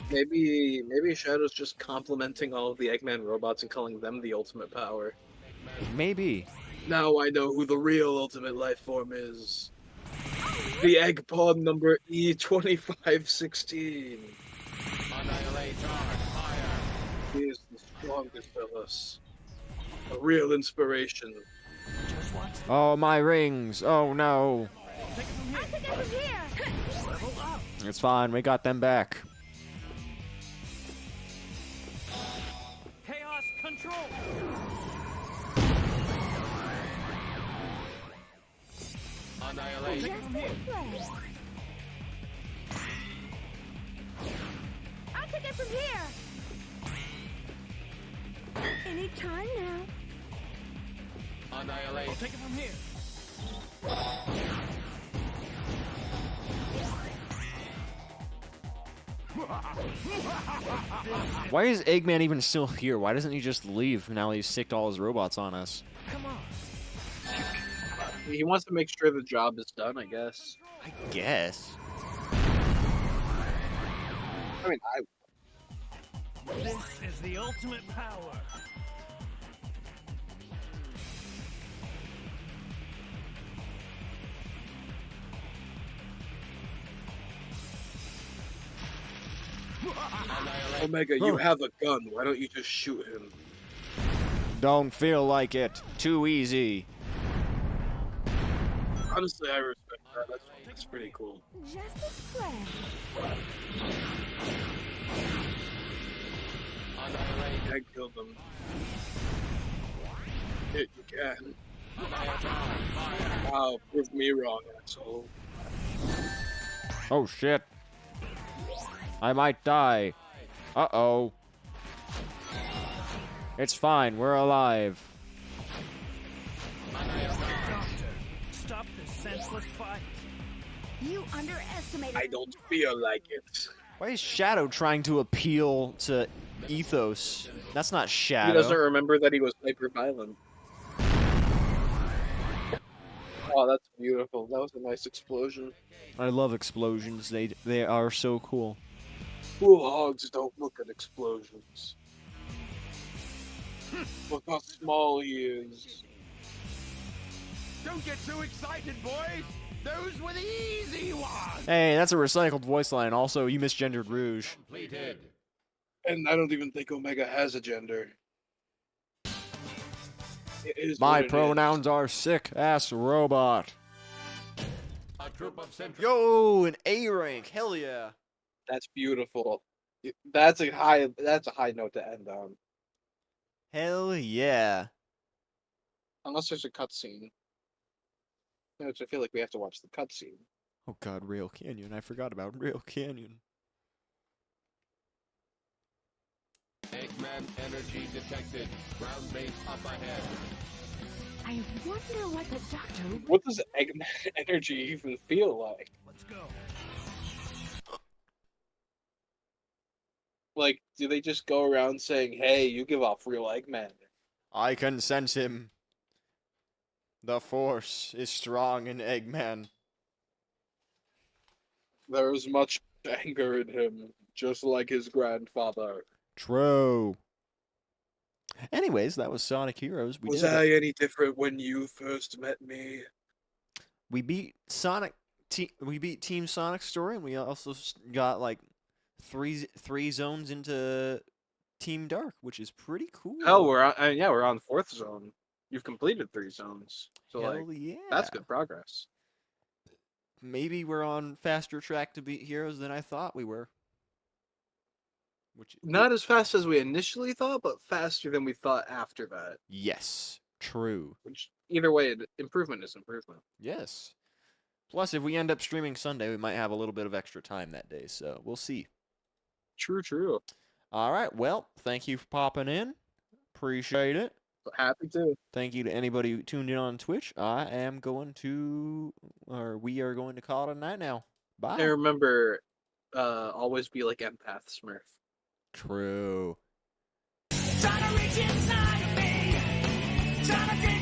B: from here.
D: Maybe Shadow's just complimenting all of the Eggman robots and calling them the ultimate power.
A: Maybe.
D: Now I know who the real ultimate life form is. The egg pawn number E2516.
E: Annihilate charge. Fire.
D: He is the strongest of us. A real inspiration.
C: Just watch.
A: Oh, my rings. Oh, no.
B: I'll take it from here.
C: Level up.
A: It's fine. We got them back.
C: Chaos control.
E: Annihilate.
B: Just this way. I'll take it from here. Any time now.
E: Annihilate.
C: I'll take it from here.
A: Why is Eggman even still here? Why doesn't he just leave now he's sicked all his robots on us?
C: Come on.
D: He wants to make sure the job is done, I guess.
A: I guess.
D: I mean,
C: This is the ultimate power.
D: Omega, you have a gun. Why don't you just shoot him?
A: Don't feel like it. Too easy.
D: Honestly, I respect that. That's pretty cool.
B: Just as planned.
E: Annihilate.
D: I killed them. Hit you can.
E: Annihilate charge. Fire.
D: Wow, prove me wrong, asshole.
A: Oh, shit. I might die. Uh-oh. It's fine. We're alive.
C: Doctor, stop this senseless fight.
B: You underestimated.
D: I don't feel like it.
A: Why is Shadow trying to appeal to ethos? That's not Shadow.
D: He doesn't remember that he was hyper violent. Oh, that's beautiful. That was a nice explosion.
A: I love explosions. They are so cool.
D: Cool hogs don't look at explosions. Look how small he is.
E: Don't get too excited, boys. Those were the easy ones.
A: Hey, that's a recycled voice line. Also, you misgendered Rouge.
E: Completed.
D: And I don't even think Omega has a gender. It is
A: My
D: what it
A: pronouns are sick ass robot.
E: A troop of sentries.
A: Yo, an A rank. Hell yeah.
D: is. That's beautiful. That's a high note to end on.
A: Hell yeah.
D: Unless there's a cutscene. Which I feel like we have to watch the cutscene.
A: Oh god, Rail Canyon. I forgot about Rail Canyon.
E: Eggman energy detected. Ground base up ahead.
B: I wonder what the doctor.
D: What does Eggman energy even feel like?
C: Let's go.
D: Like, do they just go around saying, "Hey, you give off real Eggman"?
A: I can sense him. The Force is strong in Eggman.
D: There is much anger in him, just like his grandfather.
A: True. Anyways, that was Sonic Heroes.
D: Was I any different when you first met me?
A: We beat Sonic. We beat Team Sonic Story, and we also got like three zones into Team Dark, which is pretty cool.
D: Hell, we're on 4th zone. You've completed 3 zones, so
A: Hell
D: like
A: yeah.
D: that's good progress.
A: Maybe we're on faster track to beat Heroes than I thought we were. Which
D: Not as fast as we initially thought, but faster than we thought after that.
A: yes, true.
D: Which either way, improvement is improvement.
A: Yes. Plus, if we end up streaming Sunday, we might have a little bit of extra time that day, so we'll see.
D: True.
A: All right, well, thank you for popping in. Appreciate it.
D: Happy to.
A: Thank you to anybody who tuned in on Twitch. We are going to call it a night now. Bye.
D: And remember, always be like Empath Smurf.
A: True.
C: Trying to reach inside of me. Trying to